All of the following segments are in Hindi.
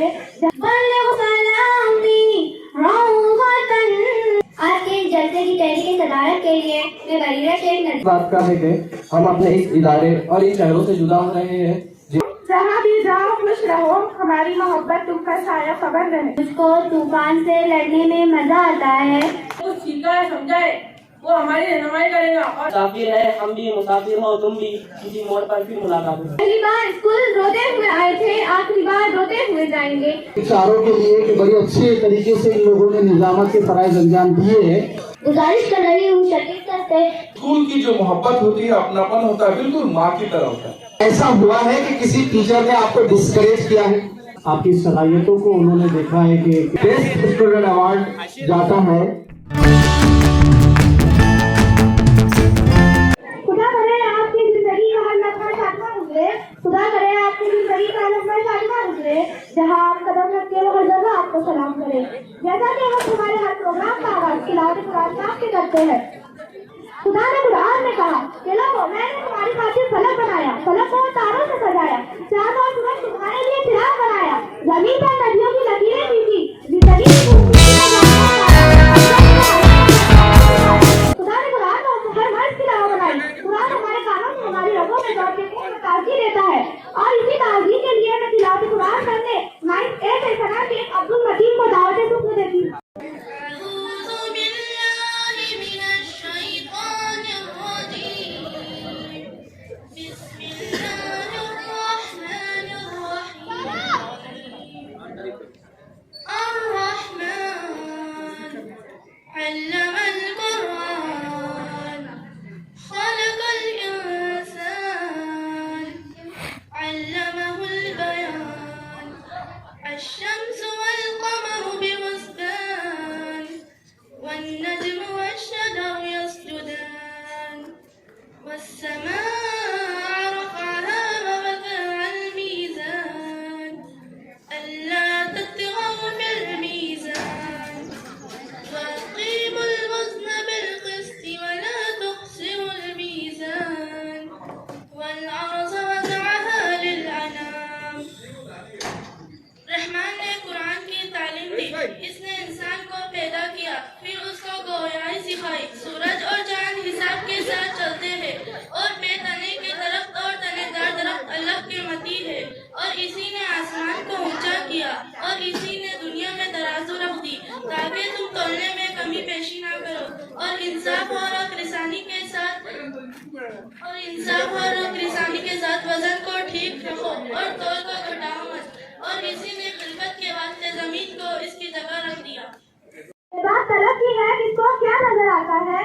गुजरे। आज के जलसे की तहरीक की सदारत के लिए मैं बरीरा शेख बात का है कि हम अपने इस इदारे और इन शहरों से जुदा हो रहे हैं। जहाँ भी जाओ खुश रहो, हमारी मोहब्बत तुम पर साया खबर रहे। मुझको तूफान से लड़ने में मजा आता है। कुछ सीखा है समझा है वो हमारी रहनुमाई करेगा। और मुसाफिर है हम भी, मुसाफिर हो तुम भी, किसी मोड़ पर फिर मुलाकात हो। पहली बार स्कूल रोते हुए आए थे, आखिरी बार रोते हुए जाएंगे। इशारों के लिए कि बड़ी अच्छे तरीके से इन लोगों ने निजामत के फराइज अंजाम दिए हैं। गुजारिश कर रही हूँ शकील से, स्कूल की जो मोहब्बत होती है, अपनापन होता है, बिल्कुल माँ की तरह होता है। ऐसा हुआ है कि किसी टीचर ने आपको डिस्करेज किया है? आपकी सलाहियतों को उन्होंने देखा है कि बेस्ट स्टूडेंट अवार्ड जाता है। खुदा करे आपकी जिंदगी का हर लम्हा शादियां गुजरे। खुदा करे आपकी जिंदगी का लम्हा शादियां गुजरे, जहाँ आप कदम रखते हो हर जगह आपको सलाम करे। जैसा कि हम हमारे हर प्रोग्राम का आगाज तिलावत कुरान पाक से करते हैं। खुदा ने कुरान में कहा कि लो मैंने तुम्हारी खातिर फलक बनाया, फलक को तारों से सजाया, चांद और सूरज तुम्हारे लिए चिराग बनाया, जमीन पर नदियों की लकीरें खींची, जिंदगी की खूबसूरती का जादू बनाया। खुदा ने कुरान को हर मर्द की राह बनाई। कुरान हमारे कानों में, हमारी रगों में दौड़ के खून में ताज़गी देता है। और इसी ताज़गी के लिए मैं तिलावत कुरान करने 9A से सना शेख अब्दुल मतीन को दावत सुख देती हूँ। इसने इंसान को पैदा किया, फिर उसको गोयाई सिखाई। सूरज और चांद हिसाब के साथ चलते हैं और बेतने के दरख्त और तनेदार दरख्त अल्लाह के मती है। और इसी ने आसमान को ऊंचा किया और इसी ने दुनिया में तराजू रख दी ताकि तुम तोलने में कमी पेशी ना करो। और इंसाफ और हक़-रिसानी के साथ वजन को ठीक रखो और तौल को घटाओ मत। और इसी ने खिलकत के वास्ते जमीन को इसकी जगह रख दिया। ये बात तलब की है किसको क्या नजर आता है?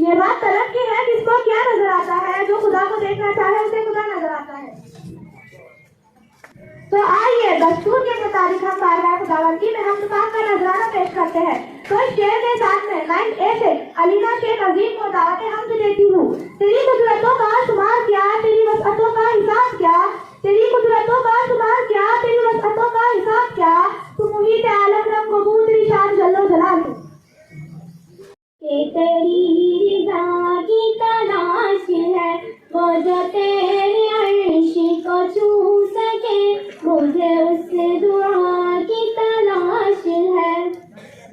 ये बात तलब की है किसको क्या नजर आता है? जो खुदा को देखना चाहे उसे खुदा नजर आता है। तो आइए दस्तूर के मुताबिक हम बारगाह खुदावंदी में हम पाक का नजराना पेश करते हैं। तो इस शेर के साथ में 9A से अलीना शेख अजीम को दावत हमद देती हूँ। तेरी कुदरतों का शुमार क्या, तेरी वसअतों का हिसाब क्या, तेरी कुदरतों का शुमार क्या, तेरी वसअतों का हिसाब क्या, तू मुहीत आलम रब कबूल तेरी शान जल्लो जलालू। के तेरी रिज़ा की तलाश है वो जो तेरे अर्श को छू सके, मुझे उस दुआ की तलाश है।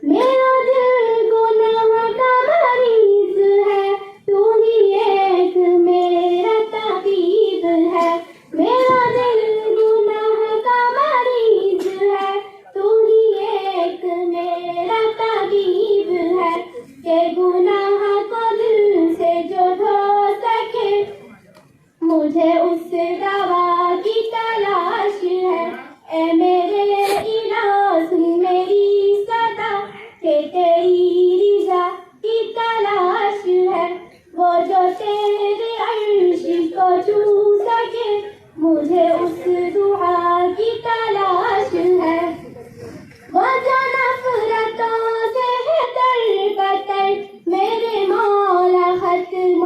मेरा दिल गुनाह का मरीज है, तू ही एक मेरा तबीब है। मेरा दिल गुनाह का मरीज है, तू ही एक मेरा तबीब है। के गुनाह को दिल से जो धो सके, मुझे उस दवा की तलाश है। ए मेरे इलाज मेरी सदा, के तेरी रिज़ा की तलाश है। वो जो तेरे अर्श को छू सके, मुझे उस दुआ की तलाश है। वो जो नफरतों से है तरबतर, मेरे मौला खत्म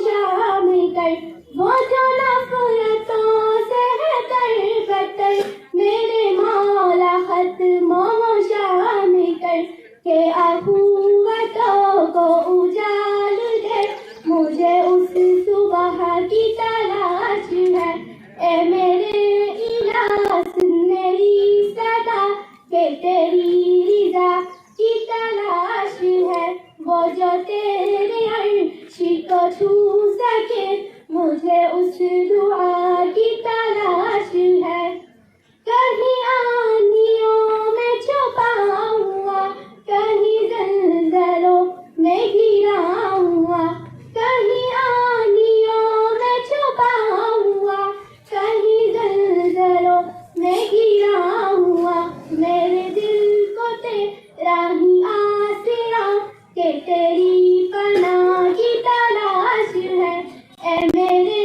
शामिल कर। वो जो नफरतों से है तरबतर, मेरे मौला खत्म शामिल कर। के अखुवतों को उजाल दे, मुझे उस सुबह की तलाश है। ए मेरे इलाज ने तेरी रिजा की तलाश है, वो जो तेरे अर्श को छू सके, मुझे उस दुआ की तलाश है। कहीं आंधियों में छुपा हुआ, कहीं जंगलों में गिरा हुआ, कहीं आंधियों में छुपा हुआ, कहीं जंगलों में गिरा हुआ, मेरे दिल को तेरा ही आसरा के तेरी पनाह की तलाश है। ऐ मेरे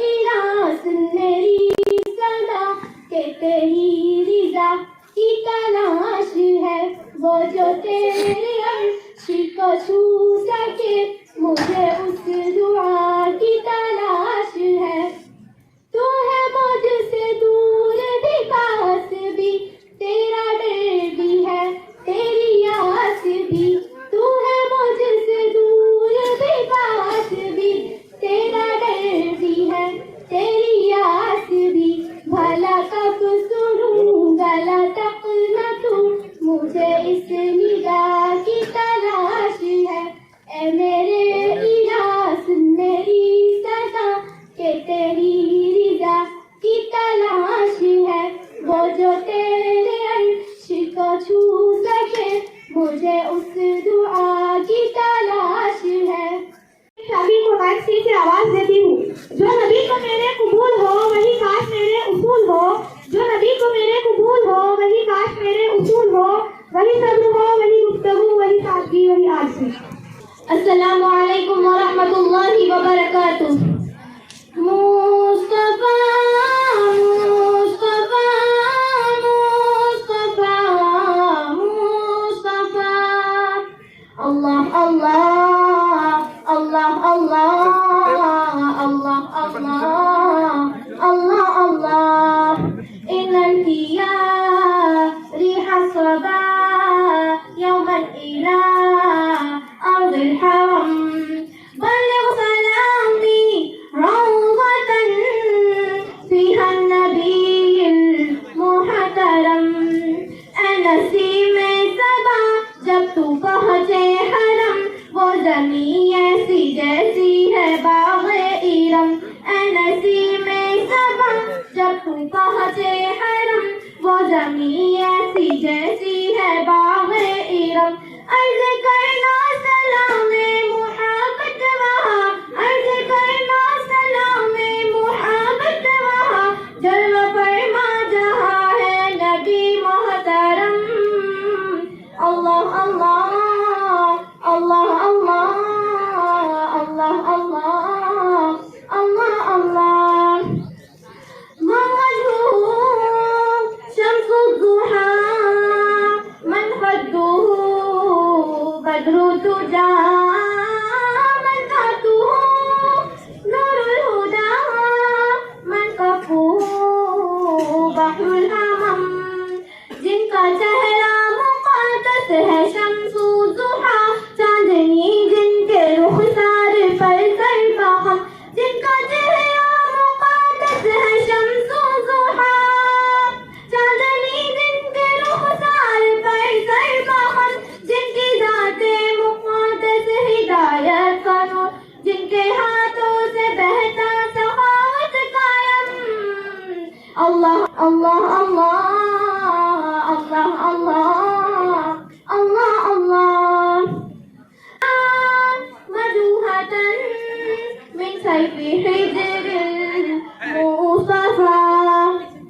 इलाह सुन मेरी सदा के तेरी रिजा की तलाश है, वो जो तेरे अर्श को छू सके, मुझे उस दुआ की तलाश है। तू है मुझसे दूर भी पास भी, तेरा डर भी है तेरी आस भी। तू है मुझसे दूर भी पास भी, तेरा डर भी है तेरी आस भी। भला कब सुनूं गला तक न तू, मुझे इस निगाह की तलाश है। ऐ मेरे इलाह सुन मेरी सदा के तेरी रिजा की तलाश है, वो जो तेरे अर्श को छू सके, मुझे उस दुआ की तलाश है। सभी को मैक्सी से आवाज देती हूँ, जो नबी को मेरे कबूल हो वही काश मेरे उसूल हो, जो नबी को मेरे कबूल हो वही काश मेरे उसूल हो, वही सब्र हो वही गुफ्तगू वही सादगी वही आरज़ू। अस्सलामु अलैकुम व रहमतुल्लाहि व बरकातुहू। मुस्तफा मुस्तफा मुस्तफा मुस्तफा, अल्लाह अल्लाह अल्लाह अल्लाह अल्लाह अल्लाह अल्लाह अल्लाह। इन्नल किया रिहा सबा यौमन इला अर्दिल हरम, बल्लिग सलामी रौज़तन फ़ीहा नबीयुल मुहतरम। ऐ नसीमे सबा जब तू पहुँचे हरम, वो ज़मीं ऐसी जैसी है बाग़े इरम। ऐ नसीमे सबा जब तू पहुँचे हरम, वो ज़मीं ऐसी जैसी है बाग़े इरम। अर्ज़ करना सलामे मुहब्बत वहाँ, अर्ज़ करना सलामे मुहब्बत वहाँ, जलवा फरमा जहाँ है नबी मोहतरम। अल्लाह अल्लाह अल्लाह अल्लाह अल्लाह अल्लाह अल्लाह अल्लाह। मवजहुहु शम्सुद्दुहा मन खद्दुहु बद्रु तुजा, मन खातुहु नूरुल हुदा, मन कफुहु बहरुल हमम। जिनका चेहरा मुक़द्दस है शम्सु ज़ुहा, चांदनी जिनके रुख़सार पर ज़रफ़हम। जिनका चेहरा मुक़द्दस है शम्सु ज़ुहा, चांदनी जिनके रुख़सार पर ज़रफ़हम। जिनकी ज़ाते मुक़द्दस हिदायत का नूर, जिनके हाथों से बहता सखावत कायम। अल्लाह अल्लाह अल्लाह अल्लाह अल्लाह अल्लाह अल्लाह। मदूहतन मिन सैफ़ि हिजरिल मुस्तफ़ा,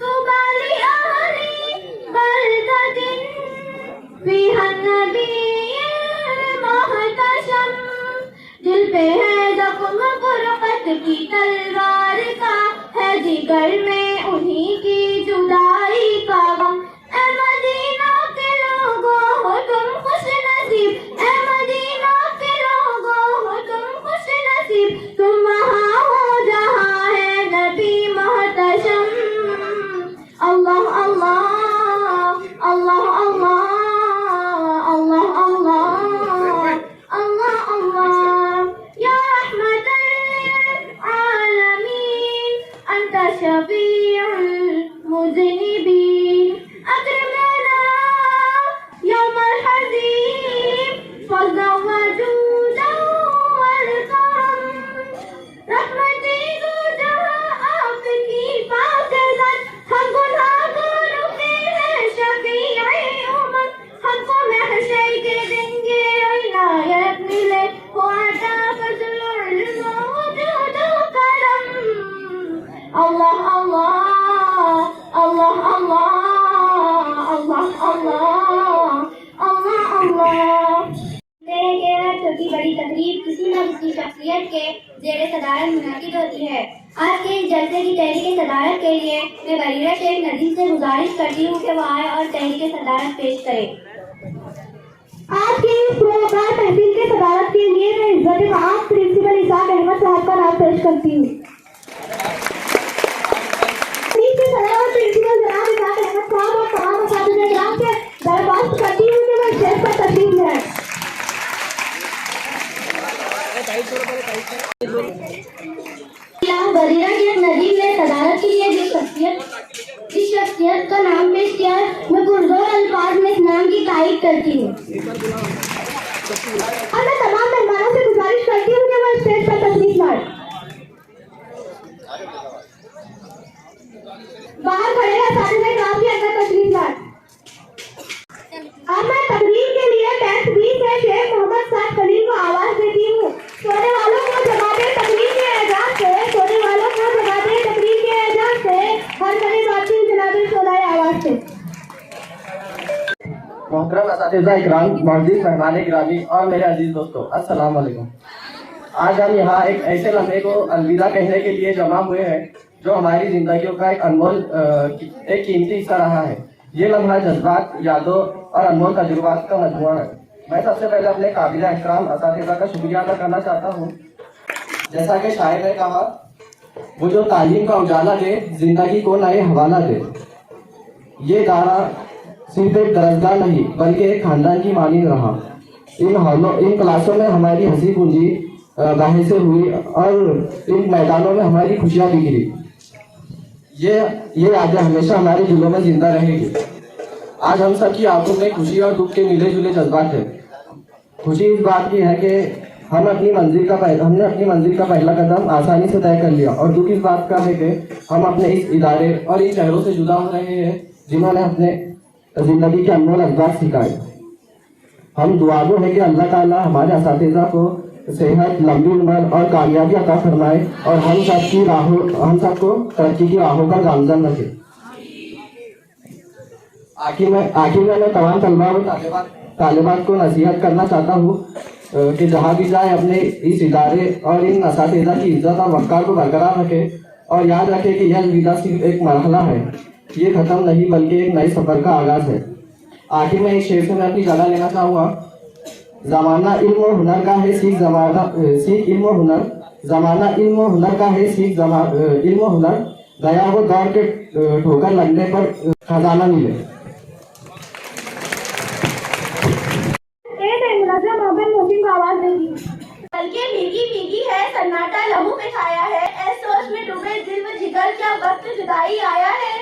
तुबा लिअहली बलदतिन फ़ीहा नबियुल मुहतशम। दिल पे है ज़ख्म फ़ुरक़त की तलवार का, है जिगर में उन्हीं की जुदाई का गम। ऐ मदीना के लोगों हो तुम खुश नसीब, ऐ मदीना के लोगों हो तुम खुश नसीब, तुम वहाँ हो जहाँ है नबी मोहतशम। अल्लाह अल्लाह अल्लाह अल्लाह अल्लाह अल्लाह अल्लाह अल्लाह। या रहमतल लिल आलमीन अंत 'शफ़ीउल मुज़निबीन अक़रम लना अल्लाह अल्लाह अल्लाह अल्लाह अल्लाह। छोटी बड़ी तकरीब किसी न किसी शख्सियत के जेर सदारत मुनाकिद होती है। आज के इस जलसे की तहरीक सदारत के लिए मैं बरीरा शेख नदीम से गुजारिश करती हूँ कि वो आए और तहरीक सदारत पेश करे। आज की इस प्रोग्राम तहसील के सदारत के लिए मैं इज्जत आम प्रिंसिपल इसाक अहमद साहब का नाम पेश करती हूँ। प्रिंसिपल जनाब इसाक अहमद साहब और तमाम असातिज़े किराम से दरख्वास्त करती हूँ कि वह स्टेज पर तशरीफ लाएं। बरीरा शेख नदीम ने सदारत के लिए जिस शख्सियत का नाम पेश किया है, मैं पुरजोर अल्फाज में इस नाम की तारीफ करती हूँ और मैं तमाम मेहमानों से गुजारिश करती हूँ कि वो स्टेज पर तशरीफ लाएं। बाहर खड़े असातिज़े किराम भी अंदर तशरीफ लाएं। अब मैं तकरीर के लिए 10th B से शेख मोहम्मद साद खलील को आवाज देती हूँ। सोने वालों को जवाबे तकरीर के एजाज से, सोने वालों को जवाबे तकरीर के एजाज से, हर करीब आती जनाबे सोनाए आवाज से। मोहतरम असातिज़ा इकराम, मौजूद मेहमान गिरामी और मेरे अजीज दोस्तों, अस्सलाम वालेकुम। आज हम यहाँ एक ऐसे लम्हे को अलविदा कहने के लिए जमा हुए हैं जो हमारी जिंदगियों का एक अनमोल एक कीमती हिस्सा रहा है। ये लम्हा जज्बात, यादों और अनमोल तजुर्बात का मजमुआ है। मैं सबसे पहले अपने काबिल एहतराम असातिज़ा का शुक्रिया अदा करना चाहता हूँ। जैसा कि शायर ने कहा, वो जो तालीम का उजाला दे, जिंदगी को नए हवाला दे। ये दारा सिर्फ एक दरजगाह नहीं बल्कि एक खानदान की मानिंद रहा। इन क्लासों में हमारी हंसी पूंजी बहसें हुई और इन मैदानों में हमारी खुशियाँ बिखरी। ये यादें हमेशा हमारे दिलों में जिंदा रहेगी। आज हम सब की आंखों में खुशी और दुख के मिले जुले जज्बात है। खुशी इस बात की है कि हमने अपनी मंजिल का पहला कदम आसानी से तय कर लिया, और दुख इस बात का है कि हम अपने इस इदारे और इन शहरों से जुदा हो रहे हैं जिन्होंने अपने जिंदगी के अनमोल अजबात सिखाए। हम दुआगो है कि अल्लाह ताला हमारे असातिज़ा को सेहत, लंबी उम्र और कामयाबी अता फरमाए और हम सबको तरक्की की राहों पर गामजन रखे। आखिर में मैं तमाम तलबा और तालिबात को नसीहत करना चाहता हूँ कि जहाँ भी जाए अपने इस इदारे और इन असातिज़ा की इज्जत और वक़ार को बरकरार रखे और याद रखे कि यह अलविदा सिर्फ एक मरहला है, ये ख़त्म नहीं बल्कि एक नए सफ़र का आगाज़ है। आखिर में इस शेर से मैं अपनी जगह लेना चाहूँगा। ज़माना इल्म और हुनर का है, सीख इल्म और हुनर। ज़माना इल्म और हुनर का है, सीख इल्म और हुनर। गया वो दौर के ठोकर लगने पर खजाना मिले। आवाज देगी बल्कि भीगी भीगी है, सन्नाटा लहू पे छाया है। ऐ सोच में डूबे दिल में जिगर, क्या वक्त जुदाई आया है।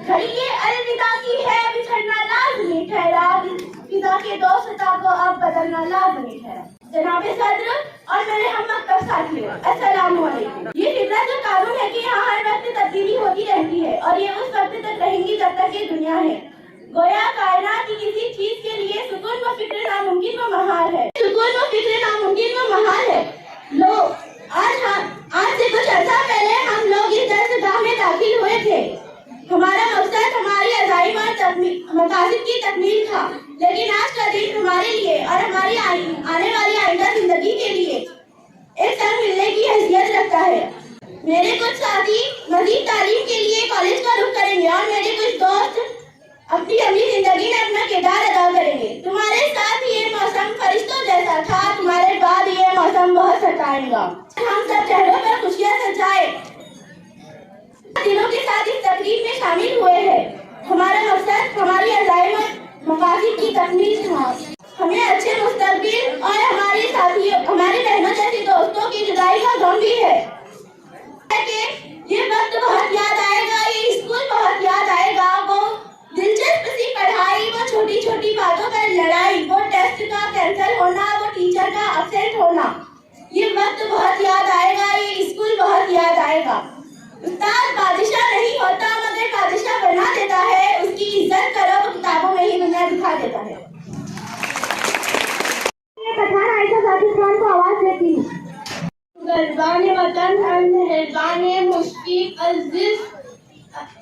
घड़ी ये अलविदा की है, बिछड़ना लाज़मी ठहरा। फिजा के दोस्ता को अब बदलना लाज़मी ठहरा। जनाबे सदर और मेरे हम साथियों, अस्सलाम वालेकुम। ये फितरत का कानून है कि यहाँ हर वक्त तब्दीली होती रहती है और ये उस वक्त तक रहेंगी जब तक ये दुनिया है। गोया कायनात की किसी चीज के लिए सुकून व फिक्र नामुमकिन व महाल है। सुकून व फिक्र नामुमकिन व महाल है। लो आज से कुछ अर्सा पहले हम लोग इस दरसगाह में दाखिल हुए थे। हमारा मकसद हमारी अज़ाइम और मकासद की तकमील था, लेकिन आज का दिन हमारे लिए और हमारी आने वाली आइंदा जिंदगी के लिए एक संग मिलने की हैसियत रखता है। मेरे कुछ साथी मजीद तालीम के लिए कॉलेज का रुख करेंगे और मेरे कुछ दोस्त अपनी अगली जिंदगी में अपना किरदार अदा करेंगे। तुम्हारे साथ ये मौसम फरिश्तों जैसा था, तुम्हारे बाद ये मौसम बहुत सताएगा। हम सब चेहरों पर खुशियां सजाए दिलों के साथ इस तकरीब में शामिल हुए हैं। हमारा मकसद हमारी अज़ाइम और मकासद की तकमील था। हमें अच्छे मुस्तकबिल और हमारे साथियों, हमारी बहनों जैसे दोस्तों की जुदाई का गम भी है। ये वक्त बहुत याद आएगा, ये स्कूल बहुत याद आएगा। वो दिलचस्प सी पढ़ाई, वो छोटी छोटी बातों पर लड़ाई, वो टेस्ट का कैंसिल होना, वो टीचर का अपसेट होना। ये वक्त बहुत याद आएगा, ये स्कूल बहुत याद आएगा। उस्ताद बादशाह नहीं होता मगर बादशाह बना देता है। उसकी इज्जत करो, वो किताबों में ही दुनिया दिखा देता है। पठान आयशा साथी खान को आवाज देती हूँ। गरबान वतन, मेहरबान मुश्किल अजीज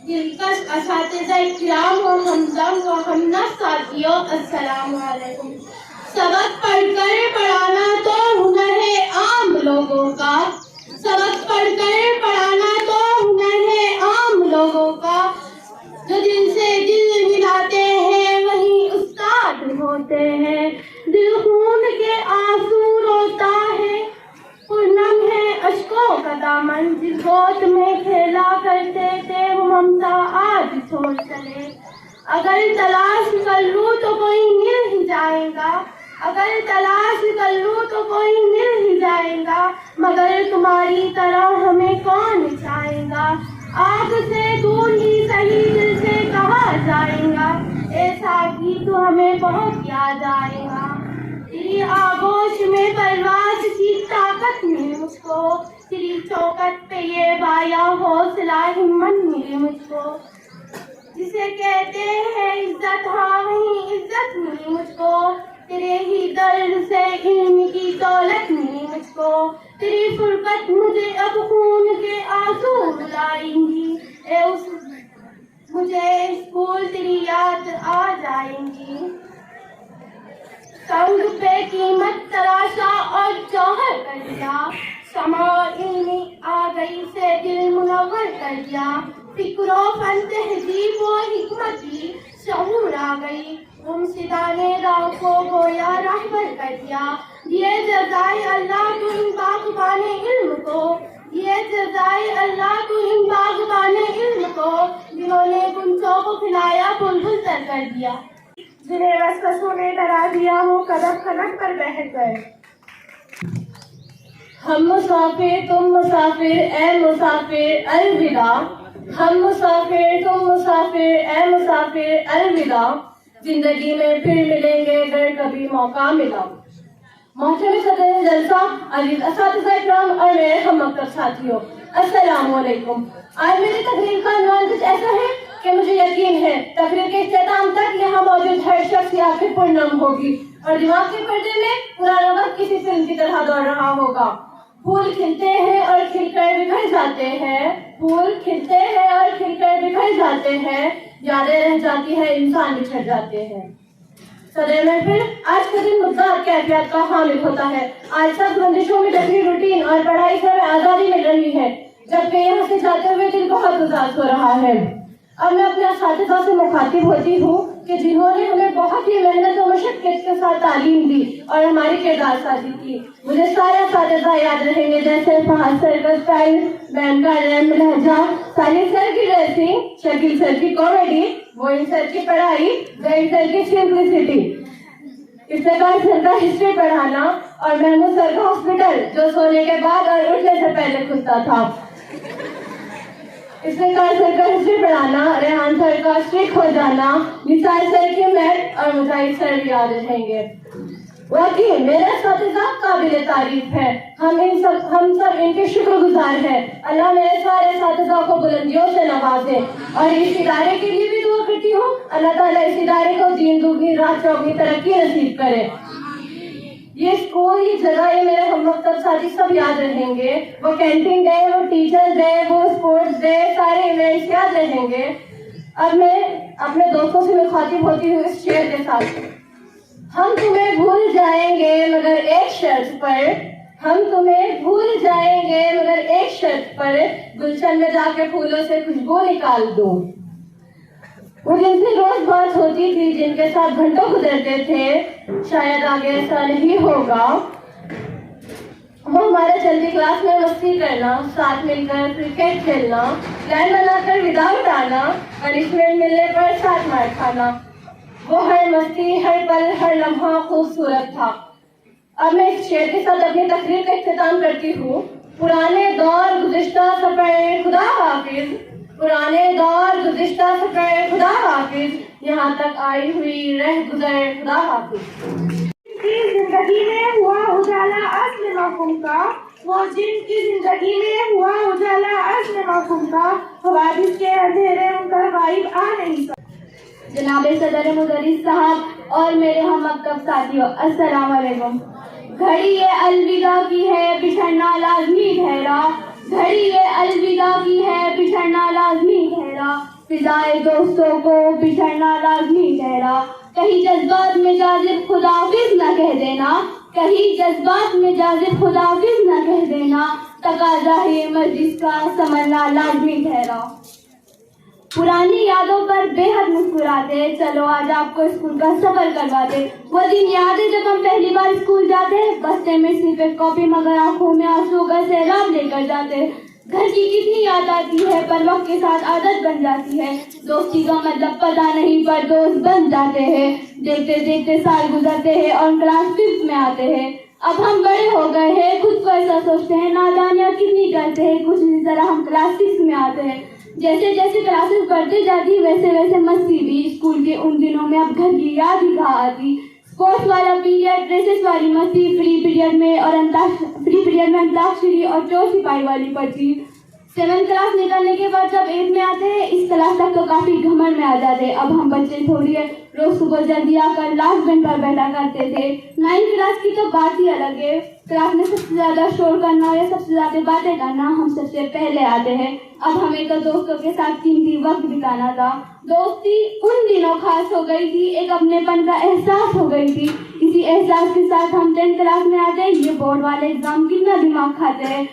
दिलकश असातिज़ा-ए-किराम व हमदम व हमनफ़ साथियों, अस्सलाम वालेकुम। सबक पढ़कर पढ़ाना तो हुनर है आम लोगों का, सबक पढ़कर पढ़ाना तो हुनर है आम लोगों का। जो दिल से दिल मिलाते हैं वही उस्ताद होते हैं। दिल खून के आंसू रोता है, पूनम है अश्कों का दामन। जिस गोद में खेला करते थे वो ममता आज छोड़ चले। अगर तलाश कर लूं तो कोई मिल ही जाएगा, अगर तलाश कर लूं तो कोई मिल ही जाएगा। मगर तुम्हारी तरह हमें कौन चाहेगा, आग से दूर ही सही दिल से कहा जाएगा। ए साथी तू हमें बहुत याद आएगा। तेरी आगोश में परवाज की ताकत मिली मुझको, तेरी चौकट पे ये बाया हौसला हिम्मत मिली मुझको। जिसे कहते हैं इज्जत, हाँ वही इज्जत मिली मुझको। तेरे ही दर्द से इल्म की दौलत मिली मुझको। तेरी फुरकत मुझे अब खून के आंसू रुलाएंगी। ए उस मुझे स्कूल तेरी याद आ जाएंगी। संग पे कीमत तराशा और जौहर कर दिया, समा इल्मी आ गई से दिल मुनव्वर कर दिया। फिक्रो फन तहजीब व हिकमत की शऊर आ गई, गुमशुदाने राह को गोया रहबर कर दिया। ये जज़ाए अल्लाह तू इन बाग़बाने इल्म को, ये जज़ाए अल्लाह तू इन बाग़बाने इल्म को, जिन्होंने गुंजों को खिलाया बुलबुल तर कर दिया। जिन्हें वसवसों ने डरा दिया वो कदम कदम पर बहक गए। हम मुसाफिर तुम मुसाफिर ए मुसाफिर अलविदा, हम मुसाफिर तुम मुसाफिर ए मुसाफिर अलविदा। जिंदगी में फिर मिलेंगे अगर कभी मौका मिला। मोहतरम सदर जलसा, अजीज असातिज़ा-ए-किराम और मेरे हम मकतब साथियों, अस्सलाम वालेकुम। आज मेरी तकरीर का उन्वान कुछ ऐसा है कि मुझे यकीन है तकरीर के इख्तिताम तक यहाँ मौजूद हर शख्स की आंखें पुरनम होगी और दिमाग के पर्दे में पुराना वक्त किसी फिल्म की तरह दौड़ रहा होगा। फूल खिलते हैं और खिलकर बिखर जाते हैं, फूल खिलते हैं और खिलकर बिखर जाते हैं, यादें रह जाती है इंसान बिछड़ जाते हैं। सदर महफिल, आज का दिन मुद्दा कैफियत का हामिल होता है। आज सब बंदिशों में तकरीर रूटीन और पढ़ाई से हमें आजादी मिल रही है, जबकि यहाँ से जाते हुए दिल बहुत उदास हो रहा है। अब मैं अपने असातिज़ा से मुखातिब होती हूँ कि जिन्होंने हमें बहुत ही मेहनत और मशक्कत के साथ तालीम दी और हमारी किरदार साजी की। मुझे सारे असातिज़ा याद रहेंगे, जैसे फहद सर का स्टाइल, मैम का रैम लहजा, सालिम सर की ड्रेसिंग, शकील सर की कॉमेडी, मोइन सर की पढ़ाई, जैन सर की सिंप्लिसिटी, इफ्तिकार सर का हिस्ट्री पढ़ाना और महमूद सर का हॉस्पिटल जो सोने के बाद और उठने से पहले खुलता था। इफ्तिकार सर का हिस्ट्री पढ़ाना, रेहान सर का स्ट्रिक हो जाना, निसार सर की मैथ और मुजाहिद सर याद रहेंगे। वाकई मेरे असातिज़ा काबिल तारीफ है। हम सब इनके शुक्रगुजार हैं। अल्लाह मेरे सारे असातिज़ा को बुलंदियों से नवाजे और इस इदारे के लिए भी दुआ करती हूँ, अल्लाह ताला इस इदारे को दीन दुगनी रात चौगनी तरक्की नसीब करे। ये स्कूल, ये जगह, ये मेरे हम मकतब साथी सब याद रहेंगे। वो कैंटीन डे, वो टीचर्स डे, वो स्पोर्ट्स डे, सारे इवेंट्स याद रहेंगे। अब मैं अपने दोस्तों से मुखातिब होती हूँ इस शेर के साथ। हम तुम्हें भूल जाएंगे मगर एक शर्त पर, हम तुम्हें भूल जाएंगे मगर एक शर्त पर, गुलशन में जाके फूलों से खुशबू निकाल दूं। वो जिनसे रोज बात होती थी, जिनके साथ घंटों गुजरते थे, शायद आगे ऐसा नहीं होगा। वो हमारे जल्दी क्लास में मस्ती करना, साथ मिलकर क्रिकेट खेलना, प्लान बनाकर विदा उठाना, पनिशमेंट मिलने पर साथ मार खाना। वो हर मस्ती, हर पल, हर लम्हा खूबसूरत था। अब मैं इस शेर के साथ अपनी तकरीर का इख्तिताम करती हूँ। पुराने दौर गुज़िश्ता सफ़र खुदा हाफिज, पुराने दौर गुज़िश्ता सफ़र खुदा हाफिज, यहाँ तक आई हुई रह गुज़र खुदा हाफिज। जिंदगी में हुआ उजाला अज़्म मफ़हूम का, वो जिनकी जिंदगी में हुआ उजाला अज़्म मफ़हूम का, हवादिस के अंधेरे उनका गायब आ नहीं सकता। जनाब सदर मुदर्रिस साहब और मेरे हम मकतब साथियों, अस्सलाम वालेकुम। घड़ी ये अलविदा की है, बिछड़ना लाजमी ठहरा, घड़ी ये अलविदा की है, बिछड़ना लाजमी ठहरा। फिजाए दोस्तों को बिछड़ना लाजमी ठहरा। कहीं जज्बात में जाजिब खुदाफिज न कह देना, कहीं जज्बात में जाजिब खुदाफिज न कह देना, तकाजा है मजलिस का संभलना लाजमी ठहरा। पुरानी यादों पर बेहद मुस्कुराते, चलो आज आपको स्कूल का सफर करवाते। वो दिन याद है जब हम पहली बार स्कूल जाते, बस्ते में सिर्फ एक कॉपी मगर आंखों में आंसू का सैलाब लेकर जाते। घर की कितनी याद आती है पर वक्त के साथ आदत बन जाती है। दोस्ती का मतलब पता नहीं पर दोस्त बन जाते हैं। देखते देखते साल गुजरते हैं और क्लास 5 में आते हैं। अब हम बड़े हो गए हैं, खुद को ऐसा सोचते हैं नादानियाँ कितनी करते हैं। कुछ इसी तरह हम क्लास 6 में आते हैं। जैसे जैसे क्लासेस बढ़ते जाती वैसे वैसे मस्ती भी। स्कूल के उन दिनों में अब घर की याद ही कहाँ आती। स्पोर्ट्स वाला पीरियड, ड्रेसेस वाली मस्ती, फ्री पीरियड में अंताक्षरी और चोर सिपाही वाली पर्ची। 7th क्लास निकलने के बाद जब 8th में आते हैं, इस क्लास तक तो काफी घमंड में आ जाते। अब हम बच्चे थोड़ी है, रोज सुबह जल्दी आकर लास्ट बेंच पर बैठा करते थे। 9th क्लास की तो बात ही अलग है। क्लास में सबसे ज्यादा शोर करना या सबसे ज्यादा बातें करना हम सबसे पहले आते हैं। अब हमें तो दोस्तों के साथ कीमती वक्त बिताना था। दोस्ती उन दिनों खास हो गई थी, एक अपनेपन का एहसास हो गई थी। इसी एहसास के साथ हम 10th क्लास में आते हैं। ये बोर्ड वाले एग्जाम कितना दिमाग खाते हैं।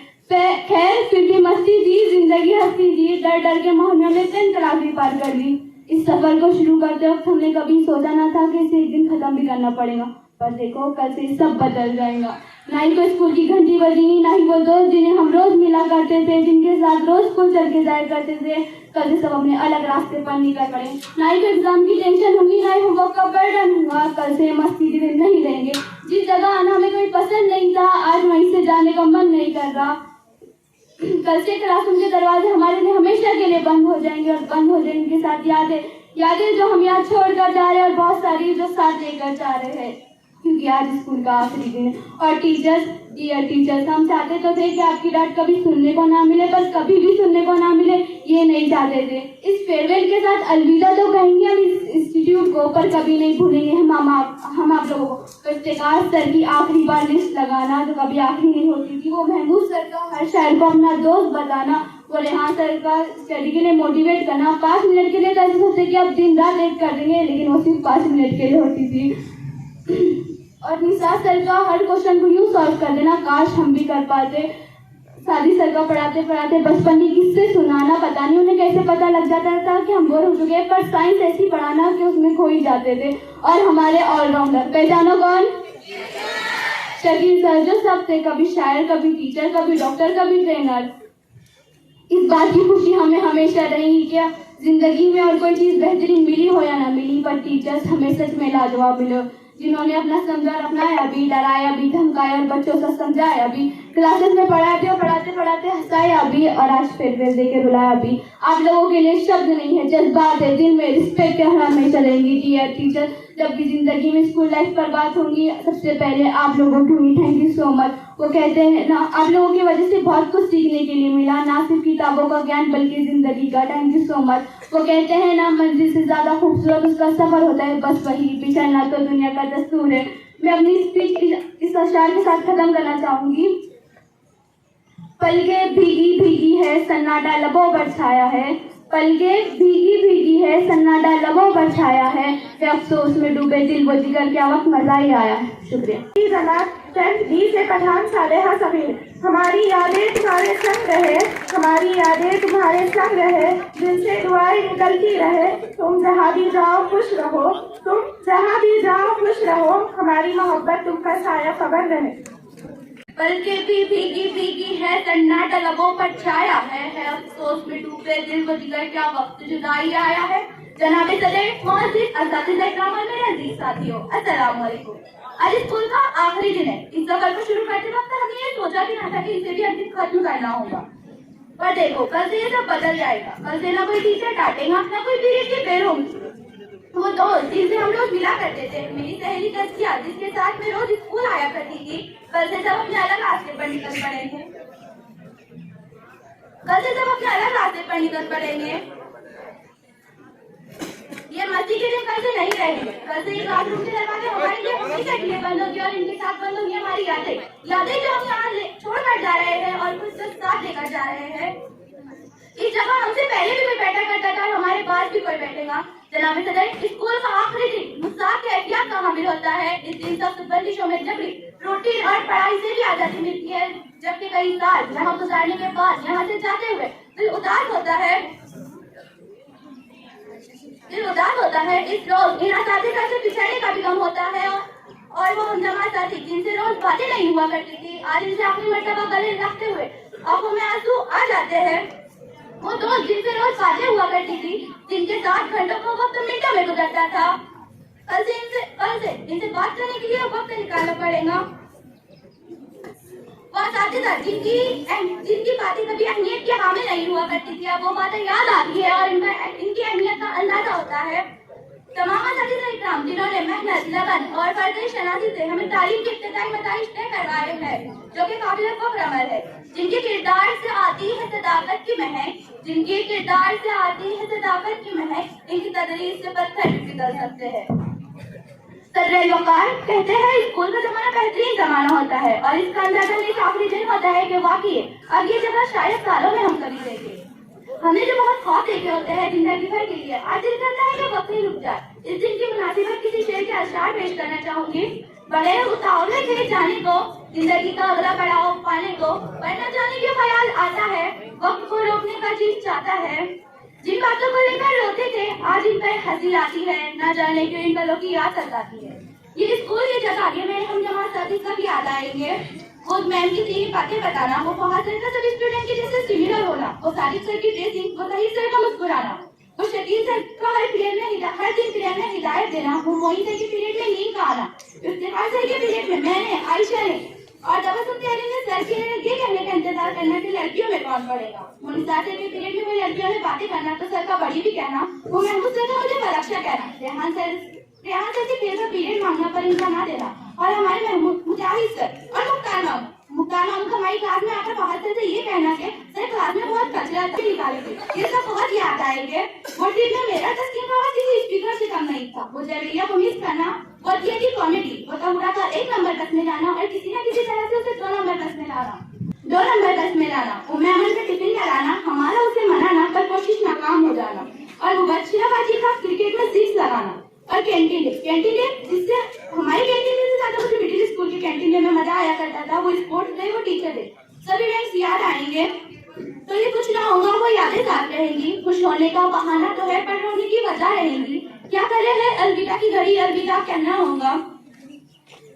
खैर फिर भी मस्ती थी, जिंदगी हंसी थी। डर डर के माहौल में 10th क्लास भी पार कर ली। इस सफर को शुरू करते वक्त हमने कभी सोचा ना था कि इसे एक दिन खत्म भी करना पड़ेगा। पर देखो कल से सब बदल जाएगा। ना ही तो स्कूल की घंटी बजेगी, ना ही वो दोस्त जिन्हें हम रोज मिला करते थे, जिनके साथ रोज स्कूल चल के जाया करते थे। कल से सब अपने अलग रास्ते पर निकल पड़े। ना ही तो एग्जाम की टेंशन होगी, ना ही होमवर्क का बर्डन हुआ। कल से मस्ती के दिन नहीं रहेंगे। जिस जगह आना हमें कोई पसंद नहीं था, आज वहीं से जाने का मन नहीं कर रहा। कल से क्लासरूम के दरवाजे हमारे लिए हमेशा के लिए बंद हो जाएंगे और बंद हो जाने के साथ यादें जो हम यहाँ छोड़कर जा रहे हैं और बहुत सारी जो साथ लेकर जा रहे हैं, क्योंकि आज स्कूल का आखिरी दिन है। और टीचर्स, डियर टीचर्स, हम चाहते तो थे कि आपकी डांट कभी सुनने को ना मिले, पर कभी भी सुनने को ना मिले ये नहीं चाहते थे। इस फेयरवेल के साथ अलविदा तो कहेंगे हम इस इंस्टीट्यूट को, पर कभी नहीं भूलेंगे हम आप लोगों को। तो इफ्तिकार सर की आखिरी बार लिस्ट लगाना जो कभी आखिरी नहीं होती थी, वो महमूद सर का हर शायर को अपना दोस्त बताना, वो रेहान सर का स्टडी के लिए मोटिवेट करना। 5 मिनट के लिए तो ऐसे सोचते कि अब दिन रात एक कर देंगे, लेकिन वो सिर्फ 5 मिनट के लिए होती थी। और निसार सर का हर क्वेश्चन को यूं सॉल्व कर देना, काश हम भी कर पाते। सादी सर का पढ़ाते पढ़ाते बचपन की किस्से सुनाना, पता नहीं उन्हें कैसे पता लग जाता था कि हम बोर हो चुके हैं, पर साइंस ऐसी पढ़ाना कि उसमें खो ही जाते थे। और हमारे ऑलराउंडर पहचानो कौन? शकील सर, जो सब थे, कभी शायर, कभी टीचर, कभी डॉक्टर, कभी ट्रेनर। इस बात की खुशी हमें हमेशा रहेगी क्या जिंदगी में और कोई चीज बेहतरीन मिली हो या ना मिली, पर टीचर्स हमें सच में लाजवाब मिले, जिन्होंने अपना समझा अपनाया भी, डराया भी, धमकाया और बच्चों को समझाया भी। क्लासेस में पढ़ाते और पढ़ाते पढ़ाते हंसाया भी और आज फेयरवेल देके रुलाया भी। आप लोगों के लिए शब्द नहीं है, जज्बात है, दिल में रिस्पेक्ट के हमेशा रहेंगी। डियर टीचर, जब भी जिंदगी में स्कूल लाइफ पर बात होगी, सबसे पहले आप लोगों की हुई। Thank you so much. वो कहते हैं ना, आप लोगों की वजह से बहुत कुछ सीखने के लिए मिला, ना सिर्फ किताबों का ज्ञान बल्कि जिंदगी का। Thank you so much. वो कहते हैं ना, मंजिल से ज्यादा खूबसूरत उसका सफर होता है, बस वही बिछड़ना तो दुनिया का दस्तूर है। मैं अपनी स्पीच इस अशार के साथ खत्म करना चाहूंगी। पलके भीगी भीगी है, सन्नाटा लबों पर छाया है। पलके भीगी भीगी है, सन्नाटा लबों पर छाया है। वे अफसोस में डूबे दिल वो जिगर, क्या वक्त मजा ही आया है। शुक्रिया। 10th B से पठान सालेहा समीर। हमारी यादें तुम्हारे संग रहे, हमारी यादें तुम्हारे संग रहे, दिल से दुआएं निकलती रहे। तुम जहाँ भी जाओ खुश रहो, तुम जहाँ भी जाओ खुश रहो, हमारी मोहब्बत तुमका साया खबर रहे। पलके भी भीगी भीगी है, सन्नाटा लबों पर छाया है अफसोस में डूबे दिल वो जिगर, क्या वक्त जुदाई आया है। जनाबे सदर मौजूद असातिज़ा इकराम और मेरे अजीज साथियों, अस्सलाम वालेकुम। आज स्कूल का आखिरी दिन है। इस सफर को शुरू करते वक्त हमने ये सोचा भी ना था कि इसे भी अंतिम खत्म करना होगा, पर देखो कल से ये सब बदल जाएगा। कल से ना कोई टीचर डांटेगा, ना कोई पीरियड की बेर होगी। वो दोस्त जिनसे हम लोग मिला करते थे, मेरी सहेली तस्किया जिसके साथ में रोज स्कूल आया करती थी, कल से सब अपने अलग रास्ते पर निकल पड़ेंगे। कल से सब अपने अलग रास्ते पर निकल पड़ेंगे। ये मस्ती के दिन कल से नहीं रहेंगे। कल से ये क्लासरूम के दरवाजे हमारे लिए हमेशा के लिए बंद होगी और इनके साथ बंद होगी हमारी यादें जो हम यहाँ छोड़कर जा रहे हैं और कुछ साथ लेकर जा रहे हैं। इस जगह हमसे पहले भी कोई बैठा करता था, हमारे भी कोई बैठेगा। जनाब सदर, स्कूल का आखिरी दिन मुसाक के एहतियात का हामिल होता है। इस दिन सब बंदिशों में जबरी रूटीन और पढ़ाई से भी आजादी मिलती है, जबकि कई साल यहाँ गुजारने के बाद यहाँ से जाते हुए दिल उदास होता है। इस रोज इन असातिज़ा से पिछड़ने का भी गम होता है और वो हमजमा साथी जिनसे रोज बातें नहीं हुआ करती थी, आज इनसे आखिरी मर्तबा गले लगते हुए आंखों में आंसू आ जाते हैं। वो दोस्त जिनसे रोज बातें हुआ करती थी, जिनके 7 घंटों का वक्त मिनटों में गुजरता था, कल से इनसे बात करने के लिए वक्त निकालना पड़ेगा। वो असातिज़ा जिनकी बातें कभी अहमियत के हामिल नहीं हुआ करती थी, अब वो बातें याद आती है और इनकी अहमियत का अंदाजा होता है। तमाम असातिज़ा इकराम जिन्होंने मेहनत, लगन और फर्ज़ शनासी से हमें तालीम के इब्तिदाई नताइज तय करवाए हैं, जो कि काबिल फ़ख्र अमल है। जिनके किरदार से आती है सदाकत की महक, इनकी तदरीस से पत्थर भी पिघल सकते हैं। सदर वक़ार कहते हैं स्कूल का जमाना बेहतरीन जमाना होता है और इसका अंदाजा इस आखिरी दिन होता है कि वाकई अब ये जगह शायद सालों में हम कभी देखें। हमने जो बहुत ख्वाब देखे होते हैं जिंदगी भर के लिए, आज दिल करता है कि वक्त ही रुक जाए। इस दिन की मुनासिबत किसी शेर के अशआर पेश करना चाहूंगी। बड़े उतावले थे जाने को, जिंदगी का अगला पड़ाव पाने को, पर न जाने के ख्याल आता है, वक्त को रोकने का जी चाहता है। जिन बातों को लेकर रोते थे आज इन पर हंसी आती है, न जाने क्यों इन पलों की याद सताती है। ये स्कूल ये जगह ये मेरे हम जमा साथी सब याद आएंगे। खुद मैम की 3 बातें बताना, वो फहद सर का सभी स्टूडेंट के जैसे सिमिलर होना, वो सारिक सर की ड्रेसिंग, वो सही सर का मुस्कुराना, वो शकील सर का हर दिन पीरियड में हिदायत देना, वो मोइन सर के पीरियड में नींद का आना, इफ्तिखार सर के पीरियड में मैंने, आयशा ने और तबस्सुम तहरीर ने सर के ये कहने का इंतजार करना कि लड़कियों में कौन पड़ेगा। मुनिसा सर के पीरियड में वो लड़कियों ने बातें करना तो सर का बड़ी भी कहना, वो महमूद सर का मुझे परीक्षा कहना, रेहान सर के तेज पीरियड मांगना पर इनका ना देना, और हमारे महमूद मुजाहिद सर और मुख्तार मामू का हमारी क्लास में आकर फहद सर से ये कहना कि सर क्लास में बहुत कचरा निकाले थे। ये सब बहुत याद आएंगे। वो टीम में मेरा तस्कीन का किसी स्पीकर से कम नहीं था। वो जवेरिया को मिस करना, वो ये थी कॉमेडी, वो तमुरा का 1 नंबर कस में जाना और किसी न किसी तरह से उसे 2 नंबर कस में लाना, वो मेहमान का टिफिन कराना, हमारा उसे मनाना पर कोशिश नाकाम हो जाना, और वो बच्चियाबाजी का क्रिकेट में 6 लगाना, और कैंटीन डे जिससे हमारी कैंटीन से ज्यादा मुझे मिडिल स्कूल की कैंटीन डे में मजा आया करता था। वो स्पोर्ट्स डे, वो टीचर डे, सभी इवेंट्स याद आएंगे। तो ये कुछ ना होगा, वो यादें साथ रहेंगी। खुश होने का बहाना तो है पर रोने की वजह रहेंगी। क्या करे है अलविदा की घड़ी, अलविदा कहना होगा।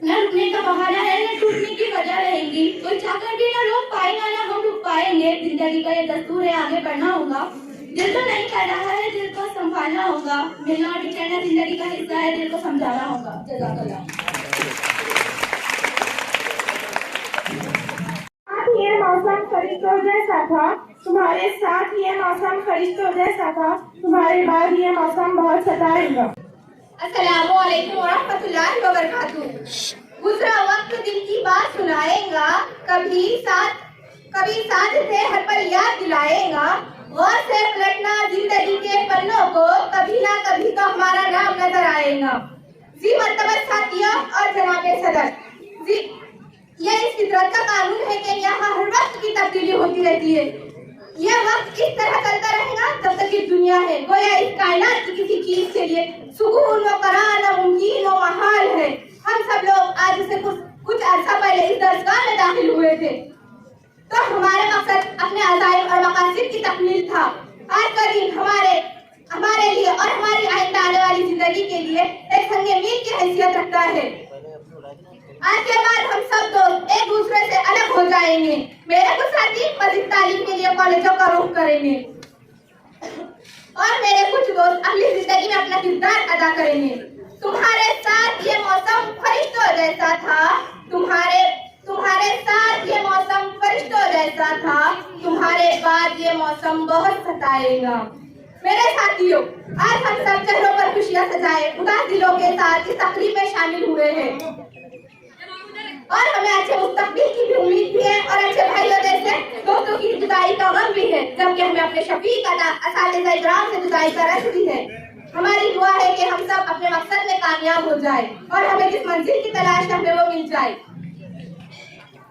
न रुकने का बहाना है, न टूटने की वजह रहेंगी। कोई चाहकर भी न रोक पाएगा, न हम रुक पाएंगे। जिंदगी का ये दस्तूर है, आगे बढ़ना होगा। दिल तो नहीं कर रहा है, दिल को संभालना होगा। मिलना और बिछड़ना जिंदगी का हिस्सा है, दिल को समझाना होगा। जज़ाकल्लाह। ये मौसम फरिश्तों जैसा था, तुम्हारे साथ ये मौसम फरिश्तों जैसा था, तुम्हारे बाद ये मौसम बहुत सताएगा। अस्सलामु अलैकुम व रहमतुल्लाहि व बरकातुहू। गुजरा वक्त दिल की बात सुनाएगा, कभी साथ से हर पल याद दिलाएगा। गौर से पलटना जिंदगी के पन्नों को, कभी ना कभी तो हमारा नाम नजर आएगा। जी मर्तबा साथियों और जनाबे सदर, जी यह इस फितरत का कानून है कि यहाँ हर वक्त की तब्दीली होती रहती है। यह वक्त इस तरह चलता रहेगा जब तक ये दुनिया है। गोया इस कायनात की किसी चीज के लिए सुकून व करार मुमकिन व महाल है। हम सब लोग आज से कुछ अर्सा पहले इस दरसगाह में दाखिल हुए थे, तो हमारा मकसद अपने अज़ाइम और मकासिद की तकमील था। आज का दिन हमारे लिए और हमारी आइंदा आने वाली जिंदगी के लिए एक संगे मील की हैसियत रखता है। आज के बाद हम सब दोस्त एक दूसरे से अलग हो जाएंगे। मेरे कुछ साथी मज़ीद तालीम के लिए कॉलेजों का रुख करेंगे और मेरे कुछ दोस्त अगली जिंदगी में अपना किरदार अदा करेंगे। तुम्हारे साथ ये मौसम फरिश्तों जैसा था, तुम्हारे साथ ये मौसम फरिश्तों जैसा था, तुम्हारे बाद ये मौसम बहुत सताएगा। मेरे साथियों, आज हम सब चेहरों पर खुशियां सजाए उदास दिलों के साथ इस तकरीब में शामिल हुए हैं और हमें अच्छे मुस्तकबिल की भी उम्मीद भी है और अच्छे भाइयों जैसे दोस्तों की जुदाई का गम भी है, जबकि हमें अपने शफीक असातिज़ा इकराम से जुदाई का रंज भी है। हमारी दुआ है कि हम सब अपने मकसद में कामयाब हो जाए और हमें जिस मंजिल की तलाश है हमें वो मिल जाए।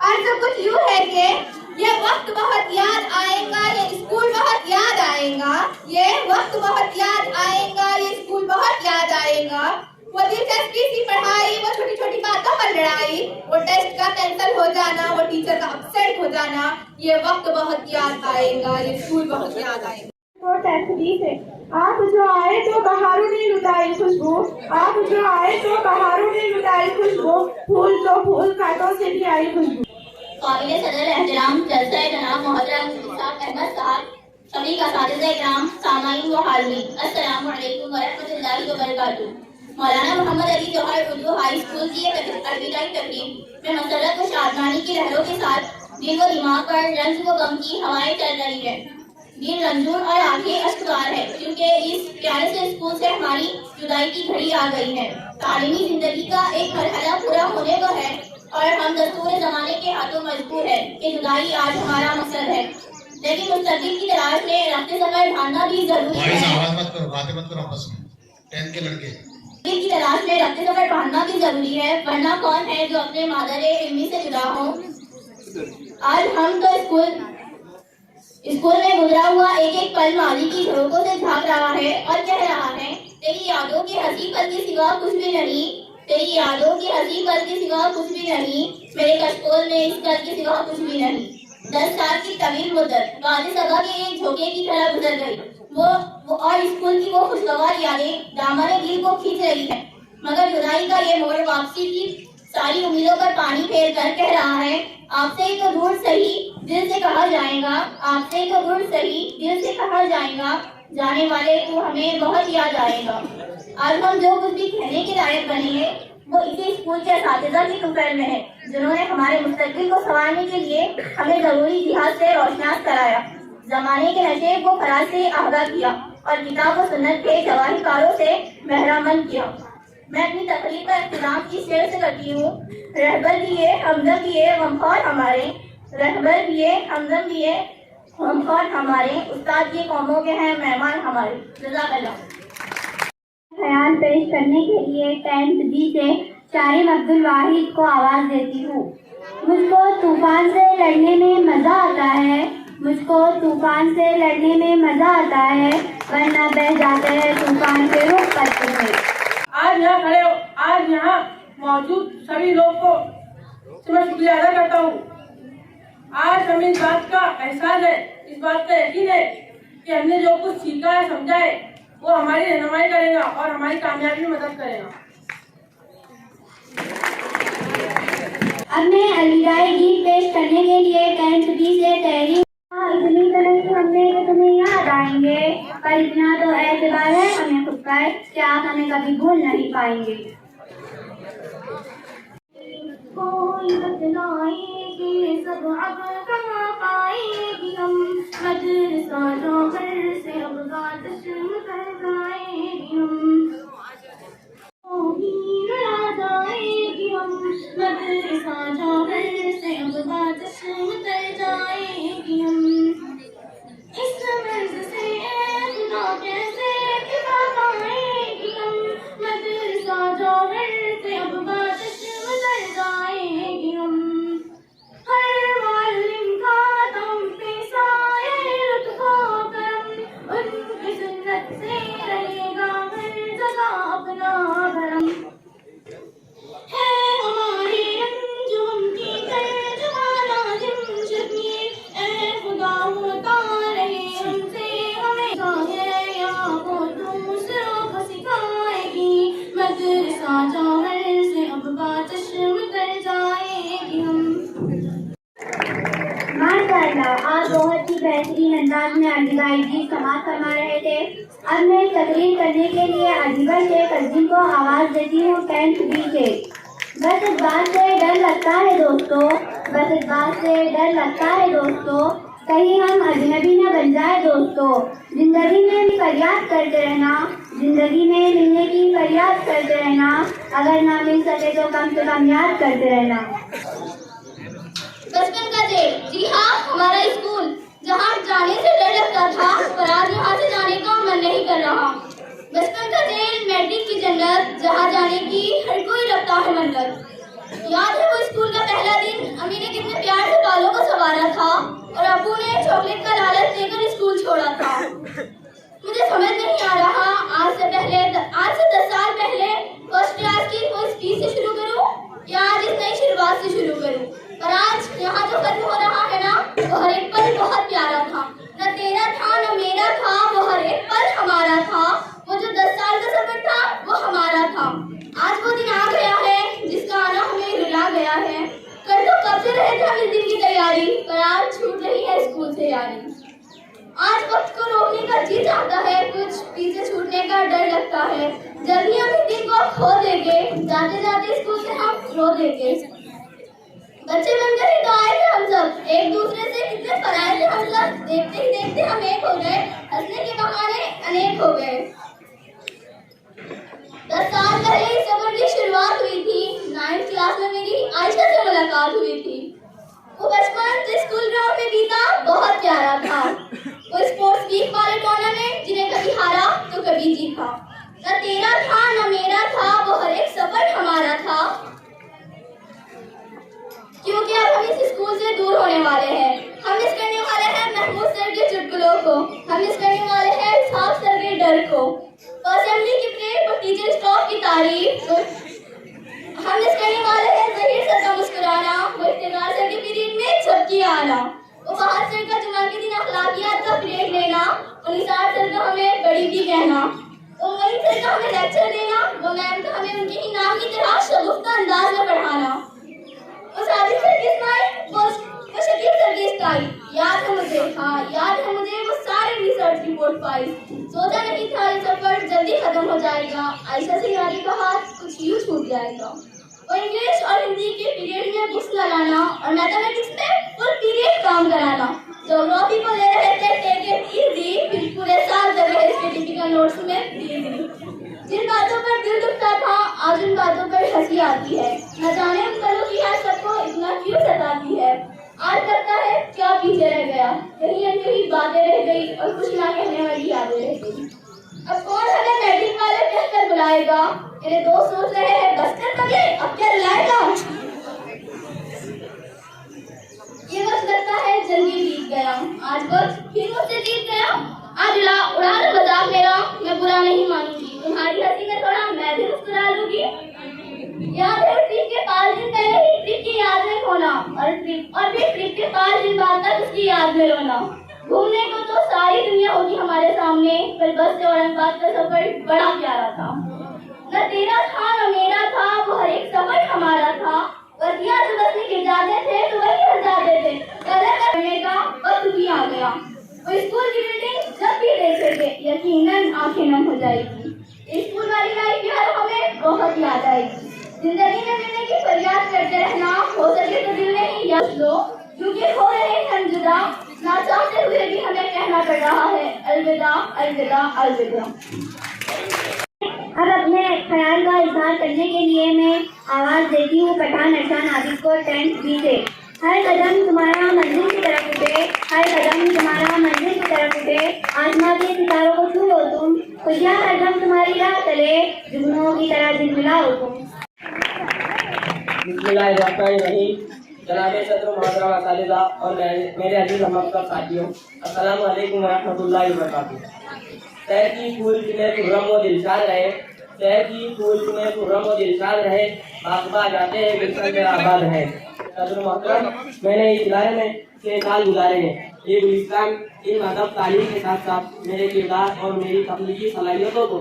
आज सब कुछ यूँ है कि ये वक्त बहुत याद आएगा, ये स्कूल बहुत याद आएगा, ये वक्त बहुत याद आएगा, ये स्कूल बहुत याद आएगा। वो दिलचस्पी सी पढ़ाई, वो छोटी छोटी बातों पर लड़ाई, वो टेस्ट का कैंसिल हो जाना, वो टीचर का अपसेट हो जाना, ये वक्त बहुत याद आएगा, ये स्कूल बहुत याद आएगा। तो टेंथ से आप जो आए तो बहारों ने लुटाई खुशबू, आप जो आए तो बहारों ने लुटाई खुशबू, फूल तो फूल कांटों से भी आई खुशबू। काबिल सदर एहतराम जलसा जनाब मोहतरम इसाक अहमद साहब, सभी का साथिज़ इकराम, सामाईन व हाज़रीन, अस्सलामु अलैकुम व रहमतुल्लाहि व बरकातुहू। मौलाना मोहम्मद अली जौहर उर्दू हाई स्कूल की अलविदाई तकरीब में मसरत व शादमानी की लहरों के साथ दिल व दिमाग पर रंज व गम की हवाएं चल रही है। दिल रंजूर और आंखें अश्कबार है, क्योंकि इस प्यारे से स्कूल से हमारी जुदाई की घड़ी आ गई है। तालीमी जिंदगी का एक मरहला पूरा होने को है और हम दस्तूर जमाने के हाथों मजबूर है कि जुदाई आज हमारा मकसद है, लेकिन मुस्तक़बिल की तलाश में रास्ते सफर ढांढना भी जरूरी है। बातें मत करो आपस में, 10th के लड़के की तलाश में रास्ते सफर ढांढना भी जरूरी है, वरना कौन है जो अपने मादरे इल्मी से जुदा हो। आज हम तो स्कूल में गुजरा हुआ एक एक पल माजी की झरोकों से झांक रहा है और कह रहा है, तेरी यादों के हंसी पल के सिवा कुछ भी नहीं, तेरी यादों के हंसी पल के सिवा कुछ भी नहीं, मेरे कशकोल में इस पल के सिवा कुछ भी नहीं। 10 साल की तवील मुद्दत वादे सगा के एक झोंके की तरह गुजर गई। वो और स्कूल की वो खुशगवार यादें दामन दिल को खींच रही है, मगर जुदाई का ये मोड़ वापसी की सारी उम्मीदों पर पानी फेर कर कह रहा है, आपसे ही तो दूर सही दिल से कहा जाएगा, आपसे ही तो दूर सही दिल से कहा जाएगा, जाने वाले को हमें बहुत याद आएगा। आज हम जो कुछ भी कहने के लायक बने हैं वो इसी स्कूल के असातिज़ा की तुफैल में है, जिन्होंने हमारे मुस्तक़बिल को संवारने के लिए हमें जरूरी जिहाद से रोशनास कराया, जमाने के नशे को फराज से आगाह किया और किताब व सुन्नत के जवाहिकारों से महरामंद किया। मैं अपनी तकरीर का इख्तिताम इस शेर से करती हूँ, रहबर दिए हमदम दिए गमख्वार हमारे, रहबर दिए हमदम दिए गमख्वार हमारे, उस्ताद ये कौमों के हैं मेहमान हमारे। जज़ाकल्लाह। बयान पेश करने के लिए 10th B से शारिम अब्दुल वाहिद को आवाज देती हूँ। मुझको तूफान से लड़ने में मजा आता है, मुझको तूफान से लड़ने में मजा आता है, वरना बह जाते हैं तूफान के रुख करते हुए। आज यहाँ मौजूद सभी लोग को मैं शुक्रिया अदा करता हूँ। आज हमें इस बात का एहसास है, इस बात का यकीन है कि हमने जो कुछ सीखा है समझा है वो हमारी रहनुमाई करेगा और हमारी कामयाबी में मदद करेगा। अब मैं अलविदाई गीत पेश करने के लिए 10th B से तैयारी। इतनी तरह हमने कि तुम्हें याद आएंगे, पर इतना तो एतबार है हमें खुद पर कि आप हमें कभी भूल नहीं पाएंगे। कोई बतलाएगी सब अब कहाँ पाएगी हम, मदरसा जाकर से अब बातिश कर जाएगी हम, याद आएगी हम, मदरसा जाकर से अब बातिश कर जाएगी हम। इस मर्ज से खुदा कैसे खिला पाएगी हम, मदरसा जाकर से अब बातिश कर जाएगी हम। हर मालिम का तुम पे साए लुत्फ़ो करम, उनकी सुन्नत से रहेगा हर जगह अपना भरम। है हमारे रंज उनकी तर्जुमाना जिम शबीर, ऐ खुदा होता रहे हमसे हमेशा है, या वो दूसरों को सिखाएगी, मदरसा जाकर से अब बातिश कर जाएगी हम। माशाअल्लाह, आप बहुत ही बेहतरीन अंदाज में अलविदाई गीत समाप्त फरमा रहे थे। अब मैं तकरीर करने के लिए अजीबा शेख अजीम को आवाज देती हूँ 10th B से। बस इस बात से डर लगता है दोस्तों, बस इस बात से डर लगता है दोस्तों, कहीं हम अजनबी न बन जाए दोस्तों। जिंदगी में फरियाद करते रहना, जिंदगी में मिलने की फरियाद करते रहना, अगर ना मिल सके तो कम से कम याद करते रहना। बचपन का जेल, जी हाँ हमारा स्कूल, जहाँ जाने से डर लगता था पर आज यहाँ से जाने का मन नहीं कर रहा। बचपन का जेल, मैट्रिक की जन्नत, जहाँ जाने की हर कोई रखता है मन्नत। याद है वो स्कूल का पहला दिन, अम्मी ने कितने प्यार से बालों को संवारा था, चॉकलेट का लालच देकर स्कूल छोड़ा था। मुझे समझ नहीं आ रहा आज से 10 साल पहले फर्स्ट क्लास की कोई स्पीच से शुरू करूं या आज इस नई शुरुआत से शुरू करूं। पर आज यहाँ जो खत्म हो रहा है ना, वो हर एक पल बहुत प्यारा था। न तेरा था न मेरा था, वो हर एक पल हमारा था। वो जो 10 साल का सफर था वो हमारा था। आज वो दिन आ गया है जिसका आना हमें रुला गया है। कर तो कब से रहे थे हम इस दिन की तैयारी, पर आज छूट रही है स्कूल से यारी। आज वक्त को रोकने का जी चाहता है, कुछ पीछे छूटने का डर लगता है। जल्दी हम इस दिन को खो देंगे, जाते जाते स्कूल से हम रो देंगे। बच्चे बनकर ही तो आए थे हम सब, एक दूसरे से कितने पराए थे हम सब। देखते ही देखते हम एक हो गए, हंसने के बहाने अनेक हो गए। 10 साल पहले इस सफर की शुरुआत हुई थी। 9th क्लास में मेरी आयशा से मुलाकात हुई थी। वो बचपन जो स्कूल ग्राउंड में बीता बहुत प्यारा था। वो स्पोर्ट्स वीक वाले टूर्नामेंट जिन्हें कभी हारा तो कभी जीता। न तेरा था न मेरा था, वो हर एक सफर हमारा था। क्योंकि अब हम इस स्कूल से दूर होने वाले हैं। हम मिस करने वाले हैं महमूद सर के चुटकुलों को, हम मिस करने वाले हैं साहब सर के डर को, असेंबली की परेड और टीचर स्टॉफ की तारीफ। हम मिस करने वाले हैं जहीर सर का मुस्कुराना, वो इफ्तिखार सर के पीरियड में झपकी आना, वो बाहर सर का जुमा के दिन अखलाकियात का पीरियड लेना, और निसार सर का हमें बड़ी भी कहना, वो मोइन सर का हमें लेक्चर देना, वो मैम का हमें उनके ही नाम की तरह शगुफ्ता अंदाज में पढ़ाना, वो साजिद सर की स्माइल, वो शकील सर की स्टाइल। याद है मुझे, हाँ याद है मुझे वो सारे रिसर्च रिपोर्ट फाइल। सोचा नहीं था ये सफर जल्दी खत्म हो जाएगा, आयशा से यारी का हाथ कुछ यूं छूट जाएगा। वो इंग्लिश और हिंदी के पीरियड में बुक्स लगाना और मैथमेटिक्स में फुल पीरियड काम कराना। ज्योग्राफी को ले रहे थे टेक इट इजी, फिर पूरे साल दे रहे इसके टिपिकल नोट्स में बिजी। जिन बातों पर दिल दुखता था आज उन बातों पर हंसी आती है। न जाने उन पलों की आज सबको इतना क्यों सताती है। आज लगता है क्या पीछे रह गया, कहीं अनकही बातें रह गई और कुछ ना कहने वाली यादें रह गई। अब कौन हमें मैट्रिक वाले कहकर बुलाएगा, मेरे दोस्त सोच रहे हैं बस कर बजे अब क्या रुलाएगा। ये वक्त लगता है जल्दी बीत गया, आज वक्त फिर मुझसे जीत गया। आज उड़ा लो मजाक मेरा, मैं बुरा नहीं मानूंगी, तुम्हारी हंसी में थोड़ा मैं भी मुस्कुरा लूंगी। याद है ट्रिप के 5 दिन पहले ही ट्रिप की याद में खोना, और फिर ट्रिप के 5 दिन बाद तक उसकी याद में रोना। घूमने को तो सारी दुनिया होगी हमारे सामने, पर बस से औरंगाबाद का सफर बड़ा प्यारा था। न तेरा था न मेरा था, वो हर एक सफर हमारा था। वर्दियां जो बस में गिर जाते थे तो वही हट जाते थे, कलर करने का वक्त भी आ गया। वो स्कूल की बिल्डिंग जब भी देखेंगे यकीनन आंखें नम हो जाएगी। स्कूल वाली लाइफ यार हमें बहुत याद आएगी। जिंदगी में मिलने की फरियाद करते रहना, हो सके तो दिल में ही यश लो, क्योंकि हो रहे हैं हम जुदा, ना चाहते हुए भी हमें कहना पड़ रहा है अलविदा अलविदा अलविदा। अब अपने ख्याल का इजहार करने के लिए मैं आवाज देती हूँ पठान अरसान आबिद को 10th B से। हर कदम तुम्हारा मंजिल की तरफ उठे, हर कदम तुम्हारा मंजिल की तरफ उठे, आसमां के सितारों को छू लो तुम, खुशियाँ हर दम तुम्हारी राह चले, जुगनुओं की तरह झिलमिलाओ तुम। बिस्मिल्लाहिर्रहमानिर्रहीम। जनाब सदर मोहतरम असातिज़ा और मेरे अजीज हमअफ़ज़ल साथियों, अस्सलामु अलैकुम वरहमतुल्लाहि वबरकातुहू। शहर की फूल खिले खुर्रम व दिलशाद रहे, शहर की फूल खिले खुर्रम व दिलशाद रहे, बाग़बान जाते हैं गुलशन में आबाद है। सदर मोहतरम, मैंने इस इदारे में 6 साल गुजारे हैं। ये गुलिस्तान इल्म अदब तालीम के साथ साथ मेरे किरदार और मेरी तख्लीकी सलाहियतों को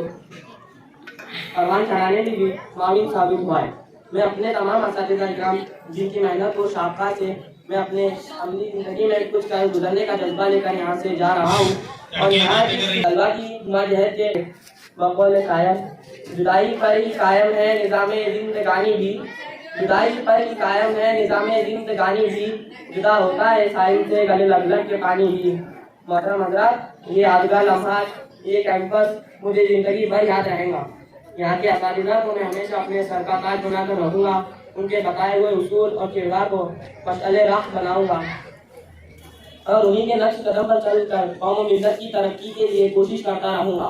परवान चढ़ाने में भी माविन साबित हुआ है। मैं अपने तमाम असातिज़ा इकराम जिनकी मेहनत और शाफ़क़त से मैं अपने अमली ज़िंदगी में कुछ कर गुजरने का जज्बा लेकर यहाँ से जा रहा हूँ, और यहाँ की तलवा की मजहर के बकौल कायम, जुदाई पर ही कायम है निज़ामे ज़िंदगानी भी, जुदाई पर ही कायम है निज़ामे ज़िंदगानी भी, जुदा होता है साहिल से गले लग लग के पानी भी। मोहतरम हज़रात, ये यादगार लम्हात, ये कैंपस मुझे ज़िंदगी भर याद रहेगा। यहाँ के असातिज़ा को मैं हमेशा अपने सर का ताज बनाकर रहूँगा, उनके बताए हुए उसूल और किरदार को मसले राह बनाऊँगा और उन्हीं के नक्श कदम पर चलकर कौम और मिल्लत की तरक्की के लिए कोशिश करता रहूँगा।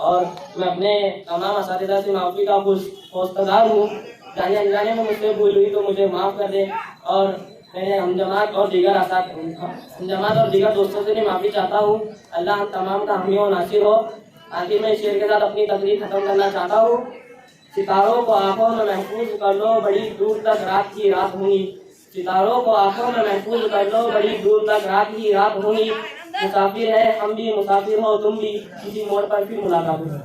और मैं अपने तमाम असातिज़ा से माफ़ी का हौसलेदार हूँ। जाने अनजाने में मुझसे भूल हुई तो मुझे माफ़ कर दे, और मैं हमजमात और दीगर दोस्तों से भी माफ़ी चाहता हूँ। अल्लाह हम तमाम का हामी और नासिर हो। आखिर में इस शेर के साथ अपनी तकरीर खत्म करना चाहता हूँ। सितारों को आंखों में महफूज कर लो, बड़ी दूर तक रात की रात होंगी। सितारों को आंखों में महफूज कर लो, बड़ी दूर तक रात की रात होंगी। मुसाफिर है हम भी, मुसाफिर हो तुम भी, किसी मोड़ पर फिर मुलाकात होगी।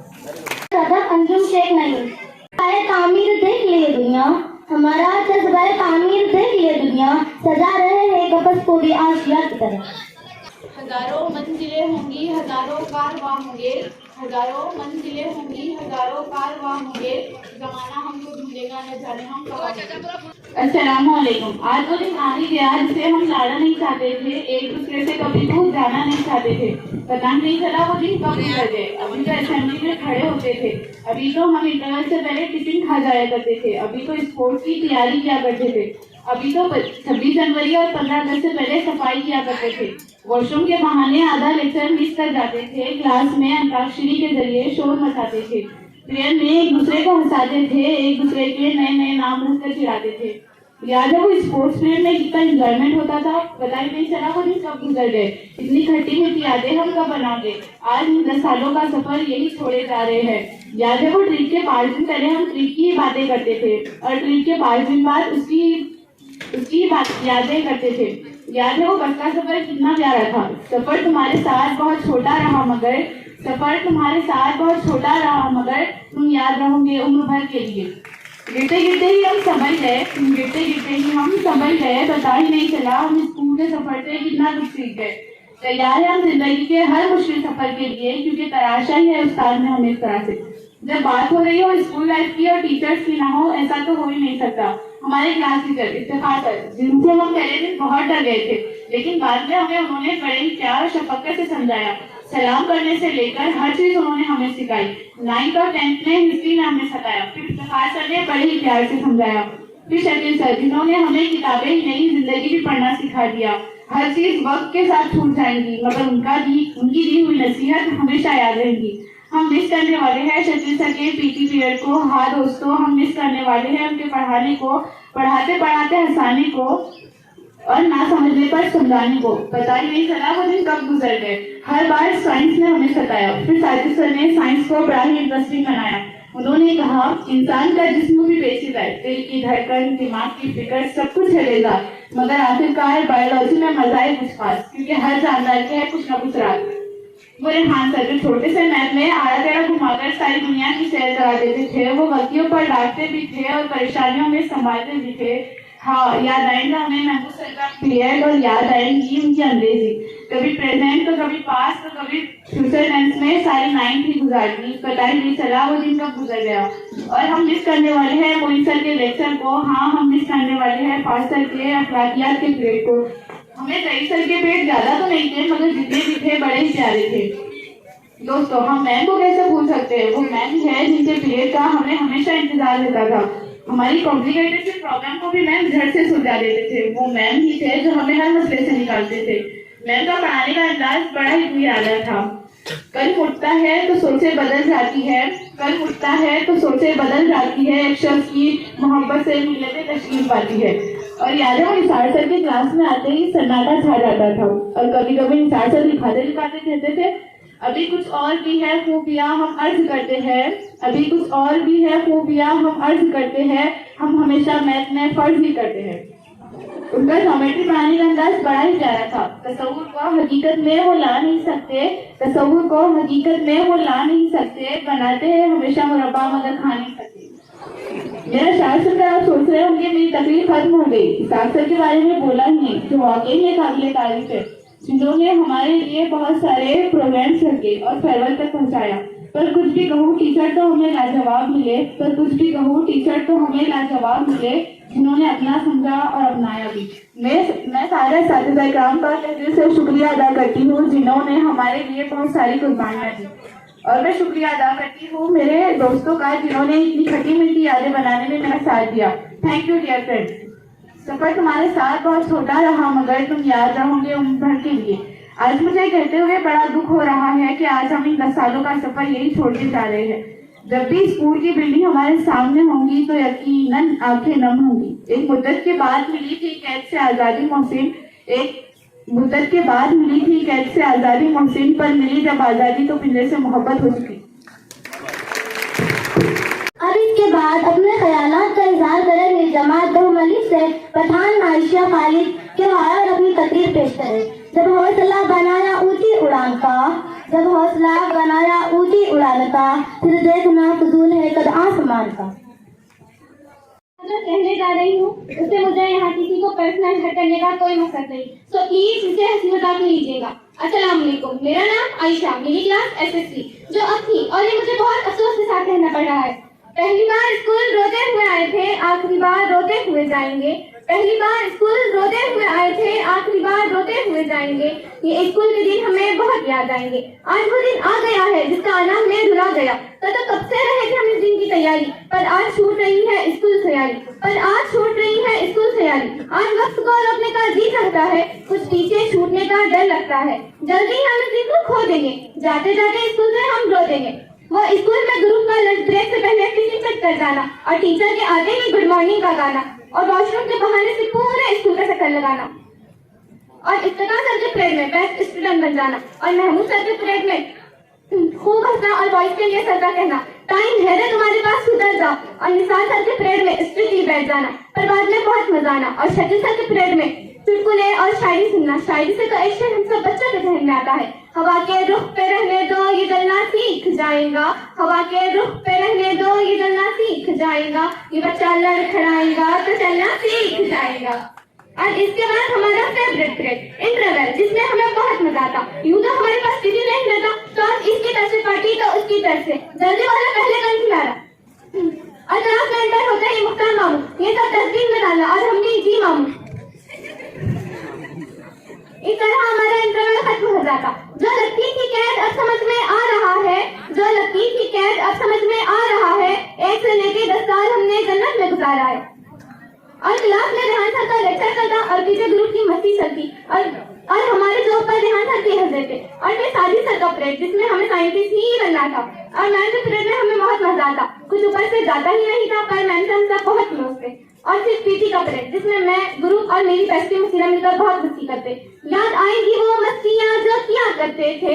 अंजुम शेख नहीं तामीर देख ले दुनिया, हमारा जज्बा तामीर देख ले दुनिया, सजा रहे हैं कपस को भी आशिया की तरह। हजारों मंजिलें होंगी, हजारों कारवां होंगे, हजारों मंजिलें होंगी, हजारों कारवां होंगे, जमाना हमको ढूंढेगा न जाने हम कब। अस्सलामुअलैकुम। आज वो दिन आ ही गया जिसे हम लाना नहीं चाहते थे, एक दूसरे से कभी दूर जाना नहीं चाहते थे। पता नहीं चला वो दिन कब गुजर गए। अभी तो असेंबली में खड़े होते थे, अभी तो हम इंटरवल से पहले टिफिन खा जाया करते थे, अभी तो स्पोर्ट्स की तैयारी किया करते थे, अभी तो 26 जनवरी और 15 अगस्त से पहले सफाई किया करते थे, वॉशरूम के बहाने आधा लेक्चर मिस कर जाते थे, क्लास में अंताक्षरी के जरिए शोर मचाते थे, प्रेयर में एक दूसरे को हंसाते थे, एक दूसरे के नए नए नाम रखकर चिढ़ाते थे। याद है वो स्पोर्ट्स पीरियड में कितना एंजॉयमेंट होता था, पता ही नहीं चला वो दिन कब गुजर गए। इतनी खट्टी मीठी यादें हम कब बनाएंगे। आज इन 10 सालों का सफर यही छोड़े जा रहे हैं। याद है वो ट्रिप के 5 दिन पहले हम ट्रिप की बातें करते थे और ट्रिप के 5 दिन बाद उसकी बात यादें करते थे। याद है वो बस का सफर कितना प्यारा था। सफर तुम्हारे साथ बहुत छोटा रहा मगर तुम याद रहोगे उम्र भर के लिए। गिरते गिरते ही हम संभल गए, पता ही नहीं चला हम इस पूरे सफर से कितना कुछ सीख गए। तैयार है हम जिंदगी के हर मुश्किल सफर के लिए, क्योंकि तराशा ही है उस्ताद ने हमें इस तरह से। जब बात हो रही हो स्कूल लाइफ की और टीचर्स की ना हो, ऐसा तो हो ही नहीं सकता। हमारे क्लास टीचर इत्तेफाक जिनसे हम पहले दिन बहुत डर गए थे, लेकिन बाद में हमें उन्होंने बड़े ही प्यार और शफकत से समझाया। सलाम करने से लेकर हर चीज उन्होंने हमें सिखाई। 9th और 10th में हिस्ट्री में हमें सताया, फिर इत्तेफाक सर ने बड़े ही प्यार से समझाया। फिर शकील सर जिन्होंने हमें किताबें ही नहीं जिंदगी भी पढ़ना सिखा दिया। हर चीज वक्त के साथ छूट जाएंगी, मगर उनकी दी हुई नसीहत हमेशा याद रहेगी। हम मिस करने वाले हैं शकील सर के पीटी पीरियड को। हाँ दोस्तों, हम मिस करने वाले हैं उनके पढ़ाने को, पढ़ाते पढ़ाते हंसाने को और ना समझने पर समझाने को। पता ही नहीं चला वो दिन कब गुजर गए। हर बार साइंस ने हमें सताया, फिर साजिद सर ने साइंस को बड़ा ही इंटरेस्टिंग बनाया। उन्होंने कहा इंसान का जिस्म भी पेचीदा है, दिल की धड़कन, दिमाग की फिक्र सब कुछ चलेगा, मगर आखिरकार बायोलॉजी में मजा है कुछ खास, क्योंकि हर जानदार के है कुछ ना कुछ राज। बोले हाँ सर, जो छोटे से मैप में आड़ा टेढ़ा घुमाकर सारी दुनिया की सैर करा देते थे, वो गलतियों पर डांटते भी थे और परेशानियों में संभालते भी थे। हाँ, याद आएगा हमें महबूब सर का पीरियड और याद आएंगी उनकी अंग्रेजी। कभी प्रेजेंट तो कभी पास्ट तो कभी फ्यूचर टेंस में सारी 9th ही गुजार दी। पता ही नहीं चला वो दिन कब गुजर गया। और हम मिस करने वाले हैं मोइन सर के लेक्चर को। हाँ, हम मिस करने वाले हैं फास्ट सर के अखलाकियात के पीरियड को। हमें रईस सर के पीरियड ज्यादा तो नहीं थे, मगर जितने भी थे बड़े ही प्यारे थे। दोस्तों, हम मैम को कैसे भूल सकते हैं। वो मैम है जिनके पीरियड का हमें हमेशा इंतजार रहता था। हमारी कॉम्प्लिकेटेड से प्रॉब्लम को भी मैम झट से सुलझा देते थे। वो मैम ही थे जो हमें हर मसले से निकालते थे। मैम का पढ़ाने का अंदाज बड़ा ही निराला था। कल उठता है तो सोचें बदल जाती है, कल उठता है तो सोचें बदल जाती है, एक शख्स की मोहब्बत से मिलते तशकील पाती है। और याद है वो निसार सर की क्लास में आते ही सन्नाटा छा जाता था और कभी कभी निसार सर लिखाते कहते थे अभी कुछ और भी है खूबियां हम अर्ज करते हैं, अभी कुछ और भी है खूबियां हम अर्ज करते हैं, हम हमेशा मैथ में फर्ज ही करते हैं। उनका ज्योमेट्री पढ़ाने का अंदाज बड़ा ही प्यारा था। तस्वुर को हकीकत में वो ला नहीं सकते, तस्वुर को हकीकत में वो ला नहीं सकते, बनाते हैं हमेशा मुरब्बा मगर खा नहीं सकते। मेरा शायद सुनकर आप सोच रहे होंगे मेरी तकलीफ खत्म हो गई। सर के बारे में बोला ही नहीं, जो वाकई में काबिल तारीफ है, जिन्होंने हमारे लिए बहुत सारे प्रोग्राम्स रखे और फेयरवेल तक पहुंचाया। पर कुछ भी कहूँ टीचर तो हमें लाजवाब मिले, जिन्होंने अपना समझा और अपनाया भी। मैं सारे साथी इकराम का दिल से शुक्रिया अदा करती हूँ जिन्होंने हमारे लिए बहुत सारी कुर्बानियाँ दी। और मैं शुक्रिया अदा करती हूँ मेरे दोस्तों का जिन्होंने इतनी खट्टी मीठी यादें बनाने में मेरा साथ दिया। Thank you dear friend. सफर तुम्हारे साथ बहुत छोटा रहा मगर तुम याद रहोगे उम्र भर के लिए। आज मुझे कहते हुए बड़ा दुख हो रहा है कि आज हम इन 10 सालों का सफर यही छोड़ते जा रहे हैं। जब भी स्कूल की बिल्डिंग हमारे सामने होंगी तो यकीनन आंखें नम होंगी। एक मुद्दत के बाद मिली थी कैद से आजादी मोहसिन, पर मिली जब आजादी तो पिंजरे से मोहब्बत हो चुकी। अब इसके बाद अपने ख्यालात का इजहार करेंगे जमात बहुमली से पठान आयशा खालिद के और अपनी तकरीर पेश करें। जब हौसला बनाया ऊंची उड़ान का, फिर देखना फजूल है कद आसमान का। जो कहने जा रही हूँ उससे मुझे यहाँ किसी को पर्सनल हर्ट करने का कोई मकसद नहीं, सो प्लीज इसे हंसी मजाक में लीजिएगा। अस्सलाम वालेकुम, मेरा नाम आयशा, मेरी क्लास SSC जो अब थी, और ये मुझे बहुत अफसोस के साथ कहना पड़ रहा है। पहली बार स्कूल रोते हुए आए थे, आखिरी बार रोते हुए जाएंगे। पहली बार स्कूल रोते हुए आए थे, आखिरी बार रोते हुए जाएंगे। ये स्कूल के दिन हमें बहुत याद आएंगे। आज वो दिन आ गया है जिसका आना हमें रुला गया। तो कब से रहे थे हम इस दिन की तैयारी, पर आज छूट रही है स्कूल से यारी। आज वक्त को रोकने का जी चाहता है, कुछ पीछे छूटने का डर लगता है। जल्दी हम इस दिन को खो देंगे, जाते जाते स्कूल से हम रो देंगे। वो स्कूल में ग्रुप का लंच ब्रेक से पहले टिफिन पैक कर जाना, और टीचर के आते ही गुड मॉर्निंग का गाना, और वॉशरूम के बहाने से पूरे स्कूल का चक्कर लगाना, और इफ्तितार सर के परेड में बेस्ट स्टूडेंट बन जाना, और महमूद सर के परेड में खूब हंसना, और बॉयज के लिए सर का कहना टाइम है रे तुम्हारे पास, सुधर जाओ, और निसार सर के परेड में स्ट्रिक्टली बैठ जाना, पर बाद में बहुत मजा आना, और शकील सर के परेड में चुटकुले और शायरी सुनना। शायरी से तो एक शेर हम सब बच्चों के ध्यान में आता है, हवा के रुख पे रहने दो ये जलना सीख जाएगा, हवा के रुख पे रहने दो ये जलना सीख जाएगा, ये बच्चा लड़खड़ाएगा तो चलना सीख जाएगा। और इसके बाद हमारा फेवरेट पीरियड इंटरवल, जिसमें हमें बहुत मजा आता। यूं तो हमारे पास टिफिन नहीं रहता, तो हम इसकी तरफ से पार्टी तो उसकी तरफ से जल्दी वाला पहले कल खिला रहा, और क्लास में एंटर होते ही मुख्तार मामू ये सब डस्टबिन में डाला, और हमने जी मामू। इस तरह हमारा इंटरवल खत्म हो जाता। जो लगती थी कैद अब समझ में आ रहा है, एक से लेके 10 साल हमने जन्नत में गुजारा है। और क्लास में रेहान सर का लेक्चर चलता, और पीछे ग्रुप की मस्ती चलती, और हमारे जॉब पर रेहान सर के हंस देते, और फिर साजिद सर का परेड जिसमें हमें साइंटिस्ट ही बनना था, और मैम के परेड में हमें बहुत मजा आता। कुछ ऊपर से जाता ही नहीं था, पर मैम से हम सब बहुत क्लोज थे। और फिर पीटी का परेड जिसमें मैं, गुरु और मेरी बेस्टी मुसीरा मिलकर बहुत मस्ती करते। याद आएगी वो मस्तियाँ जो किया करते थे,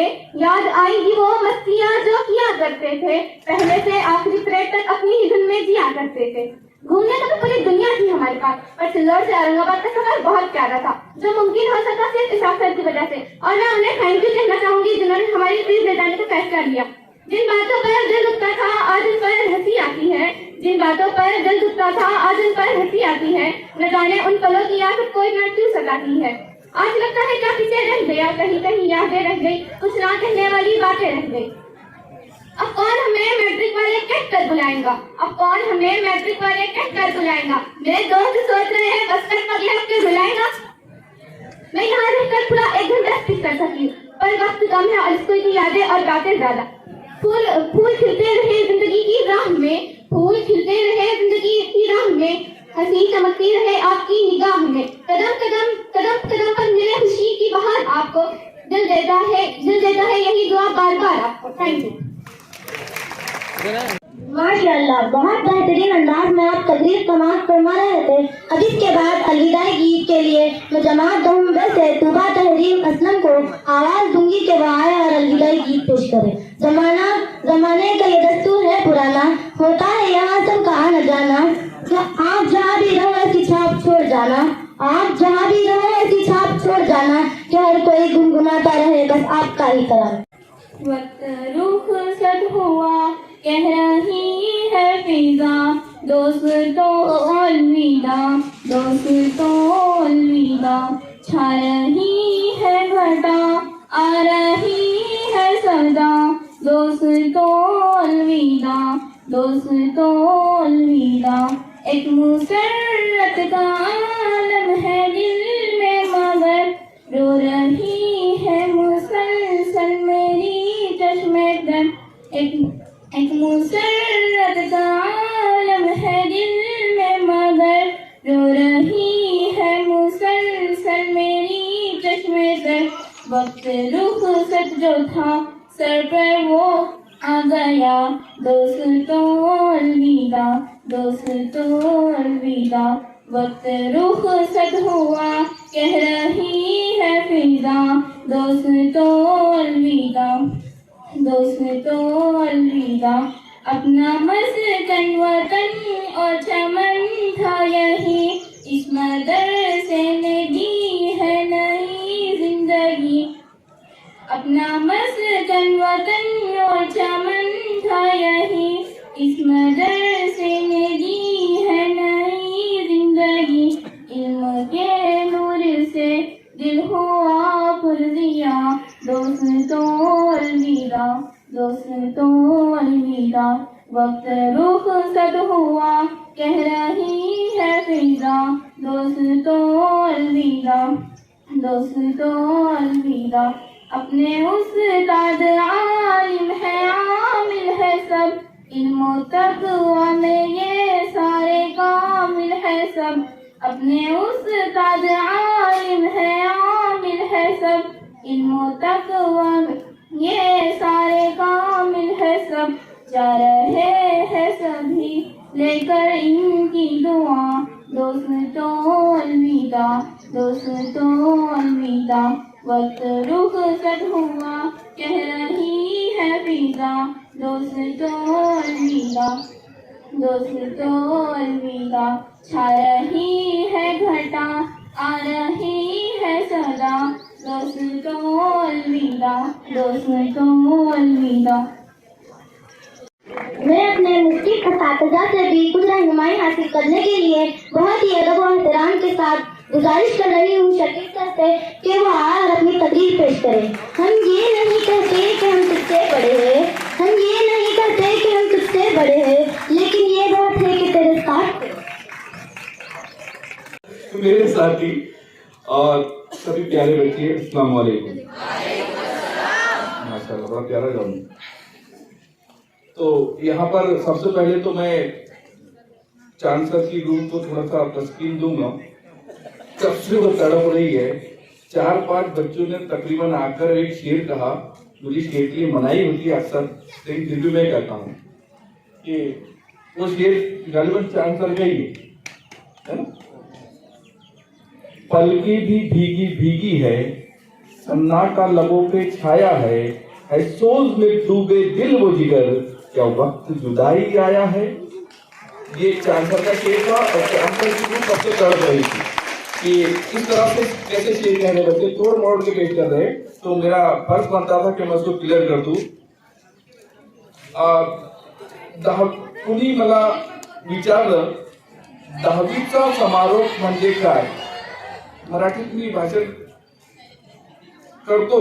पहले से आखिरी परेड तक अपनी ही धुन में जिया करते थे। घूमने का तो पूरी दुनिया थी हमारे पास, पर सिल्लोड से औरंगाबाद का सफर बहुत प्यारा था, जो मुमकिन हो सका सिर्फ इशाक सर की वजह से। और मैं उन्हें थैंक यू कहना चाहूंगी जिन्होंने हमारी फीस ले जाने का फैसला लिया। जिन बातों पर दिल दुखता था आज उन पर हंसी आती है, न जाने उन पलों की याद कोई न क्यों सताती है। आज लगता है क्या पीछे रह गया, कहीं यादें रह गई, कुछ ना कहने वाली बातें रह गई। अब कौन हमें मैट्रिक वाले कह कर बुलाएगा, मेरे दोस्त सोच रहे हैं बस कर पगले के बुलाएगा। मैं यहाँ रहकर पूरा 1 घंटा स्पीक कर सकी, पर वक्त कम है और स्कूल की यादें और बातें ज्यादा। फूल खिलते रहे जिंदगी की राह में, हंसी चमकती रहे आपकी निगाह में, कदम पर मिले खुशी की बहार आपको, दिल देता है यही दुआ बार बार आपको। Thank you. माशाअल्लाह, बहुत बेहतरीन अंदाज में आप तकरीर तमाम फरमा रहे थे। अब इसके बाद अलविदाई गीत के लिए मैं जमात दहुम्बे से तूबा तहरीम असलम को आवाज दूंगी कि वह आए और अलविदाई गीत पेश करे। जमाने का ये दस्तूर है पुराना, होता है यहाँ सबका आना जाना, आप जहाँ भी रहो ऐसी छाप छोड़ जाना, कि हर कोई गुनगुनाता रहे बस आपका ही कलाम। वक्त रुखसत हुआ कह रही है फिजा, दोस्तों अलविदा, छा रही है घटा आ रही है सदा, दोस्तों अलविदा। एक मुसर्रत का आलम है दिल में मगर, रो रही है मुसलसल मेरी चश्मे दम। एक मुसर्रत का आलम है दिल में मगर, रो रही है मुसलसल मेरी चश्मे दम। वक्त रुखसत जो था सर पर वो आ गया। गया दोस्तों अलविदा, दोस्तों अलविदा। वक्त रुखसत हुआ कह रही है फिजा, दोस्तों अलविदा, दोस्तों अलविदा। अपना मस्कन वतन और चमन था यही, इस मदरसे ने दी है नई जिंदगी। अपना मस्कन वतन और चमन था यही, इस मदरसे ने दी है नई जिंदगी। इल्म के नूर से दिल हुआ पुरजिया, दोस्तों अलविदा, दोस्तों अलविदा। वक्त रुखसत हुआ कह रही है फिजा, दोस्तों अलविदा, दोस्तों अलविदा। अपने उस्ताद आलिम है आमिल है सब, इल्म तक़वा में ये सारे कामिल है सब। अपने उस्ताद आलिम है आमिल है सब, इल्म तक़वा में ये सारे कामिल है सब। जा रहे हैं सभी लेकर इनकी दुआ, दोस्तों अलविदा, दोस्तों अलविदा। वक्त रुखसत हुआ कह रही है फिजा, दोस्तों अलविदा, दोस्तों अलविदा। छा रही है घटा आ रही है सदा, दोस्तों अलविदा, दोस्तों अलविदा। मैं अपने मुफ्ती असातिज़ा से भी कुछ रहनुमाई हासिल करने के लिए बहुत ही अदब और एहतराम के साथ गुजारिश कर रही हूँ शकील सर से कि वो आकर अपनी तकरीर पेश करें। हम ये नहीं कहते कि हम तुझसे बड़े हैं, हम ये नहीं कहते कि हम तुझसे बड़े हैं, लेकिन ये बात है कि तेरे साथ मेरे साथी और सभी प्यारे बच्चे, अस्सलाम वालेकुम। माशाल्लाह बड़ा प्यारा गाऊं। तो यहाँ पर सबसे पहले तो मैं चांद सर की रूह को थोड़ा सा तस्कीन दूंगा। सबसे वो तड़प रही है, 4-5 बच्चों ने तकरीबन आकर एक शेर कहा। मुझे शेर के लिए मनाही होती है अक्सर, लेकिन फिर भी मैं कहता हूँ कि वो शेर गालिबन चांद सर का ही है ना। पलकी भी भीगी भीगी है, सन्नाटा लबों पे छाया है सोज में डूबे दिल वो जिगर, क्या वक्त जुदाई आया है। ये चांसर का शेर था और चांसर की रूह सबसे तड़प रही थी कि इस तरह से कैसे शेर कहने बच्चे तोड़ मोड़ के पेश कर रहे। तो मेरा फर्ज बनता था कि मैं उसको क्लियर कर दूं। कुणी मला विचारलं 10वीचा समारोप म्हणजे काय। मराठीत मी भाषण करतो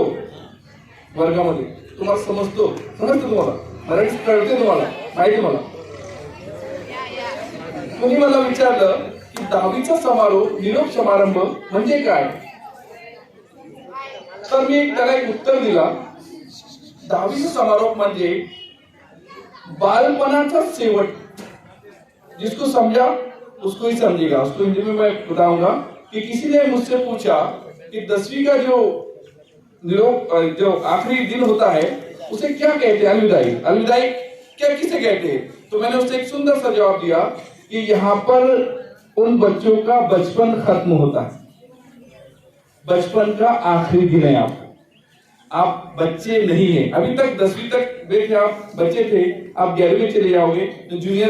वर्गामध्ये, तुम्हाला समजतं तुम्हाला मराठी कळते, तुम्हाला माहिती मला। कुणी मला विचारलं की 10वीचा समारोप निरोप समारंभ म्हणजे काय, तर मी त्याला एक उत्तर दिला। 10वीचा समारोप म्हणजे बालपनाचा शेवट। जिसको समझा उसको ही समझेगा। उसको हिंदी में मैं बताऊंगा कि किसी ने मुझसे पूछा कि 10वीं का जो आखिरी दिन होता है उसे क्या कहते हैं, अलविदाई। अलविदाई क्या किसे कहते हैं? तो मैंने उससे एक सुंदर सा जवाब दिया कि यहाँ पर उन बच्चों का बचपन खत्म होता है। बचपन का आखिरी दिन है। आप बच्चे नहीं हैं, अभी तक 10वीं तक बैठे आप बच्चे थे। आप 11वीं में चले जाओगे तो जूनियर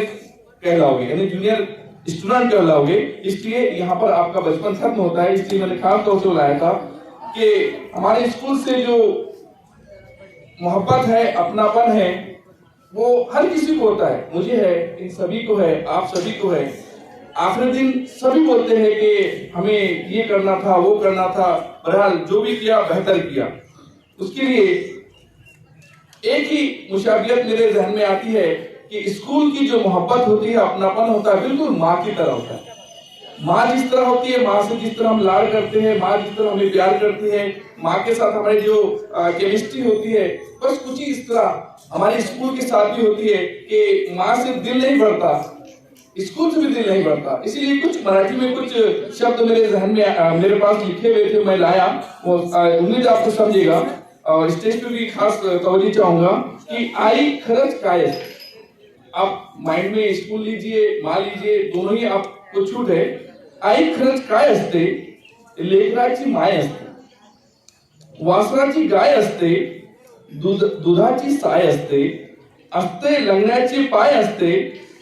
कहलाओगे, यानी जूनियर स्टूडेंट कहलाओगे। इसलिए यहाँ पर आपका बचपन खत्म होता है। इसलिए मैंने खास तौर से बुलाया था कि हमारे स्कूल से जो मोहब्बत है, अपनापन है, वो हर किसी को होता है। मुझे है, इन सभी को है, आप सभी को है। आखिरी दिन सभी बोलते हैं कि हमें ये करना था, वो करना था। बहरहाल जो भी किया बेहतर किया। उसके लिए एक ही मुशाबियत मेरे जहन में आती है कि स्कूल की जो मोहब्बत होती है, अपनापन होता है, बिल्कुल माँ की तरह होता है। माँ जिस तरह होती है, माँ से जिस तरह हम लाड करते हैं, माँ जिस तरह हमें प्यार करती है, माँ के साथ हमारी जो केमिस्ट्री होती है, बस कुछ ही इस तरह हमारे स्कूल के साथ भी होती है कि माँ से दिल नहीं भरता, स्कूल से भी दिल नहीं भरता। इसीलिए कुछ मराठी में कुछ शब्द मेरे जहन में मेरे पास लिखे हुए थे, मैं लाया। वो उम्मीद आपको समझेगा और स्टेज पे भी खास तवज्जो चाहूंगा की आई खरच काय असते. आप माइंड में स्कूल लीजिए, मान लीजिए, दोनों ही आपको छूट है. आई खरच काय असते. लेकराची माय असते, वासराची गाय असते, दुधाची साय असते, असते लंगड्याचे पाय असते,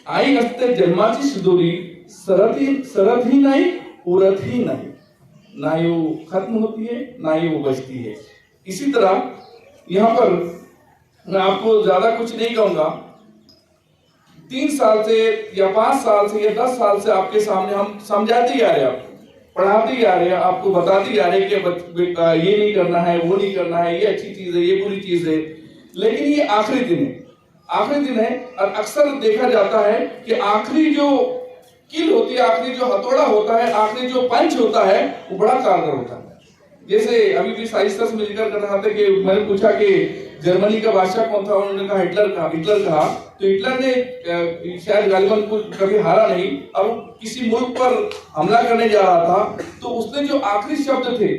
आई असते जन्माची शिदोरी, सरतही नाही, उरतही नाही, ना ही वो खत्म होती है, ना ही वो बचती है. इसी तरह यहाँ पर मैं आपको ज्यादा कुछ नहीं कहूंगा. 3 साल से या 5 साल से या 10 साल से आपके सामने हम समझाते ही आ रहे हैं, आपको पढ़ाते ही आ रहे हैं, आपको बताते ही आ रहे हैं कि ये नहीं करना है, वो नहीं करना है, ये अच्छी चीज है, ये बुरी चीज है. लेकिन ये आखिरी दिन है, आखिरी दिन है. और अक्सर देखा जाता है कि आखिरी जो किल होती है, आखिरी जो हथौड़ा होता है, आखिरी जो पंच होता है, वो बड़ा कारगर होता है. जैसे अभी भी साइंटिस्ट मिलकर कर रहा था कि मैंने पूछा कि जर्मनी का बादशाह कौन था, उन्होंने कहा हिटलर कहा. तो हिटलर ने शायद गालिबन को कभी हारा नहीं, अब किसी मुल्क पर हमला करने जा रहा था, तो उसने जो आखिरी शब्द थे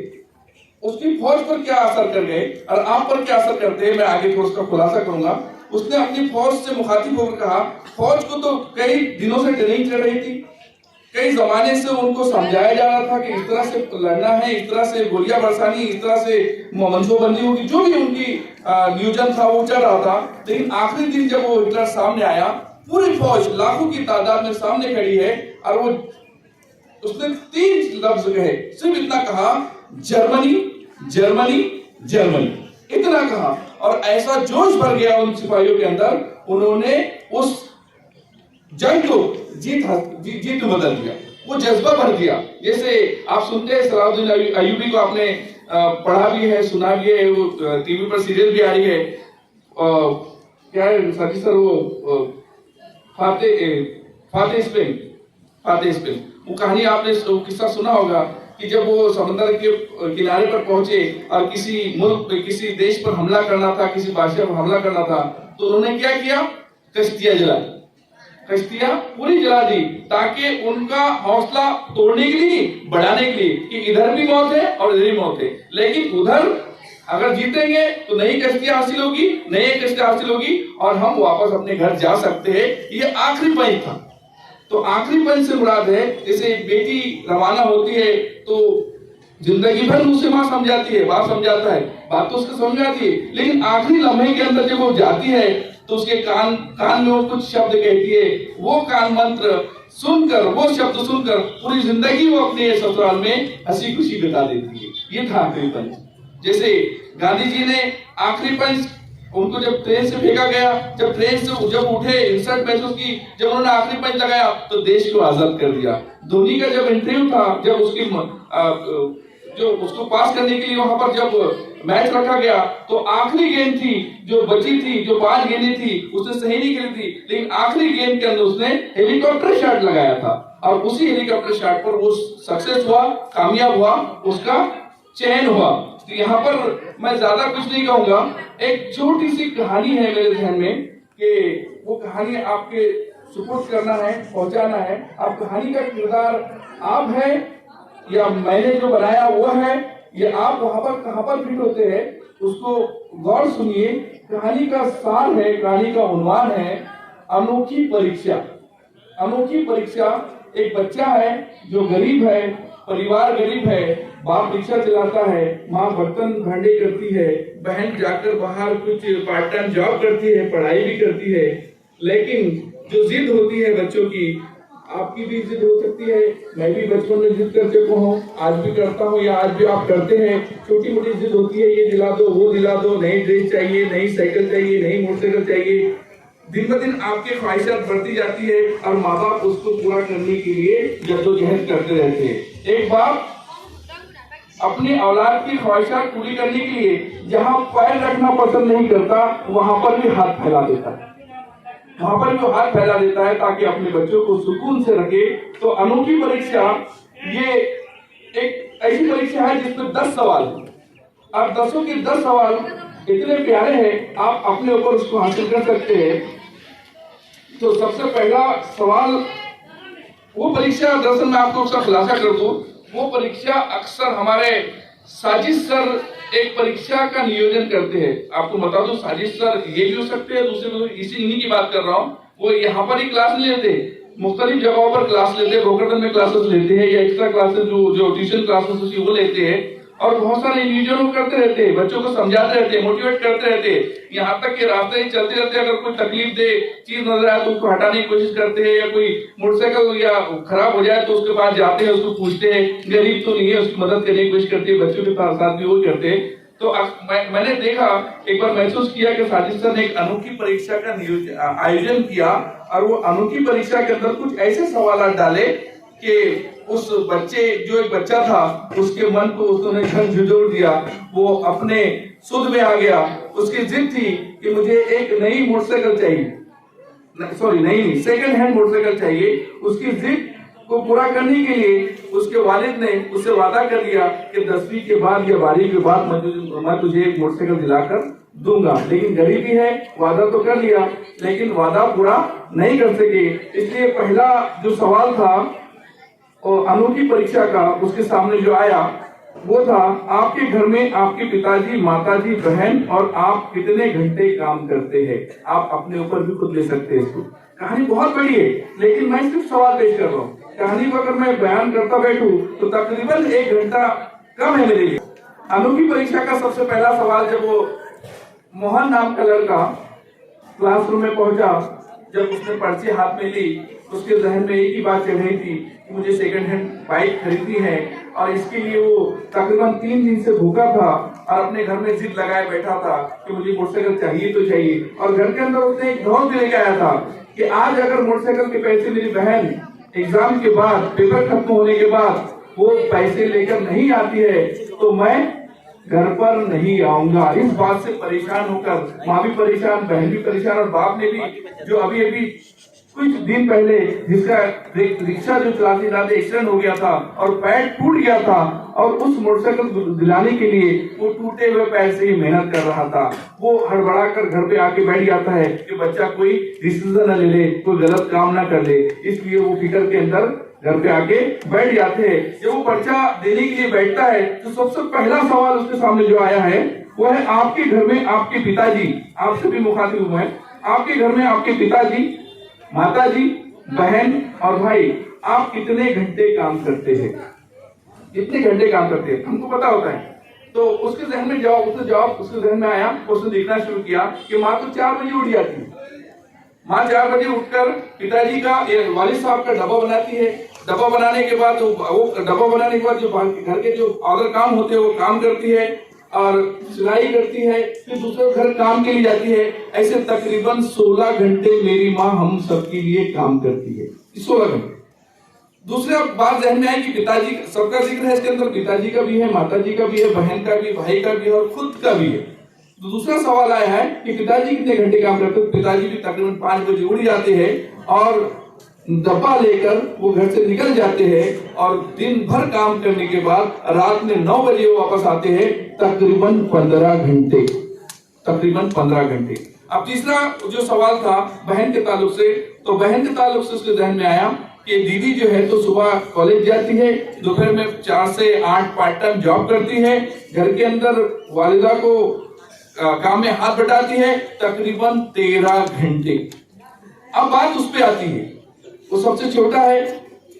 उसकी फौज पर क्या असर कर गए और आप पर क्या असर करते हैं, मैं आगे थोड़ा उसका खुलासा करूंगा. उसने अपनी फौज से मुखातिब होकर कहा, फौज को तो कई दिनों से ट्रेनिंग चल रही थी, कई जमाने से उनको समझाया जा रहा था कि इस तरह से लड़ना है, इस तरह से गोलियां बरसानी, इस तरह से मंसूबबंदी होगी, जो भी उनकी नियोजन था वो चल रहा था. लेकिन आखिरी दिन जब वो हिटलर सामने आया, पूरी फौज लाखों की तादाद में सामने खड़ी है और वो उसने 3 लफ्ज कहे, सिर्फ इतना कहा, जर्मनी जर्मनी जर्मनी, इतना कहा. और ऐसा जोश भर गया उन सिपाहियों के अंदर, उन्होंने उस जंग को जीत में बदल दिया, वो जज्बा भर दिया. जैसे आप सुनते हैं सलाहुद्दीन अय्यूबी को, आपने पढ़ा भी है, सुना भी है, वो टीवी पर सीरियल भी आ रही है. क्या है साथी सर, वो फातेह स्पेन, वो कहानी आपने किस्सा सुना होगा कि जब वो समंदर के किनारे पर पहुंचे और किसी मुल्क पे, किसी देश पर हमला करना था, किसी बादशाह पर हमला करना था, तो उन्होंने क्या किया, कश्तियां जलाई, कश्तियां पूरी जला दी, ताकि उनका हौसला तोड़ने के लिए, बढ़ाने के लिए कि इधर भी मौत है और इधर भी मौत है, लेकिन उधर अगर जीतेंगे तो नई कश्तियां हासिल होगी, नई कश्तियां हासिल होगी और हम वापस अपने घर जा सकते हैं. ये आखिरी पंच था. तो आखिरी पंच से मुराद है, जैसे बेटी रवाना होती है तो जिंदगी भर उसे माँ समझाती है, बाप समझाता है, बात तो उसको समझ आती है, लेकिन आखिरी लम्हे के अंदर जब वो जाती है तो उसके कान में वो कुछ शब्द कहती है, वो कान मंत्र सुनकर, वो शब्द सुनकर पूरी जिंदगी वो अपने ससुराल में हंसी खुशी बिता देती है. ये था आखिरी पंच. जैसे गांधी जी ने आखिरी पंच, उनको जब ट्रेन से फेंका गया, जब ट्रेन से जब उठे, इंसल्ट महसूस की, जब उन्होंने आखिरी पंच लगाया तो देश को आजाद कर दिया. धोनी का जब इंटरव्यू था, जब उसकी जो उसको पास करने के लिए वहां पर जब मैच रखा गया, तो आखिरी गेंद थी जो बची थी, जो 5 गेंदें थी, उसने सही नहीं खेली थी, लेकिन आखिरी गेंद के अंदर उसने हेलीकॉप्टर शॉट लगाया था और उसी हेलीकॉप्टर शॉट पर वो सक्सेस हुआ, कामयाब हुआ, उसका चयन हुआ. तो यहाँ पर मैं ज्यादा कुछ नहीं कहूंगा, एक छोटी सी कहानी है मेरे ध्यान में कि वो कहानी आपके सुपुर्द करना है, पहुंचाना है. आप कहानी का किरदार आप है या मैंने जो बनाया वो है, ये आप वहां पर कहां पर फिट होते हैं, उसको गौर सुनिए. कहानी का सार है, कहानी का उन्वान है, अनोखी परीक्षा. अनोखी परीक्षा. एक बच्चा है जो गरीब है, परिवार गरीब है, बाप रिक्शा चलाता है, माँ बर्तन भांडे करती है, बहन जाकर बाहर कुछ पार्ट टाइम जॉब करती है, पढ़ाई भी करती है. लेकिन जो जिद होती है बच्चों की, आपकी भी जिद हो सकती है, मैं भी बचपन में जिद कर चुका हूँ, आज भी करता हूँ या आज भी आप करते हैं. छोटी मोटी जिद होती है, ये दिला दो, वो दिला दो, नई ड्रेस चाहिए, नई साइकिल चाहिए, नई मोटरसाइकिल चाहिए. दिन ब दिन आपकी ख्वाहिशात बढ़ती जाती है और माँ बाप उसको पूरा करने के लिए जद्दोजहद करते रहते हैं. एक बाप अपनी औलाद की ख्वाहिशात पूरी करने के लिए जहाँ पैर रखना पसंद नहीं करता, वहां पर भी हाथ फैला देता है, वहां पर भी हाथ फैला देता है ताकि अपने बच्चों को सुकून से रखे. तो अनोखी परीक्षा ये एक ऐसी परीक्षा है जिसमें 10 सवाल है और 10 के 10 सवाल इतने प्यारे हैं, आप अपने ऊपर उसको हासिल कर सकते हैं. तो सबसे पहला सवाल, वो परीक्षा दरअसल मैं आपको उसका खुलासा कर दूं, वो परीक्षा अक्सर हमारे साजिश सर एक परीक्षा का नियोजन करते हैं। आपको बता दूं, साजिश सर ये भी हो सकते हैं, दूसरे इन्हीं की बात कर रहा हूँ। वो यहाँ पर ही क्लास नहीं लेते, मुख्तलिफ जगहों पर क्लास लेते हैं, भोकरदन में क्लासेस लेते हैं या एक्स्ट्रा क्लासेस जो ट्यूशन क्लासेस होती है वो लेते हैं, और बहुत सारे नियोजन करते रहते हैं, बच्चों को समझाते रहते हैं, मोटिवेट करते रहते हैं। यहाँ तक कि रास्ते ही चलते रहते अगर कोई तकलीफ दे चीज नजर आए तो उसको हटाने की कोशिश करते हैं, या कोई मोटरसाइकिल या खराब हो जाए तो उसके पास जाते हैं, उसको पूछते हैं, गरीब तो नहीं है, उसकी मदद करने की कोशिश करते हैं, बच्चों के साथ भी वो करते हैं। तो मैंने देखा, एक बार महसूस किया कि साजिद सर ने एक अनोखी परीक्षा का आयोजन किया, और वो अनोखी परीक्षा के अंदर कुछ ऐसे सवाल डाले कि उस बच्चे, जो एक बच्चा था, उसके मन को उसने झंझोड़ दिया, वो अपने सुध में आ गया। उसकी जिद थी कि मुझे एक नई मोटरसाइकिल चाहिए, नहीं, सेकंड हैंड मोटरसाइकिल चाहिए। उसकी जिद को पूरा करने के लिए उसके वालिद ने उससे वादा कर लिया कि 10वीं के बाद या 12वीं के बाद मैं तुझे एक मोटरसाइकिल दिलाकर दूंगा। लेकिन गरीबी है, वादा तो कर लिया लेकिन वादा पूरा नहीं कर सके। इसलिए पहला जो सवाल था और अनोखी परीक्षा का उसके सामने जो आया वो था, आपके घर में आपके पिताजी, माताजी, बहन और आप कितने घंटे काम करते हैं। आप अपने ऊपर भी खुद ले सकते हैं इसको। कहानी बहुत बड़ी है लेकिन मैं सिर्फ सवाल पेश कर रहा हूँ। कहानी को अगर मैं बयान करता बैठूं तो तकरीबन 1 घंटा कम है मेरे लिए। अनोखी परीक्षा का सबसे पहला सवाल, जब वो मोहन नाम का लड़का क्लासरूम में पहुंचा, जब उसने पर्ची हाथ में ली, उसके जहन में एक ही बात चल रही थी कि मुझे सेकंड हैंड बाइक खरीदनी है, और इसके लिए वो तकरीबन 3 दिन से भूखा था और अपने घर में जिद लगाए बैठा था कि मुझे मोटरसाइकिल चाहिए तो चाहिए। और घर के अंदर उसने एक धौल भी लेके आया था कि आज अगर मोटरसाइकिल के पैसे मेरी बहन एग्जाम के बाद, पेपर खत्म होने के बाद वो पैसे लेकर नहीं आती है तो मैं घर पर नहीं आऊंगा। इस बात से परेशान होकर माँ भी परेशान, बहन भी परेशान, और बाप ने भी, जो अभी अभी कुछ दिन पहले जिसका रिक्शा जो चलाते चलाते एक्सीडेंट हो गया था और पैर टूट गया था, और उस मोटरसाइकिल दिलाने के लिए वो टूटे हुए पैर से ही मेहनत कर रहा था। वो हड़बड़ा कर घर पे आके बैठ जाता है कि बच्चा कोई डिसीजन न ले ले, कोई गलत काम ना कर ले, इसलिए वो फिक्र के अंदर घर पे आके बैठ जाते हैं। जब वो पर्चा देने के लिए बैठता है तो सबसे पहला सवाल उसके सामने जो आया है वो है, आपके घर में आपके पिताजी, आपसे भी मुखातिब हुए हैं, आपके घर में आपके पिताजी, माताजी, बहन और भाई, आप कितने घंटे काम करते हैं? कितने घंटे काम करते हैं? हमको पता होता है। तो उसके जहन में जवाब उसके जहन में आया, उसने देखना शुरू किया कि माँ तो 4 बजे उठ जाती है। माँ 4 बजे उठकर पिताजी का, वालिद साहब का डब्बा बनाती है। डब्बा बनाने के बाद जो घर के जो अदर काम होते हैं वो काम करती है, और सिलाई करती है, फिर दूसरे घर काम के लिए जाती है। ऐसे तकरीबन 16 घंटे मेरी माँ हम सबके लिए काम करती है। 16 घंटे। दूसरा बात जहन में आई कि पिताजी, सबका जिक्र है इसके अंदर, पिताजी का भी है, माताजी का भी है, बहन का भी, भाई का भी है और खुद का भी है। तो दूसरा सवाल आया है कि पिताजी कितने घंटे काम करते हैं। पिताजी भी तकरीबन 5 बजे उठ जाते हैं और डब्बा लेकर वो घर से निकल जाते हैं, और दिन भर काम करने के बाद रात में 9 बजे वो वापस आते हैं। तकरीबन 15 घंटे, तकरीबन 15 घंटे। अब तीसरा जो सवाल था बहन के ताल्लुक से, तो बहन के ताल्लुक से उसके जहन में आया कि दीदी जो है तो सुबह कॉलेज जाती है, दोपहर में 4 से 8 पार्ट टाइम जॉब करती है, घर के अंदर वालिदा को काम में हाथ बटाती है, तकरीबन 13 घंटे। अब बात उस पे आती है, वो सबसे छोटा है,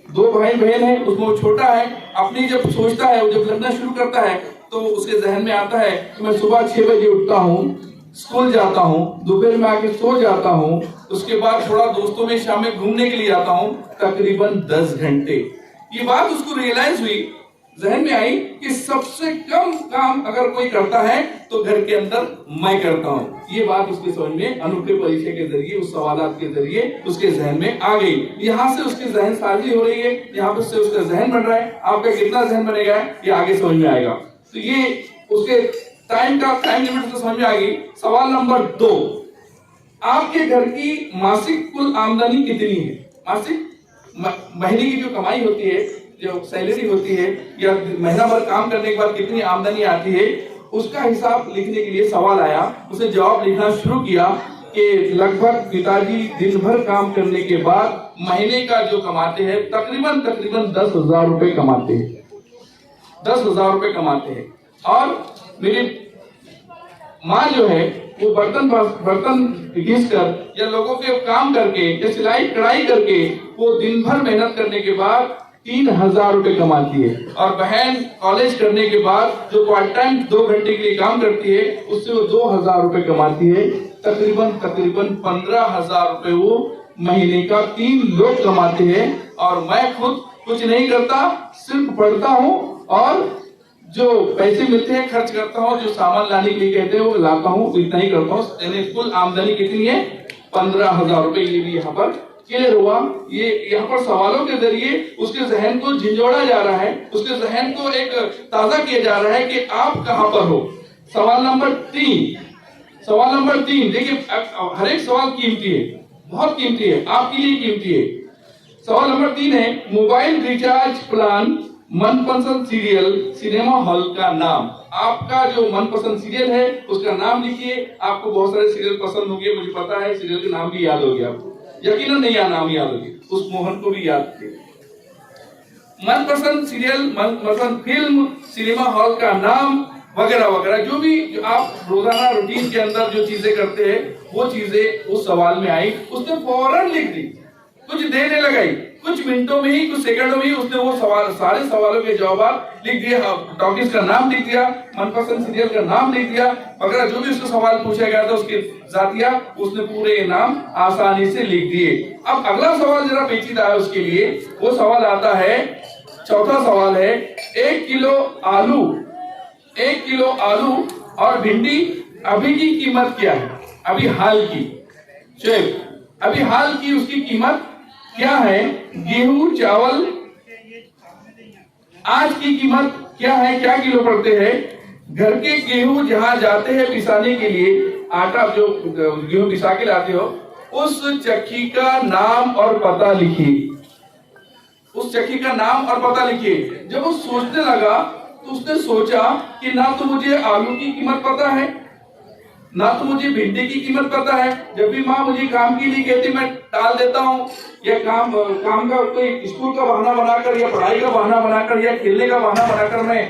2 भाई बहन है, उसमें वो छोटा है। अपनी जब सोचता है, वो जब लड़ना शुरू करता है तो उसके जहन में आता है कि मैं सुबह 6 बजे उठता हूँ, स्कूल जाता हूँ, दोपहर में आके सो जाता हूँ, उसके बाद थोड़ा दोस्तों में शाम में घूमने के लिए जाता हूँ, तकरीबन 10 घंटे। ये बात उसको रियलाइज हुई, जहन में आई कि सबसे कम काम अगर कोई करता है तो घर के अंदर मैं करता हूँ। ये बात उसके समझ में अनोखे परीक्षा के जरिए, उस सवालात के जरिए उसके जहन में आ गई। यहाँ से उसकी जहन साजी हो रही है, यहाँ पर से उसका जहन बन रहा है। आपका कितना जहन बनेगा ये आगे समझ में आएगा। तो ये उसके टाइम लिमिट उसको समझ में आ गई। सवाल नंबर 2, आपके घर की मासिक कुल आमदनी कितनी है? मासिक महीने की जो कमाई होती है, जो सैलरी होती है, या महीना भर काम करने के बाद कितनी आमदनी आती है, उसका हिसाब लिखने के लिए सवाल आया। उसे जवाब लिखना शुरू किया कि लगभग पिताजी दिन भर काम करने के बाद महीने का जो कमाते हैं तकरीबन 10,000 रुपए कमाते हैं, 10,000 रुपए कमाते हैं। और मेरी माँ जो है वो बर्तन घिस कर या लोगों के काम करके या सिलाई कढ़ाई करके वो दिन भर मेहनत करने के बाद 3,000 रुपए कमाती है। और बहन कॉलेज करने के बाद जो पार्ट टाइम 2 घंटे के लिए काम करती है उससे वो 2,000 रुपए कमाती है। तकरीबन 15,000 रुपए वो महीने का 3 लोग कमाते हैं। और मैं खुद कुछ नहीं करता, सिर्फ पढ़ता हूँ और जो पैसे मिलते हैं खर्च करता हूँ, जो सामान लाने के लिए कहते हैं वो लाता हूँ, इतना ही करता हूँ। यानी कुल आमदनी कितनी है? 15,000 रुपए। ये भी यहाँ पर क्लियर हुआ। ये यहाँ पर सवालों के जरिए उसके जहन को झिंझोड़ा जा रहा है, उसके जहन को एक ताजा किया जा रहा है कि आप कहाँ पर हो। सवाल नंबर 3 देखिए, हर एक सवाल कीमती है, बहुत कीमती है, आपके लिए कीमती है। सवाल नंबर 3 है, मोबाइल रिचार्ज प्लान मनपसंद सीरियल सिनेमा हॉल का नाम। आपका जो मनपसंद सीरियल है उसका नाम लिखिए। आपको बहुत सारे सीरियल पसंद होंगे, मुझे पता है, सीरियल के नाम भी याद हो गया आपको, यकीनन नहीं नाम याद होगी, उस मोहन को भी याद थे। मनपसंद सीरियल, मनपसंद फिल्म, सिनेमा हॉल का नाम वगैरह वगैरह, जो भी जो आप रोजाना रूटीन के अंदर जो चीजें करते हैं वो चीजें उस सवाल में आई। उसने फौरन लिख दी, कुछ देर नहीं लगाई, कुछ मिनटों में ही, कुछ सेकंडों में ही उसने वो सवाल, सारे सवालों के जवाब लिख दिए। टॉकीज का नाम लिख दिया, मनपसंद सीरियल का नाम लिख दिया वगैरह, जो भी उससे सवाल पूछा गया था उसके जातिया उसने पूरे नाम आसानी से लिख दिए। अब अगला सवाल जरा पेचीदा है उसके लिए। वो सवाल आता है, चौथा सवाल है, 1 किलो आलू और भिंडी अभी की कीमत क्या है? अभी हाल की, अभी हाल की उसकी कीमत क्या है? गेहूं चावल आज की कीमत क्या है? क्या किलो पड़ते हैं? घर के गेहूं जहां जाते हैं पिसाने के लिए, आटा जो गेहूं पिसा के लाते हो, उस चक्की का नाम और पता लिखिए। उस चक्की का नाम और पता लिखिए। जब वो सोचने लगा तो उसने सोचा कि ना तो मुझे आलू की कीमत पता है, ना तो मुझे भिंडी की कीमत पता है। जब भी माँ मुझे काम के लिए कहती मैं टाल देता हूँ, या काम का कोई स्कूल का बहाना बनाकर या पढ़ाई का बहाना बनाकर या खेलने का बहाना बनाकर मैं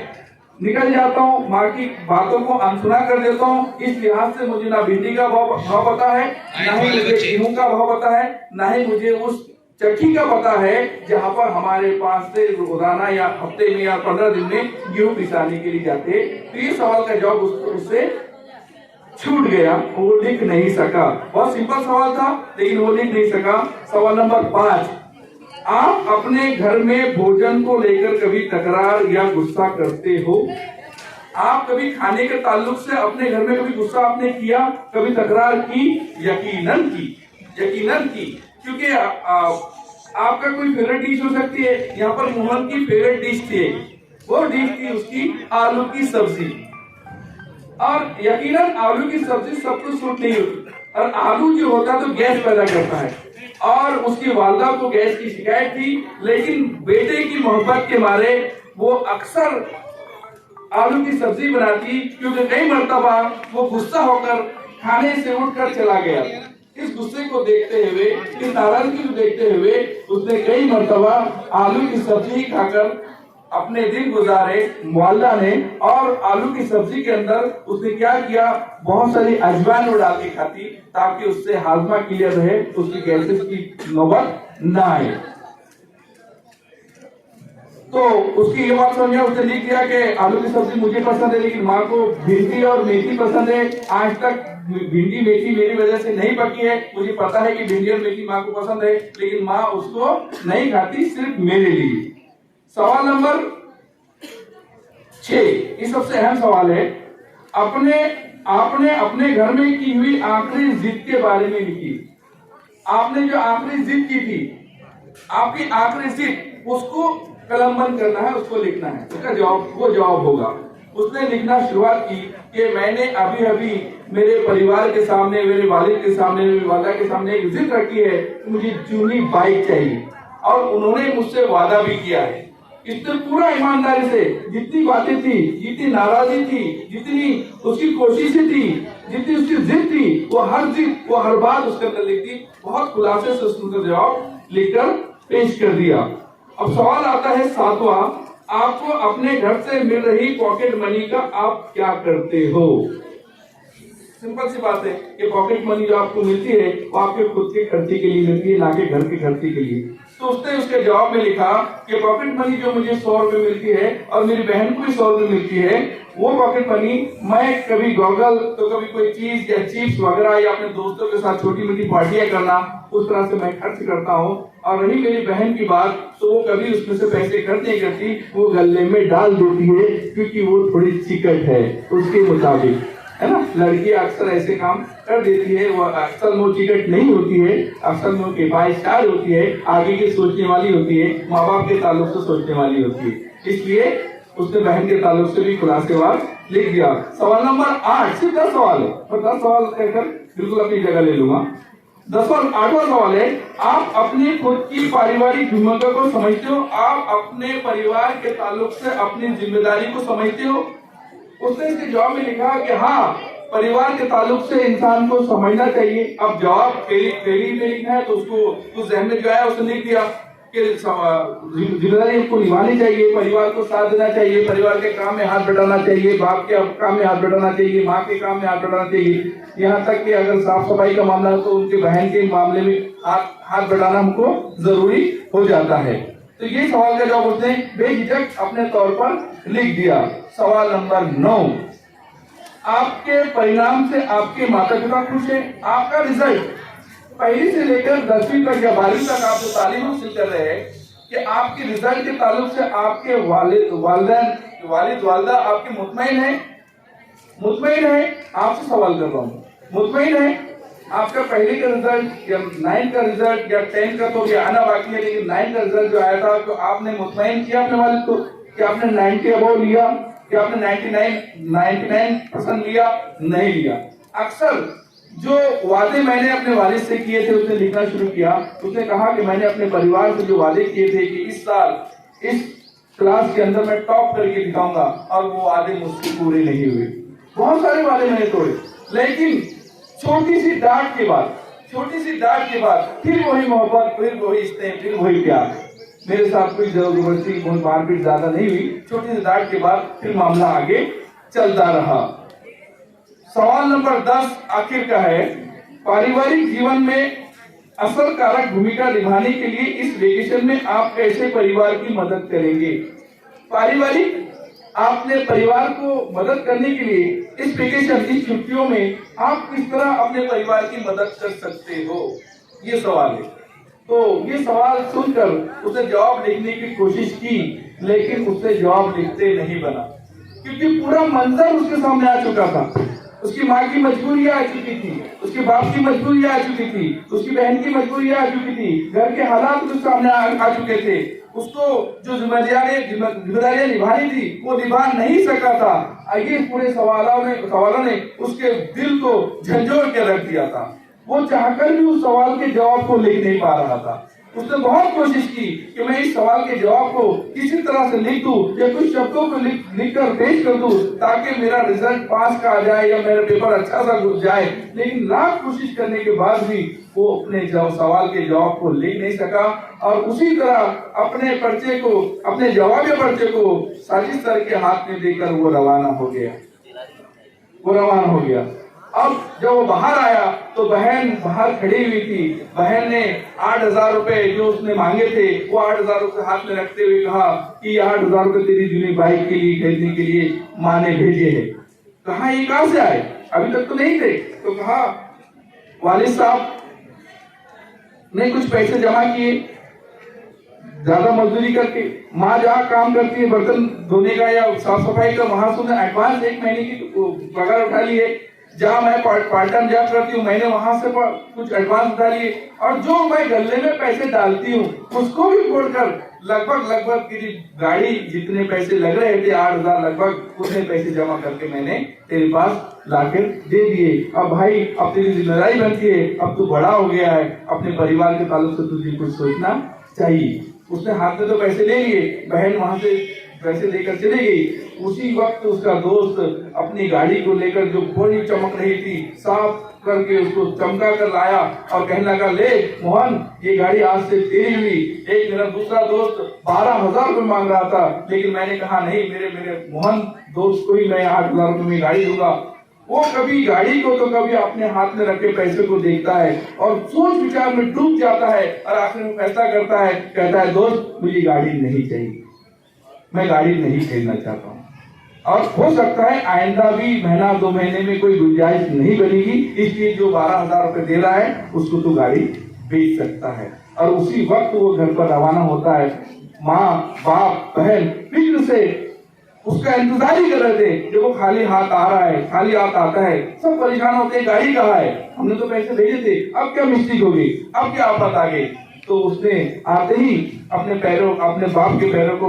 निकल जाता हूँ, माँ की बातों को अनसुना कर देता हूँ। इस लिहाज से मुझे ना भिंडी का भाव पता है, ना ही मुझे गेहूं का भाव पता है, ना ही मुझे उस चक्की का पता है जहाँ पर हमारे पास से रोजाना या हफ्ते में या 15 दिन में गेहूं पिसाने के लिए जाते। तो ये सवाल का जवाब उससे छूट गया, वो लिख नहीं सका। बहुत सिंपल सवाल था लेकिन वो लिख नहीं सका। सवाल नंबर 5, आप अपने घर में भोजन को लेकर कभी तकरार या गुस्सा करते हो? आप कभी खाने के ताल्लुक से अपने घर में कभी गुस्सा आपने किया, कभी तकरार की? यकीनन की, क्योंकि आपका कोई फेवरेट डिश हो सकती है। यहाँ पर मोहन की फेवरेट डिश थी, वो डिश थी उसकी आलू की सब्जी। और यकीनन आलू की सब्जी सबको सूट नहीं होती, और आलू जो होता है तो गैस पैदा करता है, और उसकी वालदा को गैस की शिकायत थी। लेकिन बेटे की मोहब्बत के मारे वो अक्सर आलू की सब्जी बनाती, क्योंकि कई मर्तबा वो गुस्सा होकर खाने से उठकर चला गया। इस गुस्से को देखते हुए, इस नाराजगी को देखते हुए उसने कई मर्तबा आलू की सब्जी खाकर अपने दिन गुजारे मुअल्ला ने। और आलू की सब्जी के अंदर उसने क्या किया, बहुत सारी अजवाइन डाल के खाती ताकि उससे हाजमा क्लियर रहे, उसकी गैसेस की नौबत ना आए। तो उसकी ये बात समझ, उसने लिख दिया कि आलू की सब्जी मुझे पसंद है लेकिन माँ को भिंडी और मेथी पसंद है। आज तक भिंडी मेथी मेरी वजह से नहीं पकी है। मुझे पता है कि भिंडी और मेथी माँ को पसंद है लेकिन माँ उसको नहीं खाती, सिर्फ मेरे लिए। सवाल नंबर 6, ये सबसे अहम सवाल है। आपने अपने घर में की हुई आखिरी जिद के बारे में लिखी। आपने जो आखिरी जिद की थी, आपकी आखिरी जिद, उसको कलमबंद करना है, उसको लिखना है। उसका जवाब होगा। उसने लिखना शुरुआत की कि मैंने अभी मेरे परिवार के सामने, मेरे वालिद के सामने, मेरी वालिदा के सामने एक जिद रखी है कि मुझे जूनी बाइक चाहिए, और उन्होंने मुझसे वादा भी किया है। इसने पूरा ईमानदारी से जितनी बातें थी, जितनी नाराजगी थी, जितनी उसकी कोशिशें थी, जितनी उसकी जिद थी, वो हर बात उसके अंदर लिख दी। बहुत खुलासे से उसने जवाब लिखकर पेश कर दिया। अब सवाल आता है 7वां, आपको अपने घर से मिल रही पॉकेट मनी का आप क्या करते हो? सिंपल सी बात है कि पॉकेट मनी जो आपको मिलती है वो आपके खुद के खर्चे के लिए मिलती है, ना कि घर के खर्चे के लिए। तो उसने उसके जवाब में लिखा कि पॉकेट मनी जो मुझे 100 रुपए मिलती है और मेरी बहन को भी 100 रुपए मिलती है, वो पॉकेट मनी मैं कभी गॉगल तो कभी कोई चीज या चिप्स वगैरह या अपने दोस्तों के साथ छोटी मोटी पार्टियां करना, उस तरह से मैं खर्च करता हूँ। और रही मेरी बहन की बात, तो वो कभी उसमें से पैसे खर्च नहीं करती, वो गले में डाल देती है क्योंकि वो थोड़ी चिकट है उसके मुताबिक, है ना। लड़की अक्सर ऐसे काम कर देती है, वो अक्सर वो चिकट नहीं होती है, अक्सर वो किफायतदार होती है, आगे की सोचने वाली होती है, माँ बाप के ताल्लुक से सोचने वाली होती है। इसलिए उसने बहन के ताल्लुक से भी खुलासेवार लिख दिया। सवाल नंबर 8, सिर्फ 10 सवाल है और 10 सवाल कहकर बिल्कुल अपनी जगह ले लूंगा। 8वां सवाल है, आप अपनी खुद की पारिवारिक भूमिका को समझते हो? आप अपने परिवार के ताल्लुक से अपनी जिम्मेदारी को समझते हो? उसने इसके जवाब में लिखा कि हाँ, परिवार के ताल्लुक से इंसान को समझना चाहिए। अब जवाब पहली में लिखा है तो उसको उस जहन में जो है उसने लिख दिया कि जिम्मेदारी हमको निभानी चाहिए, परिवार को साथ देना चाहिए, परिवार के काम में हाथ बटाना चाहिए, बाप के काम में हाथ बटाना चाहिए, माँ के काम में हाथ बटाना चाहिए, यहाँ तक कि अगर साफ सफाई का मामला हो तो उनके बहन के मामले में हाथ बटाना हमको जरूरी हो जाता है। तो ये सवाल का जवाब उसने बेझिझक अपने तौर पर लिख दिया। सवाल नंबर 9, आपके परिणाम से आपके माता पिता खुश है? आपका रिजल्ट पहली से लेकर 10वीं तक या 12वीं तक आप जो तालीम हासिल कर रहे हैं कि आपके रिजल्ट के ताल्लुक से आपके वालिद वालिदा आपके मुतमईन है? मुतमईन है? आपसे सवाल कर रहा हूँ, मुतमईन है? आपका पहले का रिजल्ट या 9 का रिजल्ट या 10 का तो आना बाकी है, लेकिन 9 का रिजल्ट जो आया था तो आपने मुतमईन किया अपने वालिद को कि आपने 90 अबव लिया, कि आपने 99% लिया? नहीं लिया। अक्सर जो वादे मैंने अपने वालिद से किए थे उसने लिखना शुरू किया। उसने कहा कि मैंने अपने परिवार से जो वादे किए थे कि इस साल इस क्लास के अंदर मैं टॉप करके दिखाऊंगा, और वो वादे मुझसे पूरे नहीं हुए। बहुत सारे वादे मैंने तोड़े, लेकिन छोटी सी डांट के बाद फिर वही मोहब्बत, फिर वही स्नेह, फिर वही प्यार। मेरे साथ कोई जबरदस्ती मारपीट ज्यादा नहीं हुई, छोटी सी डांट के बाद फिर मामला आगे चलता रहा। सवाल नंबर 10 आखिर का है, पारिवारिक जीवन में असर कारक भूमिका निभाने के लिए इस वेकेशन में आप कैसे परिवार की मदद करेंगे? आपने परिवार को मदद करने के लिए इस वेकेशन, इस छुट्टियों में आप किस तरह अपने परिवार की मदद कर सकते हो? ये सवाल है। तो ये सवाल सुनकर उसे जवाब लिखने की कोशिश की, लेकिन उससे जवाब लिखते नहीं बना, क्योंकि पूरा मंजर उसके सामने आ चुका था। उसकी माँ की मजबूरियां आ चुकी थी, उसके बाप की मजबूरियां आ चुकी थी, उसकी बहन की मजबूरियां आ चुकी थी, घर के हालात उसके सामने आ चुके थे। उसको जो जिम्मेदारियां निभानी थी वो निभा नहीं सका था। ये पूरे सवालों ने उसके दिल को झंझोड़ के रख दिया था। वो चाहकर भी उस सवाल के जवाब को लिख नहीं पा रहा था। उसने बहुत कोशिश की कि मैं इस सवाल के जवाब को किसी तरह से लिख दूं या कुछ शब्दों को लिखकर पेश कर दूं ताकि मेरा रिजल्ट पास का आ जाए या मेरा पेपर अच्छा सा जाए, लेकिन लाख कोशिश करने के बाद भी वो अपने सवाल के जवाब को लिख नहीं सका। और उसी तरह अपने जवाबी पर्चे को साजिश सर के हाथ में देकर वो रवाना हो गया। अब जब वो बाहर आया तो बहन बाहर खड़ी हुई थी। बहन ने 8,000 रुपए जो उसने मांगे थे वो 8,000 रुपए हाथ में रखते हुए कहा कि 8,000 रुपए तेरी जूनी बाइक के लिए खरीदने के लिए माँ ने भेजे हैं। कहा ये कहां से आए? अभी तक तो नहीं थे। तो कहा वालिद साहब ने कुछ पैसे जमा किए ज्यादा मजदूरी करके। माँ जहाँ काम करती है बर्तन धोने का या साफ सफाई का, वहां से उन्हें एडवांस 1 महीने की पगार उठा ली है। जहाँ मैं पार्ट टाइम जॉब करती हूँ मैंने वहां से कुछ एडवांस उठा लिए, और जो मैं गले में पैसे डालती हूँ उसको भी छोड़कर लगभग गाड़ी जितने पैसे लग रहे थे 8,000 लगभग उतने पैसे जमा करके मैंने तेरे पास लाकर दे दिए। अब भाई अब तेरी जिम्मेदारी बनती है, अब तू बड़ा हो गया है, अपने परिवार के ताल्लुक से तुझे कुछ सोचना चाहिए। उसने हाथ में तो पैसे ले लिए, बहन वहां से पैसे लेकर चली गई। उसी वक्त उसका दोस्त अपनी गाड़ी को लेकर, जो बड़ी चमक रही थी, साफ करके उसको चमका कर लाया और कहने लगा, ले मोहन, ये गाड़ी आज से तेरी हुई। एक मेरा दूसरा दोस्त 12,000 रुपये मांग रहा था, लेकिन मैंने कहा नहीं, मेरे मोहन दोस्त को ही मैं 8,000 रुपये में गाड़ी दूंगा। वो कभी गाड़ी को तो कभी अपने हाथ में रखे पैसे को देखता है और सोच विचार में डूब जाता है और आखिर में फैसला करता है, कहता है, दोस्त मुझे गाड़ी नहीं चाहिए, मैं गाड़ी नहीं खरीदना चाहता हूँ। और हो सकता है आइंदा भी महीना 2 महीने में कोई गुंजाइश नहीं बनेगी, इसलिए जो 12,000 रुपये दे रहा है उसको तो गाड़ी बेच सकता है। और उसी वक्त वो घर पर रवाना होता है। माँ, बाप, बहन फिक्र से उसका इंतजार ही कर रहे थे। देखो खाली हाथ आ रहा है, खाली हाथ आता है, सब परेशान होते हैं, गाड़ी कहाँ है, हमने तो पैसे भेजे थे, अब क्या मिस्टेक होगी, अब क्या आफत आ गई। तो उसने आते ही अपने बाप के पैरों को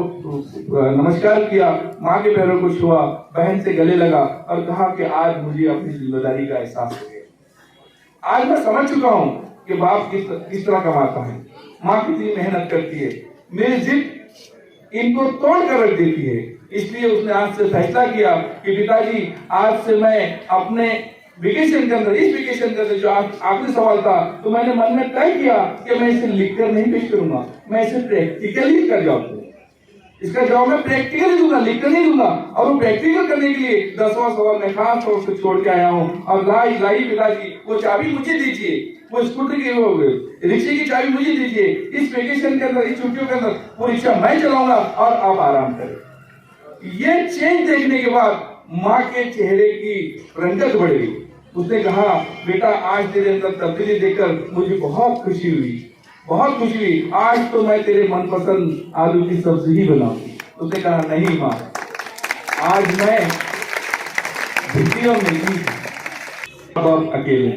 नमस्कार किया, माँ के पैरों को छुआ, बहन से गले लगा और कहा कि आज मुझे अपनी जिम्मेदारी का एहसास हो गया। आज मैं समझ चुका हूँ कि बाप किस तरह कमाता है, माँ कितनी मेहनत करती है, मेरी जिद इनको तोड़ कर रख देती है। इसलिए उसने आज से फैसला किया कि पिताजी, आज से मैं अपने वेकेशन के अंदर, इस वेकेशन के अंदर जो आखिरी सवाल था, तो मैंने मन में तय किया कि मैं इसे लिखकर नहीं पेश करूंगा, मैं इसे प्रैक्टिकली कर जाऊंगा। इसका जवाब मैं प्रैक्टिकली दूंगा, लिखकर नहीं दूंगा। और वो प्रैक्टिकल करने के लिए 10वां सवाल मैं खास तौर से छोड़ के आया हूँ। और लाई पिताजी, वो चाबी मुझे दीजिए, वो स्कूटर की रिक्शे की चाबी मुझे दीजिए। इस वेकेशन के अंदर, इस छुट्टियों के अंदर वो रिक्शा मैं चलाऊंगा और आप आराम करें। ये चेंज देखने के बाद माँ के चेहरे की रंगत बढ़ गई। उसने कहा, बेटा आज तेरे अंदर तब्दीली देखकर मुझे बहुत खुशी हुई, बहुत खुशी हुई। आज तो मैं तेरे मनपसंद आलू की सब्जी ही बनाऊंगी। उसने कहा, नहीं माँ, आज मैं भिट्टियों में ही। माँ बाप अकेले,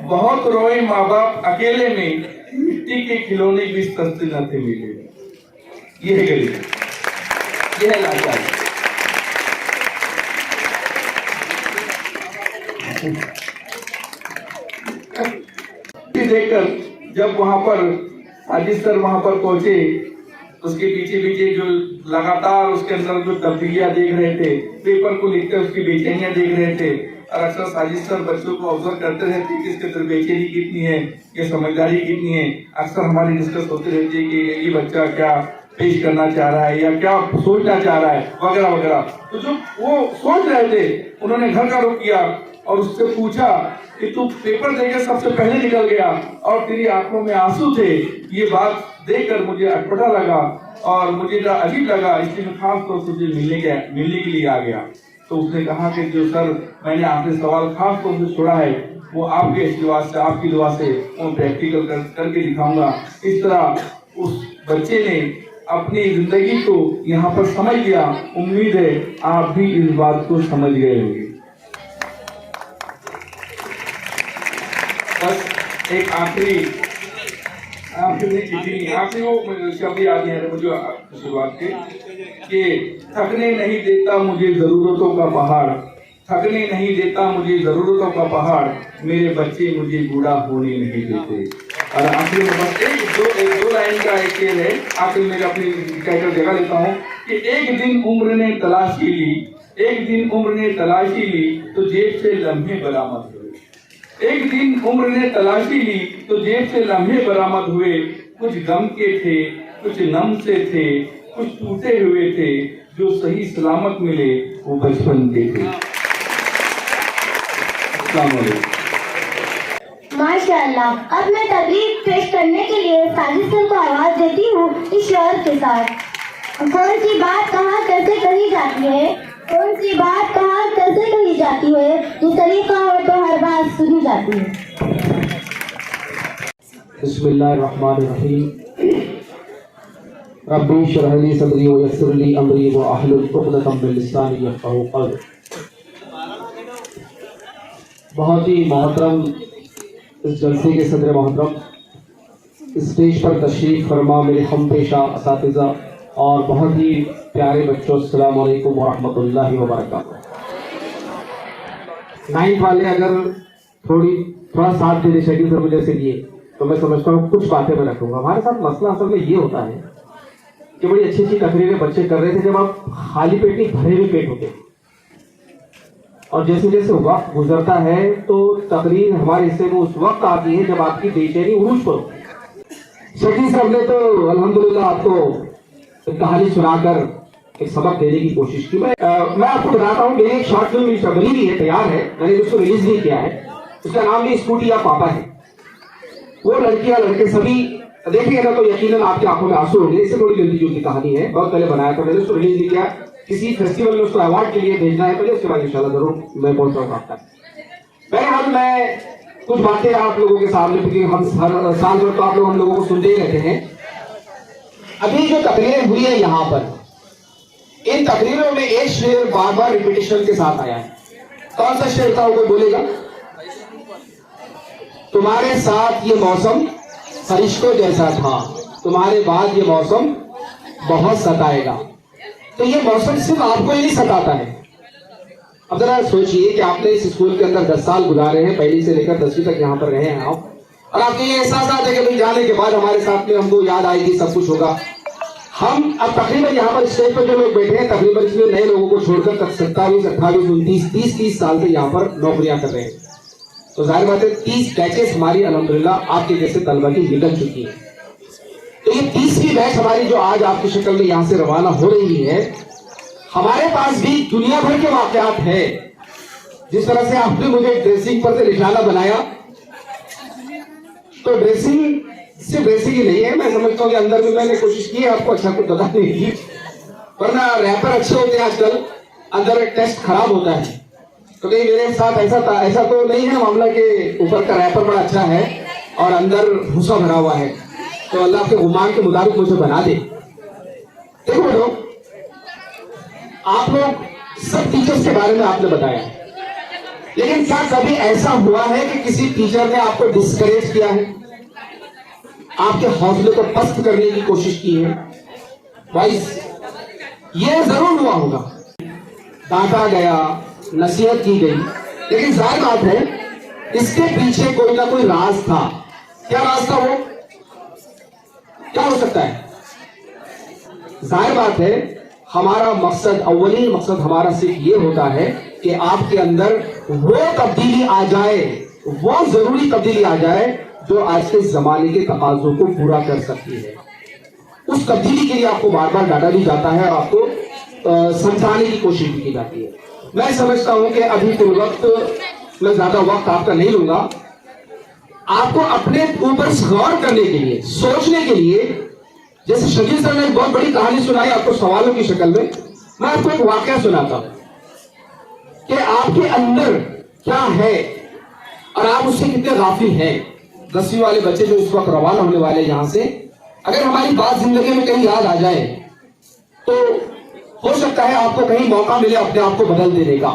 बहुत रोए माँ बाप अकेले में, मिट्टी के खिलौने भी सस्ते न थे मिले। यह गरीब, यह लाचार। देखकर जब वहां पर साजिद सर वहां पर पहुंचे, उसके पीछे पीछे जो लगातार उसके अंदर जो तब्दीलियां देख रहे थे, पेपर को लिखते उसकी बेचैनियां देख रहे थे। और अक्सर साजिद सर बच्चों को ऑब्जर्व करते रहते कि इसके अंदर बेचैनी कितनी है, ये समझदारी कितनी है। अक्सर हमारी डिस्कस होती रहती है कि ये बच्चा क्या पेश करना चाह रहा है या क्या सोचना चाह रहा है, वगैरह वगैरह। तो जो वो सोच रहे थे, उन्होंने घर का रुख किया और उससे पूछा कि तू पेपर देकर सबसे पहले निकल गया और तेरी आंखों में आंसू थे। ये बात देखकर मुझे अटपटा लगा और मुझे अजीब लगा, इसलिए मैं खास तौर से मिलने के लिए आ गया। तो उसने कहा कि जो सर मैंने आखिरी सवाल खास तौर से छोड़ा है, वो आपके आशीर्वाद से, आपकी दुआ से वो प्रैक्टिकल करके दिखाऊंगा। इस तरह उस बच्चे ने अपनी जिंदगी को यहाँ पर समझ लिया। उम्मीद है आप भी इस बात को समझ गए होंगे। बस एक आखिरी वो शब्द याद है मुझे शुरुआत के कि थकने नहीं देता मुझे जरूरतों का पहाड़, थकने नहीं देता मुझे जरूरतों का पहाड़, मेरे बच्चे मुझे बूढ़ा होने नहीं देते। और आखिर में बस एक दो लाइन का एक शेर है, आखिर में अपनी कहकर जगह लेता हूँ कि एक दिन उम्र ने तलाशी ली, एक दिन उम्र ने तलाशी ली तो जेब से लम्हे बरामद हुए। एक दिन उम्र ने तलाशी ली तो जेब से लम्हे बरामद हुए। कुछ गम के थे, कुछ नम से थे, कुछ टूटे हुए थे, जो सही सलामत मिले वो बचपन के थे। माशाअल्लाह। अब मैं तकरीर पेश करने के लिए साजिद सर को आवाज देती हूँ इस शेर के साथ। कौन सी बात कहाँ कैसे कही जाती है, कौन सी बात कहाँ कैसे कही जाती है, जो तरीका हो तो हर बात सुनी जाती है। बिस्मिल्लाहिर्रहमानिर्रहीम। रब्बी इश्रह ली सदरी व यस्सिर ली अमरी व अहलुल उक़दतम मिन लिसानी यफ़क़हू क़ौली। बहुत ही मोहतरम इस जलसे के सदर मोहतरम, स्टेज पर तशरीफ फरमा मेरे हमपेशा असातिज़ा और बहुत ही प्यारे बच्चों, अस्सलामु अलैकुम व रहमतुल्लाहि व बरकातुहू। 9th वाले अगर थोड़ा साथ देने शेड्यूल पर मुझे से लिए तो मैं समझता हूँ कुछ बातें मैं रखूंगा। हमारे साथ मसला असल में ये होता है कि बड़ी अच्छी अच्छी तकरीरें बच्चे कर रहे थे जब आप खाली पेट नहीं भरे हुए पेट होते। और जैसे जैसे वक्त गुजरता है तो तकरीर हमारे हिस्से में उस वक्त आती है जब आपकी बेचैनी उरूज पर हो। शकील साहब ने तो अल्हम्दुलिल्लाह आपको एक कहानी सुनाकर एक सबक देने की कोशिश की। मैं आपको बताता हूँ, मेरी एक शॉर्ट फिल्म बनी हुई है, तैयार है, मैंने उसको रिलीज नहीं किया है। उसका नाम भी स्कूटी या पापा है। वो लड़कियां लड़के सभी देखेंगे ना तो यकीनन आपकी आंखों में आंसू होंगे। इससे थोड़ी जल्दी जुलती कहानी है, बहुत पहले बनाया था मैंने, उसको रिलीज नहीं किया। किसी फेस्टिवल में उसको अवार्ड के लिए भेजना है पहले, उसके बाद इंशाल्लाह जरूर मैं पहुंच रहा हूँ। बहरहाल मैं कुछ बातें आप लोगों के सामने, क्योंकि हम हर साल भर तो आप लोग हम लोगों को सुनते ही रहते हैं। अभी जो तकरीरें हुई है यहाँ पर, इन तकरीरों में एक शेर बार बार रिपीटेशन के साथ आया है। कौन सा शेर था, वो कोई बोलेगा? तुम्हारे साथ ये मौसम फरिश्तों जैसा था, तुम्हारे बाद ये मौसम बहुत सताएगा। तो ये मौसम सिर्फ आपको ही नहीं सताता है। अब जरा सोचिए कि आपने इस स्कूल के अंदर 10 साल गुजारे हैं, पहली से लेकर 10वीं तक यहाँ पर रहे हैं आप, और आपको ये एहसास आता है कि भाई जाने के बाद हमारे साथ में हमको याद आएगी, सब कुछ होगा। हम अब तकरीबन यहाँ पर स्टेज पर जो लोग बैठे हैं, तकरीबन इसमें नए लोगों को छोड़कर 27, 28, 29, 30 साल से यहाँ पर नौकरियां कर रहे हैं। तो जाहिर बात है 30 बैचेस हमारी अल्हम्दुलिल्लाह आपके जैसे तलबा की निकल चुकी है। तो ये 30वीं बैच हमारी जो आज आपकी शक्ल में यहाँ से रवाना हो रही है, हमारे पास भी दुनिया भर के वाकयात है। जिस तरह से आपने मुझे ड्रेसिंग पर से निशाना बनाया, तो ड्रेसिंग सिर्फ ड्रेसिंग ही नहीं है, मैं समझता हूँ कि अंदर में मैंने कोशिश की है आपको अच्छा कुछ बताने की, वरना रैपर अच्छे होते हैं आजकल, अंदर एक टेस्ट खराब होता है। तो कहीं मेरे साथ ऐसा तो नहीं है मामला कि ऊपर का रैपर बड़ा अच्छा है और अंदर भूसा भरा हुआ है। तो अल्लाह के गुमान के मुताबिक मुझे बना दे। देखो बेटो, आप लोग सब टीचर्स के बारे में आपने बताया, लेकिन क्या कभी ऐसा हुआ है कि किसी टीचर ने आपको डिस्करेज किया है, आपके हौसले को पस्त करने की कोशिश की है? वाइस ये जरूर हुआ होगा, डांटा गया, नसीहत की गई, लेकिन जाहिर बात है इसके पीछे कोई ना कोई राज था। क्या राज था? वो क्या हो सकता है? जाहिर बात है हमारा मकसद, अव्वली मकसद हमारा सिर्फ ये होता है कि आपके अंदर वो तब्दीली आ जाए, वो जरूरी तब्दीली आ जाए जो आज के जमाने के तकाजों को पूरा कर सकती है। उस तब्दीली के लिए आपको बार बार डांटा भी जाता है और आपको समझाने की कोशिश भी की जाती है। मैं समझता हूं कि अभी फिल वक्त मैं ज्यादा वक्त आपका नहीं लूंगा। आपको अपने ऊपर गौर करने के लिए, सोचने के लिए, जैसे शकील सर ने एक बहुत बड़ी कहानी सुनाई आपको सवालों की शक्ल में, मैं आपको एक वाकया सुनाता हूं कि आपके अंदर क्या है और आप उससे कितने गाफिल हैं। 10वीं वाले बच्चे जो इस वक्त रवाना होने वाले यहां से, अगर हमारी बात जिंदगी में कहीं याद आ जाए तो हो सकता है आपको कहीं मौका मिले अपने आप को बदल देने का।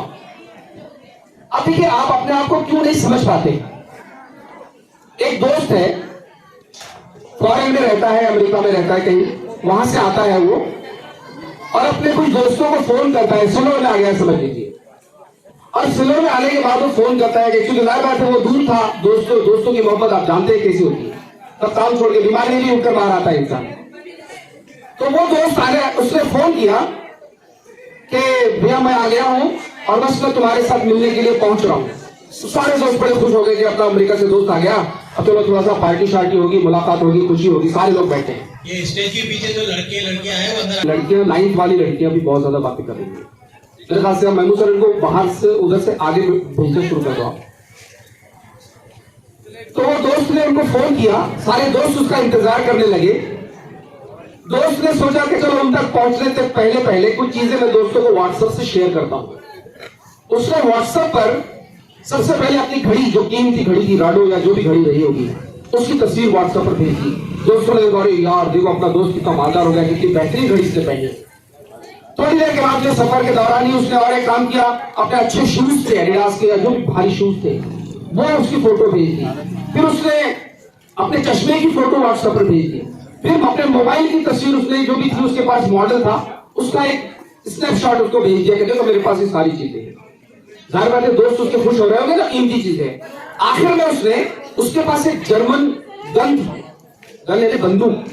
अब देखिए, आप अपने आप को क्यों नहीं समझ पाते। एक दोस्त है, फॉरेन में रहता है, अमेरिका में रहता है कहीं, वहां से आता है वो और अपने कुछ दोस्तों को फोन करता है, सिलोर में आ गया समझ लीजिए, और सिलोर में आने के बाद वो फोन करता है कि क्योंकि जाहिर बात है वो दूर था, दोस्तों की मोहब्बत आप जानते हैं कैसी होती है, तब काम छोड़ के बीमारी नहीं उठकर बाहर आता है इंसान। तो वो दोस्त आने, उसने फोन किया कि भैया मैं आ गया हूं और बस मैं तुम्हारे साथ मिलने के लिए पहुंच रहा हूं। सारे दोस्त बड़े खुश हो गए कि अपना अमेरिका से दोस्त आ गया, अब चलो थोड़ा सा पार्टी शार्टी होगी, मुलाकात होगी, खुशी होगी, सारे लोग बैठे हैं। ये स्टेज के पीछे जो लड़के लड़कियां हैं वो अंदर, लड़कियां 9th वाली लड़कियां भी बहुत ज्यादा बातें कर रही है। मेरे ख्याल से महमूद सर इनको बाहर से उधर से आगे भेजना शुरू कर दो। तो वो दोस्त ने उनको फोन किया, सारे दोस्त उसका इंतजार करने लगे। दोस्त ने सोचा कि चलो उन तक पहुंचने से पहले कुछ चीजें मैं दोस्तों को व्हाट्सएप से शेयर करता हूं। उसने व्हाट्सएप पर सबसे पहले अपनी घड़ी, जो कीमती घड़ी थी, राडो या जो भी घड़ी रही होगी, उसकी तस्वीर व्हाट्सएप पर भेज दी। दोस्तों ने देखा, यार देखो अपना दोस्त कितना मालदार हो गया, कितनी बेहतरीन घड़ी से पहनी। थोड़ी देर के बाद जो सफर के दौरान ही उसने और एक काम किया, अपने अच्छे शूज थे, एडिडास के या जो भी भारी शूज थे, वो उसकी फोटो भेज दी। फिर उसने अपने चश्मे की फोटो व्हाट्सएप पर भेज दी। फिर अपने मोबाइल की तस्वीर, उसने जो भी थी उसके पास मॉडल था, उसका एक स्नैपशॉट उसको भेज दिया कि देखो मेरे पास ये सारी चीजें हैं। जाहिर बात है दोस्त उसके खुश हो रहे होंगे ना, कीमती चीजें। आखिर में उसने उसके पास एक जर्मन गन यानी बंदूक,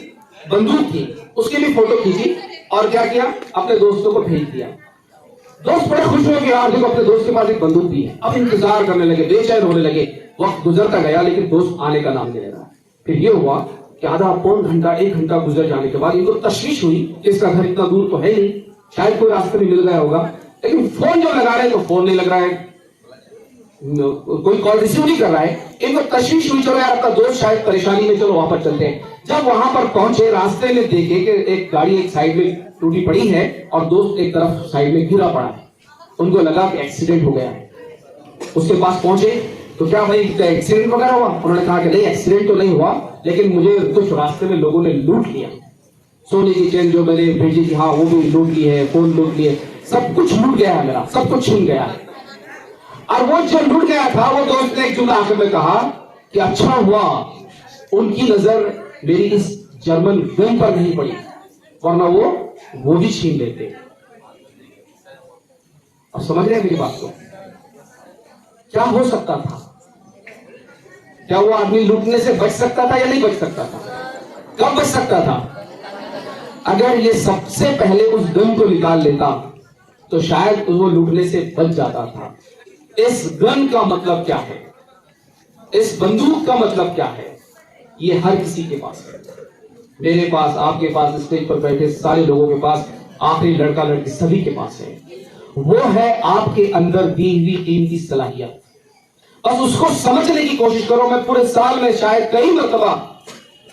बंदूक थी, उसकी भी फोटो खींची और क्या किया, अपने दोस्तों को भेज दिया। दोस्त बड़े खुश हो गए, यार देखो अपने दोस्त के पास एक बंदूक भी है। अब इंतजार करने लगे, बेचैन होने लगे। वक्त गुजरता गया लेकिन दोस्त आने का नाम नहीं ले रहा। फिर ये हुआ कि आधा पौन घंटा 1 घंटा गुजर जाने के बाद इनको तशवीश हुई कि इसका घर इतना दूर तो है नहीं, शायद कोई रास्ते में मिल गया होगा। लेकिन फोन जो लगा रहे हैं तो फोन नहीं लग रहा है, कोई कॉल रिसीव नहीं कर रहा है। इनको तशवीश हुई, चलो यार आपका दोस्त शायद परेशानी में, चलो वहां पर चलते हैं। जब वहां पर पहुंचे, रास्ते में देखे कि एक गाड़ी एक साइड में टूटी पड़ी है और दोस्त एक तरफ साइड में गिरा पड़ा है। उनको लगा कि एक्सीडेंट हो गया है। उसके पास पहुंचे तो क्या भाई एक्सीडेंट वगैरह हुआ? उन्होंने कहा कि नहीं एक्सीडेंट तो नहीं हुआ, लेकिन मुझे कुछ रास्ते में लोगों ने लूट लिया। सोने की चेन जो मैंने भेजी थी, हाँ वो भी लूट ली है, फोन लूट लिए, सब कुछ लूट गया है, मेरा सब कुछ छीन गया है। और वो जो लूट गया था, वो दोस्त ने एक जुमला आखिर में कहा कि अच्छा हुआ उनकी नजर मेरी इस जर्मन गन पर नहीं पड़ी, वरना वो भी छीन लेते। और समझ रहे हैं मेरी बात को? क्या हो सकता था? क्या वो आदमी लूटने से बच सकता था या नहीं बच सकता था? कब बच सकता था? अगर ये सबसे पहले उस गन को निकाल लेता तो शायद वो लूटने से बच जाता था। इस गन का मतलब क्या है? इस बंदूक का मतलब क्या है? ये हर किसी के पास है, मेरे पास, आपके पास, स्टेज पर बैठे सारे लोगों के पास, आखिरी लड़का लड़की सभी के पास है। वो है आपके अंदर दी हुई कीमती सलाहियत। बस उसको समझने की कोशिश करो। मैं पूरे साल में शायद कई मरतबा,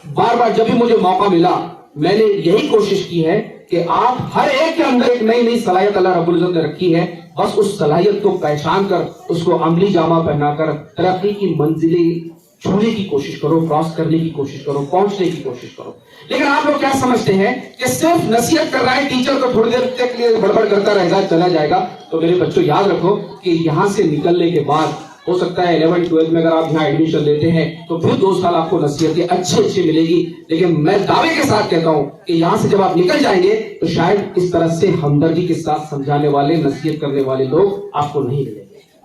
बार बार जब भी मुझे मौका मिला, मैंने यही कोशिश की है कि आप हर एक के अंदर एक नई नई सलाहियत अल्लाह रब्बुल इज्जत ने रखी है। बस उस सलाहियत को पहचान कर, उसको अमली जामा पहनाकर तरक्की की मंजिलें छूने की कोशिश करो, क्रॉस करने की कोशिश करो, पहुंचने की कोशिश करो। लेकिन आप लोग क्या समझते हैं कि सिर्फ नसीहत कर रहा है टीचर तो थोड़ी देर तक लिए बड़बड़ करता रहेगा, चला जाएगा। तो मेरे बच्चों याद रखो कि यहां से निकलने के बाद हो सकता है 11th 12th में अगर आप यहाँ एडमिशन लेते हैं तो फिर 2 साल आपको नसीहतें अच्छी मिलेगी। लेकिन मैं दावे के साथ कहता हूं कि यहां से जब आप निकल जाएंगे तो शायद इस तरह से हमदर्दी के साथ समझाने वाले, नसीहत करने वाले लोग आपको नहीं मिलेंगे।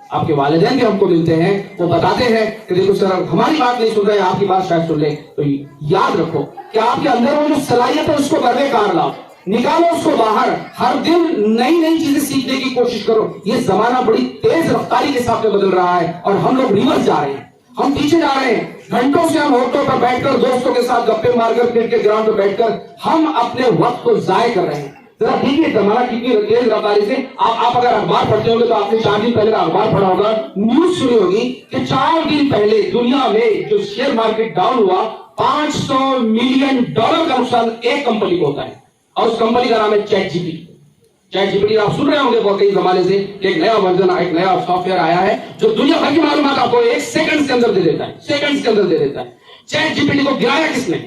आपके वालिदैन भी हमको मिलते हैं, वो बताते हैं कि देखो सर हमारी बात नहीं सुन रहे, आपकी बात शायद सुन ले। तो याद रखो कि आपके अंदर वो जो सलाहियत है उसको बरकरार लाओ, निकालो उसको बाहर। हर दिन नई नई चीजें सीखने की कोशिश करो। ये जमाना बड़ी तेज रफ्तारी के साथ में बदल रहा है और हम लोग रिवर्स जा रहे हैं, हम पीछे जा रहे हैं। घंटों से हम होटलों पर बैठकर दोस्तों के साथ गप्पे मारकर, क्रिकेट के ग्राउंड पर बैठकर हम अपने वक्त को जाय कर रहे हैं। जरा देखिए जमाना कितनी तेज रफ्तारी से। आप अगर अखबार पढ़ते होंगे तो आपने 4 दिन पहले का अखबार पढ़ा होगा, न्यूज सुनी होगी कि 4 दिन पहले दुनिया में जो शेयर मार्केट डाउन हुआ, $500 मिलियन का नुकसान एक कंपनी को होता है और उस कंपनी का नाम है चैट जीपीटी। आप सुन रहे होंगे बहुत कई जमाने से एक नया वर्जन, एक नया सॉफ्टवेयर आया है जो दुनिया भर की मालूमात आपको 1 सेकंड के अंदर दे देता है, सेकंड के अंदर दे देता है। चैट जीपीटी को गिराया किसने?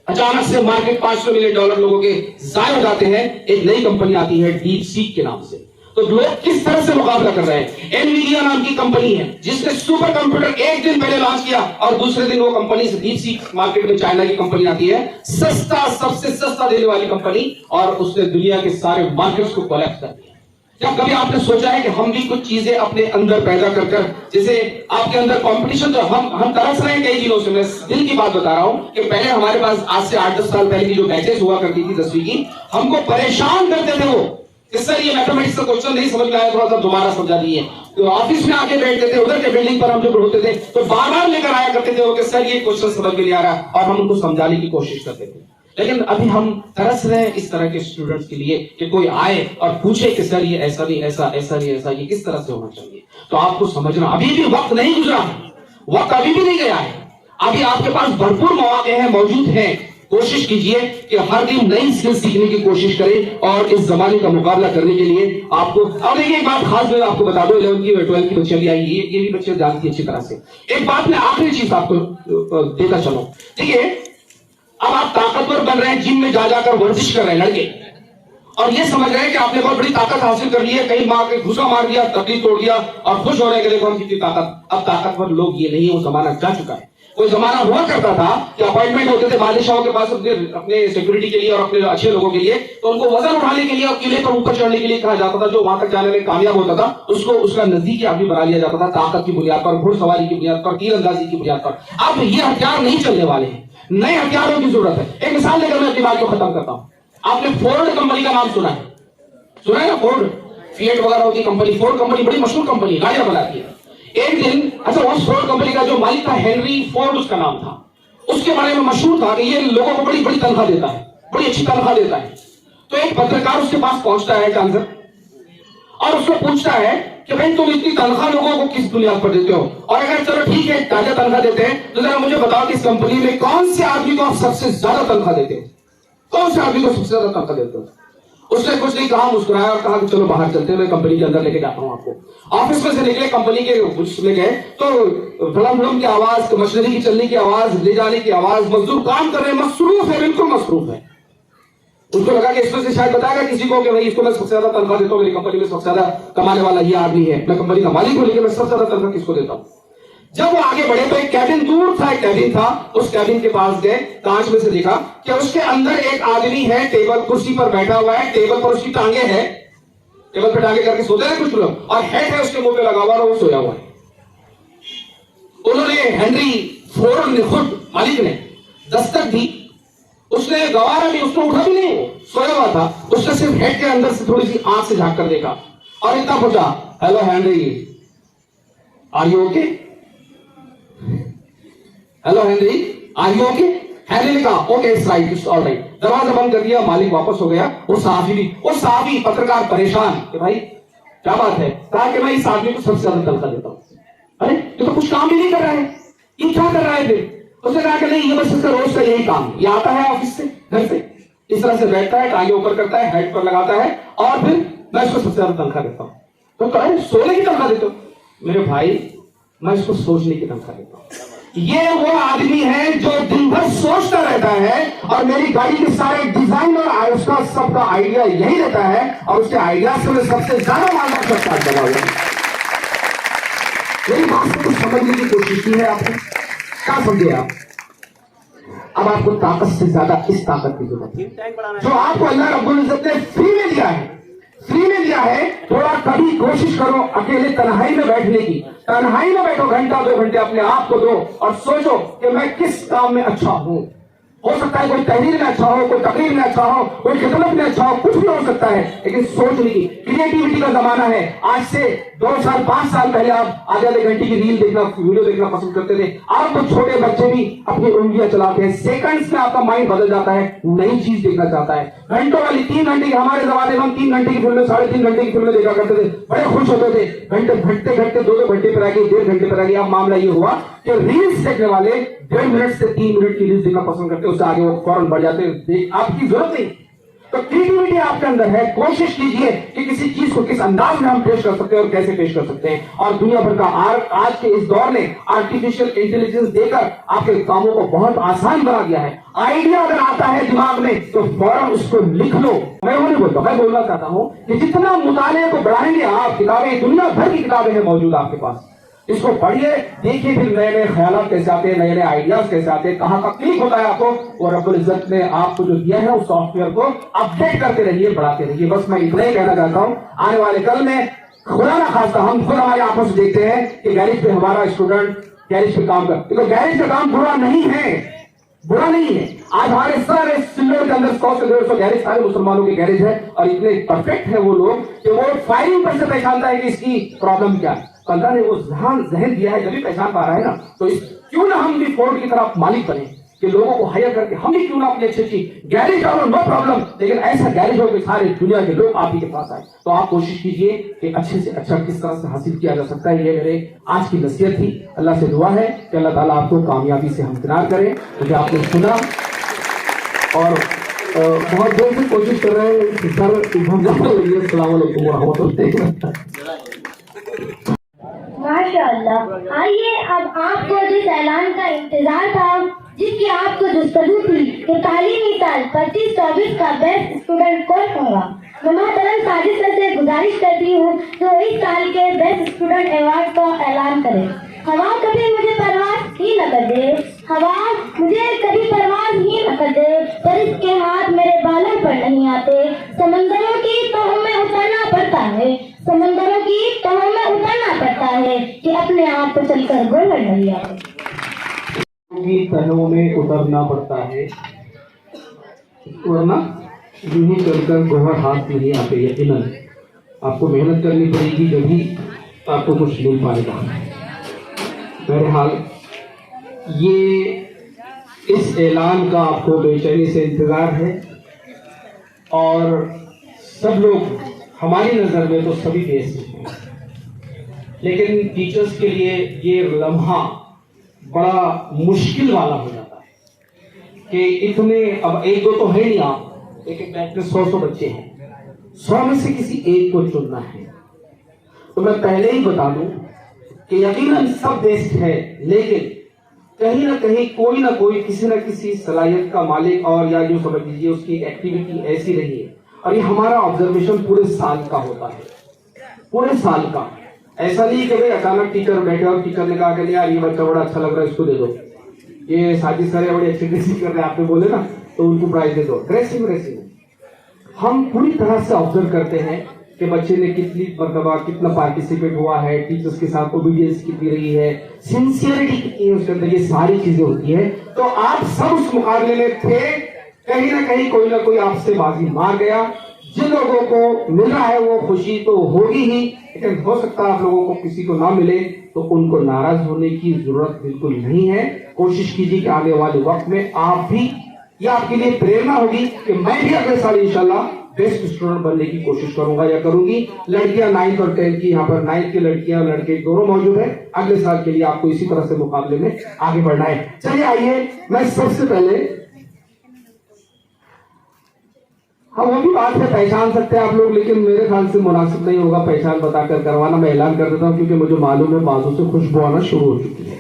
अचानक से मार्केट $500 मिलियन लोगों के जाय हो जाते हैं। एक नई कंपनी आती है डीप सीक के नाम से। तो लोग किस तरह से मुकाबला कर रहे हैं? एनवीडिया नाम की कंपनी है जिसने सुपर कंप्यूटर एक दिन पहले लॉन्च किया और दूसरे दिन वो कंपनी से डीप सीक मार्केट में चाइना की कंपनी आती है, सस्ता, सबसे सस्ता देने वाली कंपनी, और उसने दुनिया के सारे मार्केट्स को कोलैप्स कर दिया। क्या कभी आपने सोचा है कि हम भी कुछ चीजें अपने अंदर पैदा कर, जैसे आपके अंदर कंपटीशन, तो हम तरस रहे हैं कई दिनों से। मैं दिल की बात बता रहा हूं कि पहले हमारे पास आज से 8-10 साल पहले की जो बैचेस हुआ करती थी 10वीं की, हमको परेशान करते थे वो कि सर ये मैथमेटिक्स का क्वेश्चन नहीं समझ में आया, थोड़ा सा दोबारा समझा दिए। तो ऑफिस में आके बैठते थे, उधर के बिल्डिंग पर हम जब होते थे तो बार बार लेकर आया करते थे वो कि सर ये क्वेश्चन समझ में नहीं आ रहा, और हम उनको समझाने की कोशिश करते थे। लेकिन अभी हम तरस रहे हैं इस तरह के स्टूडेंट्स के लिए कि कोई आए और पूछे कि सर ये ऐसा नहीं, ऐसा नहीं, ऐसा ये किस तरह से होना चाहिए। तो आपको समझना अभी भी वक्त नहीं गुजरा है, वक्त अभी भी नहीं गया है, अभी आपके पास भरपूर मौके हैं, मौजूद हैं। कोशिश कीजिए कि हर दिन नई स्किल सीखने की कोशिश करें और इस जमाने का मुकाबला करने के लिए आपको। अब देखिए एक बात खास मैं आपको बता दूं, 11th की 12th की बच्चियां भी आई, ये भी बच्चे जानती है अच्छी तरह से। एक बात मैं आखिरी चीज आपको देता चलो, देखिए अब आप ताकतवर बन रहे हैं, जिम में जा जाकर वर्जिश कर रहे हैं लड़के, और ये समझ रहे हैं कि आपने बहुत बड़ी ताकत हासिल कर ली है, कहीं मार के घुसा मार दिया, तकलीफ तोड़ दिया और खुश हो रहे हैं कि देखो हम कितनी ताकत। अब ताकतवर लोग ये नहीं, वो जमाना जा चुका है। कोई जमाना हुआ करता था कि अपॉइंटमेंट होते थे बादशाहों के पास अपने सिक्योरिटी के लिए और अपने अच्छे लोगों के लिए, तो उनको वजन उठाने के लिए और किले पर ऊपर चढ़ने के लिए कहा जाता था। जो वहां तक जाने में कामयाब होता था उसको उसका नजदीकी आदमी बना लिया जाता था, ताकत की बुनियाद पर, घुड़सवारी की बुनियाद पर, तीरंदाजी की बुनियाद पर। अब ये हथियार नहीं चलने वाले हैं। नए हथियारों की जरूरत है। एक मिसाल लेकर मैं अपनी बात को खत्म करता हूं। आपने फोर्ड कंपनी का नाम सुना है ना? फोर्ड, फिएट वगैरह होती कंपनी, फोर्ड कंपनी बड़ी मशहूर कंपनी, गाड़ियां बनाती है। एक दिन अच्छा, उस फोर्ड कंपनी का जो मालिक था हेनरी फोर्ड उसका नाम था, उसके बारे में मशहूर था कि ये लोगों को बड़ी बड़ी तनख्वाह देता है, बड़ी अच्छी तनख्वाह देता है। तो एक पत्रकार उसके पास पहुंचता है चांसर, और उसको पूछता है कि भाई तुम इतनी तनख्वाह लोगों को किस बुनियाद पर देते हो, और अगर चलो ठीक है ताजा तनख्वाह देते हैं तो जरा मुझे बताओ कि इस कंपनी में कौन से आदमी को आप सबसे ज्यादा तनख्वाह देते हो, कौन से आदमी को सबसे ज्यादा तनख्वाह देते हो? उसने कुछ नहीं कहा, मुस्कुराया और कहा कि चलो बाहर चलते हैं, मैं कंपनी के अंदर लेके जाता हूं आपको। ऑफिस में से निकले, कंपनी के उसमें गए तो धड़म की आवाज, मशीनरी की चलने की आवाज, ले जाने की आवाज, मजदूर काम कर रहे हैं, मसरूफ है, बिल्कुल मसरूफ है। उसको लगा कि इसमें से शायद बताएगा किसी को कि भाई इसको मैं सबसे ज्यादा तनख्वाह देता हूँ, मेरी कंपनी में सबसे ज्यादा कमाने वाला ये आदमी है, मैं कंपनी का मालिक हूं, लेकिन मैं सबसे ज्यादा तनख्वाह किसको देता हूँ। जब वो आगे बढ़े तो एक कैबिन दूर था, एक कैबिन था, उस कैबिन के पास गए, कांच में से देखा कि उसके अंदर एक आदमी है, टेबल कुर्सी पर बैठा हुआ है, टेबल पर उसकी टांगे हैं, टेबल पर टांगे करके सोते हैं कुछ लोग, और हेड है उसके मुंह पे लगा हुआ और वो सोया हुआ है। उन्होंने हेनरी फोर्ड ने खुद मालिक ने दस्तक दी, उसने गवारा भी, उसने उठा भी नहीं, सोया हुआ था, उसने सिर्फ हेड के अंदर से थोड़ी सी आंख से झांक कर देखा और इतना पूछा, hello Henry, are you okay? Hello Henry, are you okay? Henry ने कहा okay, it's right, it's all right. दरवाजा बंद कर दिया, मालिक वापस हो गया। वो सहाफी पत्रकार परेशान कि भाई क्या बात है? कहा कि मैं इस आदमी को सबसे ज्यादा तनख्वाह देता हूं। अरे तो कुछ काम भी नहीं कर रहा है, ये क्या कर रहा है फिर? उसने कहा कि नहीं, ये बस इसका रोज का यही काम, ये आता है ऑफिस से, घर से, इस तरह से बैठता है, टांगे ऊपर करता है, हेड पर लगाता है, और फिर मैं इसको सबसे ज्यादा तनख्वाह देता हूं। तो कहे सोने की तनख्वाह देते हो? मेरे भाई, मैं इसको सोचने की तनख्वाह देता हूं। ये वो आदमी है जो दिन भर सोचता रहता है, और मेरी गाड़ी के सारे डिजाइन और उसका सबका आइडिया यही रहता है, और उसके आइडिया से मैं सबसे ज्यादा मालूम सकता हूं। मेरी बात से कुछ समझने की कोशिश की है आपने, क्या समझे आप? अब आपको ताकत से ज्यादा इस ताकत की जरूरत है जो आपको अल्लाह रब्बुल इज्जत ने फ्री में दिया है। फ्री में दिया है, थोड़ा कभी कोशिश करो अकेले तन्हाई में बैठने की, तन्हाई में बैठो, घंटा 2 घंटे अपने आप को दो और सोचो कि मैं किस काम में अच्छा हूं। हो सकता है कोई तहरीर में अच्छा हो, कोई तकरीर में अच्छा हो, कोई खिदमत में अच्छा हो, कुछ भी हो सकता है, लेकिन सोचने की, क्रिएटिविटी का जमाना है। आज से 2 साल 5 साल पहले आप आधे घंटे की रील देखना, वीडियो देखना पसंद करते थे, अब तो छोटे बच्चे भी अपनी उंगलियां चलाते हैं, सेकंड्स में आपका माइंड बदल जाता है, नई चीज देखना चाहता है। घंटों वाली 3 घंटे की, हमारे जमाने में हम 3 घंटे की फिल्में, 3.5 घंटे की फिल्में देखा करते थे, बड़े खुश होते थे। घंटे 2 घंटे पर आ गई, 1.5 घंटे पर आ गई। अब मामला ये हुआ कि रील्स देखने वाले 1.5 मिनट से 3 मिनट की रील्स देखना पसंद करते, उससे आगे वो फौरन बढ़ जाते हैं। आपकी जरूरत नहीं, तो क्रिएटिविटी आपके अंदर है, कोशिश कीजिए कि किसी चीज को किस अंदाज में हम पेश कर सकते हैं और कैसे पेश कर सकते हैं। और दुनिया भर का आज के इस दौर ने आर्टिफिशियल इंटेलिजेंस देकर आपके कामों को बहुत आसान बना दिया है। आइडिया अगर आता है दिमाग में तो फौरन उसको लिख लो। मैं वो नहीं बोलता, मैं बोलना चाहता हूं कि जितना मुताले को बढ़ाएंगे आप, किताबें दुनिया भर की किताबें हैं मौजूद आपके पास, इसको पढ़िए, देखिए, फिर नए नए ख्यालात कैसे आते हैं, नए नए आइडियाज कैसे आते हैं, कहां का क्लिक होता है आपको, वो रब्बुल इज्जत ने आपको जो दिया है उस सॉफ्टवेयर को अपडेट करते रहिए, बढ़ाते रहिए। बस मैं इतना ही कहना चाहता हूं। आने वाले कल में खुदा ना खास्ता हम खुद हमारी आंखों से देखते हैं कि गैरेज पे हमारा स्टूडेंट गैरेज पे काम कर, तो गैरेज का काम बुरा नहीं है, बुरा नहीं है। आज हमारे सारे सिल्लोड के अंदर 100 से 150 गैरेज सारे मुसलमानों के गैरेज है, और इतने परफेक्ट है वो लोग कि वो फायरिंग पर से पहचानता है कि इसकी प्रॉब्लम क्या है। अल्लाह ने वो जहन दिया है, जब भी पहचान पा रहा है ना, तो क्यों ना हम भी फोर्ड की तरफ मालिक बने कि लोगों को हायर करके हम भी क्यों ना अपनी अच्छी गैरेज डालो, नो प्रॉब्लम, लेकिन ऐसा गैरेज हो कि सारे दुनिया के लोग आप ही के पास आए। तो आप कोशिश कीजिए कि अच्छे से अच्छा किस तरह से हासिल किया जा सकता है। ये मेरे आज की नसीहत थी। अल्लाह से दुआ है कि अल्लाह ताला आपको कामयाबी से हमकिनार करे। मुझे आपने सुना और बहुत देर से कोशिश कर रहे हैं कि सर अस्सलाम वालेकुम रहमतुल्लाह। माशाअल्लाह। आइए अब आपको जिस ऐलान का इंतजार था, जिसकी आपको जुस्तजू थी कि तालीमी साल 25-24 का बेस्ट स्टूडेंट कौन होगा, मैं मोहतरम साजिद सर से गुजारिश करती हूँ जो इस साल के बेस्ट स्टूडेंट अवार्ड का ऐलान करें। हवा कभी मुझे परवाज ही न कर दे, हवा मुझे कभी परवाज ही न कर दे, पर इसके हाथ मेरे बालों पर नहीं आते। समंदरों की तहों में उतरना पड़ता है, समंदरों की तहों में उतरना पड़ता है कि अपने आप को चलकर गोलर नहीं आते। की तहों में उतरना पड़ता है, वरना यूं ही चलकर गोहर हाथ नहीं आते। यकीनन आपको मेहनत करनी पड़ेगी, जब भी आपको कुछ मिल पाएगा। बहरहाल ये इस ऐलान का आपको बेचैनी से इंतजार है, और सब लोग हमारी नज़र में तो सभी देश हैं, लेकिन टीचर्स के लिए ये लम्हा बड़ा मुश्किल वाला हो जाता है कि इतने, अब एक दो तो है नहीं, आप लेकिन बैंक में 100 बच्चे हैं, 100 में से किसी एक को चुनना है। तो मैं पहले ही बता दूं कि यकीनन सब बेस्ट है, लेकिन कहीं ना कहीं कोई ना कोई किसी न किसी सलाहियत का मालिक, और या जो समझ लीजिए उसकी एक्टिविटी ऐसी रही है। और ये हमारा ऑब्जर्वेशन पूरे साल का होता है, पूरे साल का। ऐसा नहीं कि भाई अचानक टीचर बैठे और टीचर ने कहा कि यार ये बच्चा बड़ा अच्छा लग रहा है, इसको दे दो, ये साजिश सर बड़ी अच्छी ड्रेसिंग कर रहे हैं, आपने बोले ना, तो उनको प्राइज दे दो। ड्रेसिंग हम पूरी तरह से ऑब्जर्व करते हैं कि बच्चे ने कितनी मरतबा कितना पार्टिसिपेट हुआ है, टीचर्स के साथ ओबीडियंस कितनी रही है, सिंसियरिटी कितनी है उसके अंदर, ये सारी चीजें होती है। तो आप सब उस मुकाबले में थे, कहीं ना कहीं कोई ना कोई आपसे बाजी मार गया। जिन लोगों को मिल रहा है वो खुशी तो होगी ही, लेकिन हो सकता है आप लोगों को किसी को ना मिले, तो उनको नाराज होने की जरूरत बिल्कुल नहीं है। कोशिश कीजिए कि आने वाले वक्त में आप भी, ये आपके लिए प्रेरणा होगी कि मैं भी अगले साल इंशाल्लाह बेस्ट स्टूडेंट बनने की कोशिश करूंगा या करूंगी। लड़कियां 9th और 10th की, यहाँ पर 9th की लड़कियां और लड़के दोनों मौजूद है। अगले साल के लिए आपको इसी तरह से मुकाबले में आगे बढ़ना है। चलिए आइए, मैं सबसे पहले, हाँ वो भी बात है, पहचान सकते हैं आप लोग, लेकिन मेरे ख्याल से मुनासिब नहीं होगा पहचान बताकर करवाना। मैं ऐलान कर देता हूं, क्योंकि मुझे मालूम है बाजू से खुशबू आना शुरू हो चुकी है।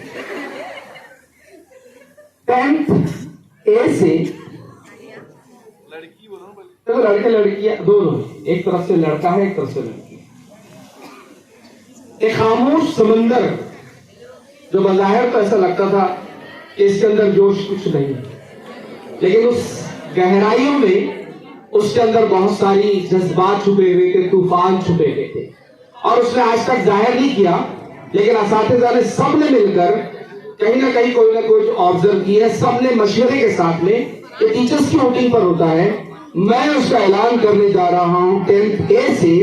10th A से, तो लड़के लड़कियां दोनों, एक तरफ से लड़का है एक तरफ से लड़की। एक खामोश समंदर, जो बज़ाहिर तो ऐसा लगता था कि इसके अंदर जोश कुछ नहीं, लेकिन उस गहराइयों में उसके अंदर बहुत सारी जज्बात छुपे हुए थे, तूफान छुपे हुए थे, और उसने आज तक जाहिर नहीं किया। लेकिन असातिज़ा ने सबने मिलकर कहीं ना कहीं कोई ना कोई ऑब्जर्व किया, सबने मशवरे के साथ में, ये टीचर्स की वोटिंग पर होता है। मैं उसका ऐलान करने जा रहा हूं 10th A से,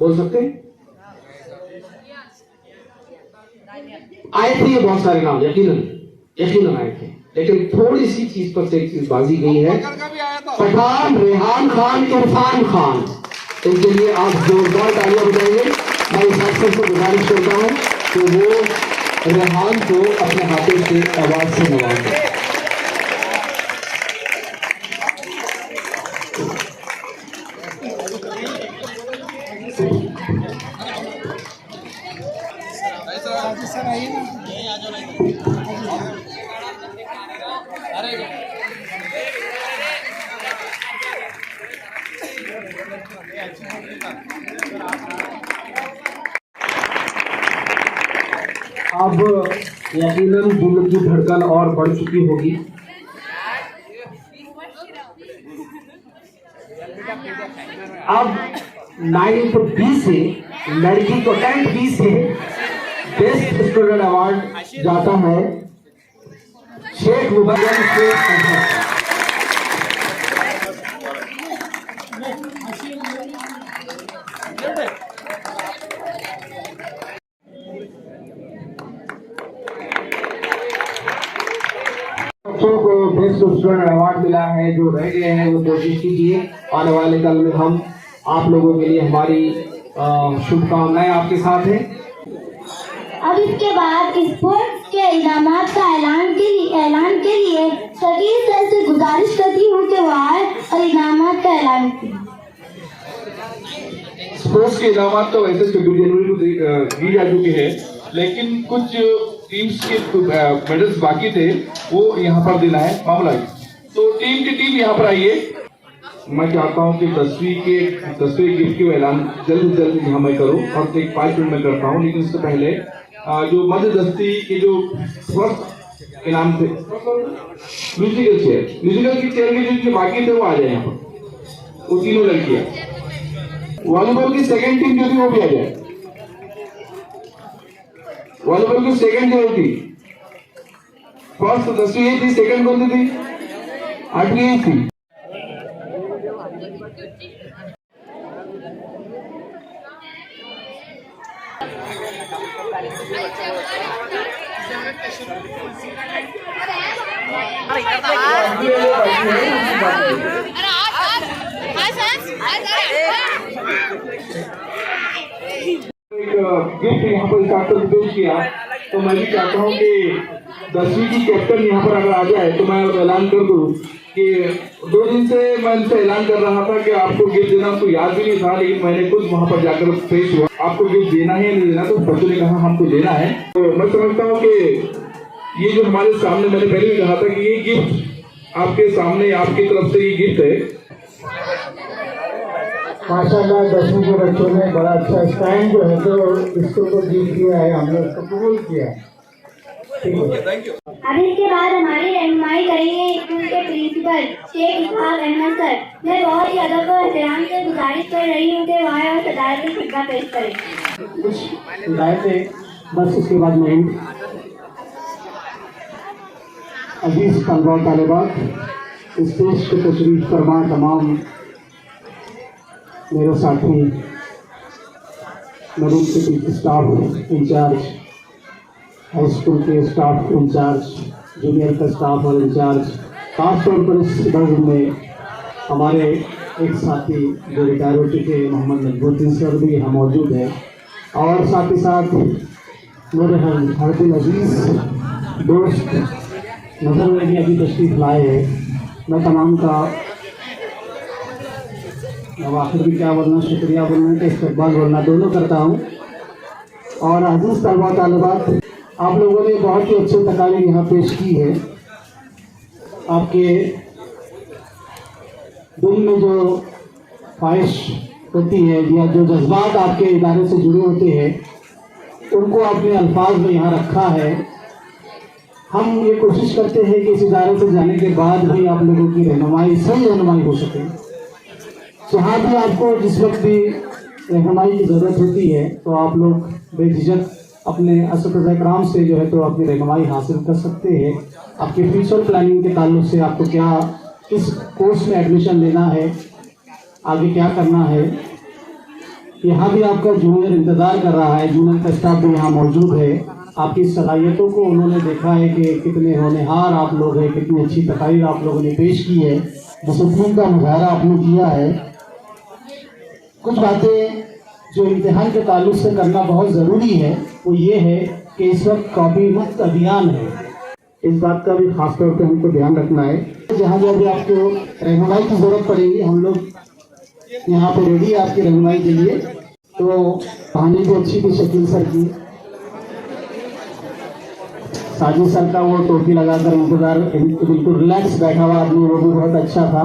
बोल सकते हैं? आए थे ये बहुत सारे नाम, यकीनन आए थे, लेकिन थोड़ी सी चीज पर से एक चीज बाजी गई है। पठान, रेहान खान, इरफान खान, इनके लिए आप जोरदार तालियां बजाइए। मैं इस अफसर से गुजारिश करता हूं कि वो रेहान को अपने हाथों से आवाज से नवाजें। अब यकीनन दिल की धड़कन और बढ़ चुकी होगी। अब 9th B से लड़की को, 10th B से बेस्ट स्टूडेंट अवार्ड जाता है शेख मुबैन शेख। बच्चों को बेस्ट स्टूडेंट अवार्ड मिला है, जो रह गए हैं वो कोशिश कीजिए, आने वाले कल में हम आप लोगों के लिए हमारी शुभकामनाएं आपके साथ हैं। अब इसके बाद स्पोर्ट्स के इनामात का ऐलान के लिए शकील सर से गुजारिश करती हूँ कि वो आए और इनामात का ऐलान करें। स्पोर्ट्स के इनामात तो वैसे 26 जनवरी को दी जा चुकी है, लेकिन कुछ टीम्स के मेडल्स बाकी थे, वो यहाँ पर देना है मामला। तो टीम यहाँ पर आइए। मैं चाहता हूँ कि 10वीं गिफ्ट की ऐलान जल्द यहाँ मैं करूँ, और एक 5 मिनट में करता हूँ। लेकिन उससे पहले जो मध्य दस्ती के जो फर्स्ट इनाम थे, म्यूजिकल की चेयर के बाकी थे वो आ जाए यहाँ पर, वो तीनों लड़कियां। वॉलीबॉल की सेकेंड टीम जो थी वो भी आ जाए। वॉलीबॉल की सेकंड जो होती, फर्स्ट 10वीं थी, सेकंड कौन सी थी? 8वीं थी। गिफ्ट यहाँ पर स्टार्ट कर पेश किया, तो मैं भी चाहता हूँ कि 10वीं की कैप्टन यहाँ पर अगर आ जाए तो मैं ऐलान कर दूँ कि 2 दिन से मैं इनसे ऐलान कर रहा था कि आपको गिफ्ट देना, तो याद भी नहीं था, लेकिन मैंने खुद वहाँ पर जाकर पेश हुआ, आपको गिफ्ट देना है नहीं देना, तो बच्चों ने कहा हमको देना है। तो मैं समझता हूँ कि ये जो हमारे सामने, मैंने पहले भी कहा था कि ये गिफ्ट आपके सामने, आपकी तरफ से ये गिफ्ट है। माशाल्लाह 10वीं के बच्चों ने बड़ा अच्छा स्टैंड जो है तो इसको तो जीत किया है, हमने उसको कबूल किया। अब इसके बाद हमारी रहनुमाई करेंगे स्कूल के प्रिंसिपल शेख इस्हाक अहमद सर। मैं बहुत ही अदब और एहतराम से गुजारिश कर रही हूँ कि वह और सदारती खुतबा पेश करें। कुछ हिदायतें बस, उसके बाद में अजीज तलबा और तालिबात, स्टेज पे तशरीफ फरमा तमाम मेरे साथी, marine city staff incharge, high school के स्टाफ इंचार्ज, जूनियर का स्टाफ और इंचार्ज, खासतौर पर इस वर्ग में हमारे एक साथी जो रिटायर हो चुके हैं मोहम्मद नजमुद्दीन सर भी यहाँ मौजूद है, और साथ ही साथ मेरे हर दिल अजीज दोस्त नजर में भी अभी तशरीफ लाए हैं। मैं तमाम का अब आखिर भी क्या बोलना, शुक्रिया बोलना कि इस्तकबाल बोलना दोनों करता हूँ। और अजीज तलबा तालिबात, आप लोगों ने बहुत ही अच्छे तकारीर यहाँ पेश की है। आपके दिल में जो ख्वाहिश होती है या जो जज्बात आपके इदारे से जुड़े होते हैं, उनको आपने अल्फाज में यहाँ रखा है। हम ये कोशिश करते हैं कि इस इदारे से जाने के बाद भी आप लोगों की रहनुमाई, सही रहनुमाई हो सके। जहाँ भी आपको जिस वक्त भी रहनुमाई की ज़रूरत होती है तो आप लोग बेझिझक अपने असतिज़ा इकराम से जो है तो अपनी रहनुमाई हासिल कर सकते हैं। आपके फ्यूचर प्लानिंग के ताल्लुक से आपको क्या, किस कोर्स में एडमिशन लेना है, आगे क्या करना है, यहाँ भी आपका जूनियर इंतज़ार कर रहा है, जूनियर का स्टाफ भी यहाँ मौजूद है। आपकी सलाहियतों को उन्होंने देखा है कि कितने होनहार आप लोग हैं, कितनी अच्छी तकारीर आप लोगों ने पेश की है, डिसिप्लिन का मुजाहरा आपने किया है। कुछ बातें जो इम्तिहान के ताल्लुक से करना बहुत ज़रूरी है वो ये है कि इस वक्त कॉपी मुक्त अभियान है, इस बात का भी खास तौर पे हमको ध्यान रखना है। जहाँ जहाँ भी आपको रहनुमाई की ज़रूरत पड़ेगी, हम लोग यहाँ पे रेडी है आपकी रहनुमाई के लिए। तो कहानी भी अच्छी थी शकील सर की, साजिद सर का वो टोपी लगाकर इंतजार, बिल्कुल रिलैक्स बैठा हुआ आदमी, वो भी बहुत अच्छा था।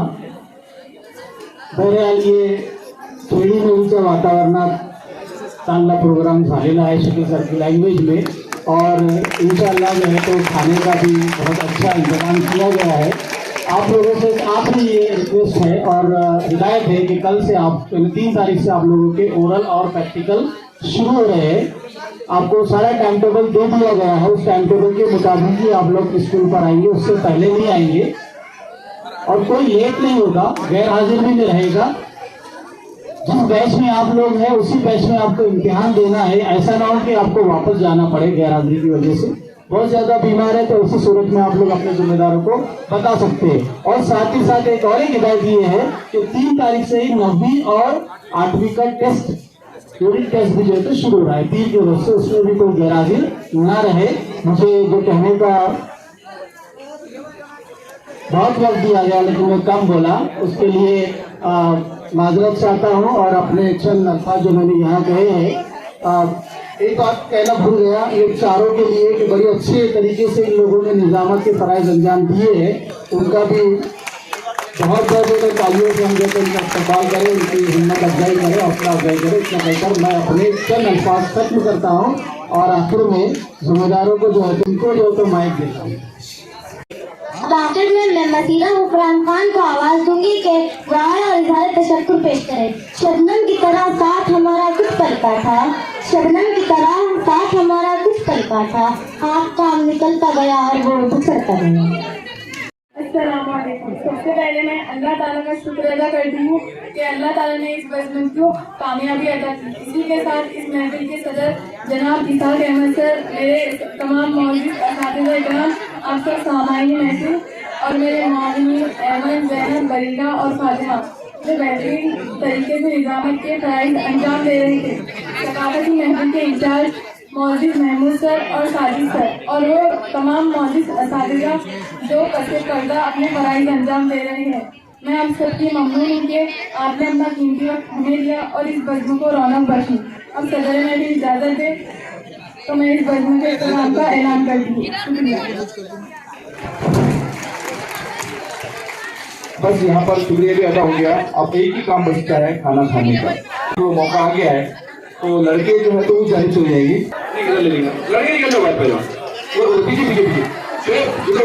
बहरहाल ये खेळी मूवीचं वातावरणात चांगला प्रोग्राम झालेला है शकील सर की लैंग्वेज में, और इंशाअल्लाह जो है तो खाने का भी बहुत अच्छा इंतजाम किया गया है। आप लोगों से आखिरी ये रिक्वेस्ट है और हिदायत है कि कल से आप 3 तारीख से आप लोगों के ओरल और प्रैक्टिकल शुरू हो रहे हैं। आपको सारा टाइम टेबल दे दिया गया है, उस टाइम टेबल के मुताबिक ही आप लोग स्कूल पर आएंगे, उससे पहले नहीं आएंगे और कोई लेट नहीं होगा, गैर हाजिर भी नहीं रहेगा। जिस बैच में आप लोग हैं उसी बैच में आपको इम्तिहान देना है। ऐसा ना हो कि आपको वापस जाना पड़े गैर हाजिरी की वजह से। बहुत ज़्यादा बीमार है तो उसी सूरत में आप लोग अपने जिम्मेदारों को बता सकते हैं। और साथ ही साथ एक और हिदायत ये है कि 3 तारीख से ही 9वीं और 8वीं का टेस्ट, यूनिट टेस्ट भी जो है तो शुरू हो रहा है 3 की वजह से, उसमें भी कोई गैर हाजिर ना रहे। मुझे जो कहने का बहुत वक्त दिया गया लेकिन मैं कम बोला, उसके लिए माजरत चाहता हूँ और अपने चंद अल्फाज जो मैंने यहाँ कहे हैं। एक बात कहना भूल गया, ये चारों के लिए कि बड़े अच्छे तरीके से इन लोगों ने निजामत के फ़राइज़ अंजाम दिए हैं, उनका भी बहुत बहुत तालियों से हम जैसे इनका इस्तेमाल करें, उनकी हिम्मत अफजाई करें, हौसला अफजाई करें। इतना कहकर मैं अपने चंद अल्फाज खत्म करता हूँ और आखिर में जिम्मेदारों को जो है उनको जो तो माइक देता हूँ। अब आखिर में मैं मसीहा हुक्रान खान को आवाज दूंगी कि दुआएं और इज़हार तशक्कुर पेश करें। शबनम की तरह साथ हमारा कुछ पलता था, शबनम की तरह साथ हमारा कुछ चलता था, हाथ काम निकलता गया और वो बिछड़ता गया। अस्सलामुअलैकुम। सबसे पहले मैं अल्लाह ताला का शुक्र अदा करती हूँ कि अल्लाह ताला ने इस बज़्म को कामयाबी अदा की। इसी के साथ इस महफिल के सदर जनाब इसाक अहमद सर, मेरे तमाम मौजूद असातिज़ा इकराम, आप सब सामाईन महफिल और मेरे मामूनी अहमद, ज़ैनब, बरीना और फातिमा जो बेहतरीन तरीके से निज़ामत के फ़राइज़ अंजाम दे रहे थे। सकाफ़ती महफिल के इंचार्ज मौजूद महमूद सर और साजिद सर और वो तमाम मौजूद असातिज़ा जो कसरत करदा अपने फ़राइज़ अंजाम दे रहे हैं। मैं आप सबकी ममनून हूँ कि आपने अपना कीमती वक्त हमें दिया और इस बज़्म को रौनक बख्शी। अब सदर में भी इजाज़त दे तो मैं इस बज़्म के इख्तिताम का ऐलान करती हूँ। शुक्रिया। बस यहाँ पर शुक्रिया भी अदा हो गया। अब एक ही काम बचता है, खाना खाने का। तो मौका आ गया है तो लड़के जो है तो वो जाने चल जाएंगे। निकल लेगा लड़के, निकल लो बात पहले। वो पीछे पीछे पीछे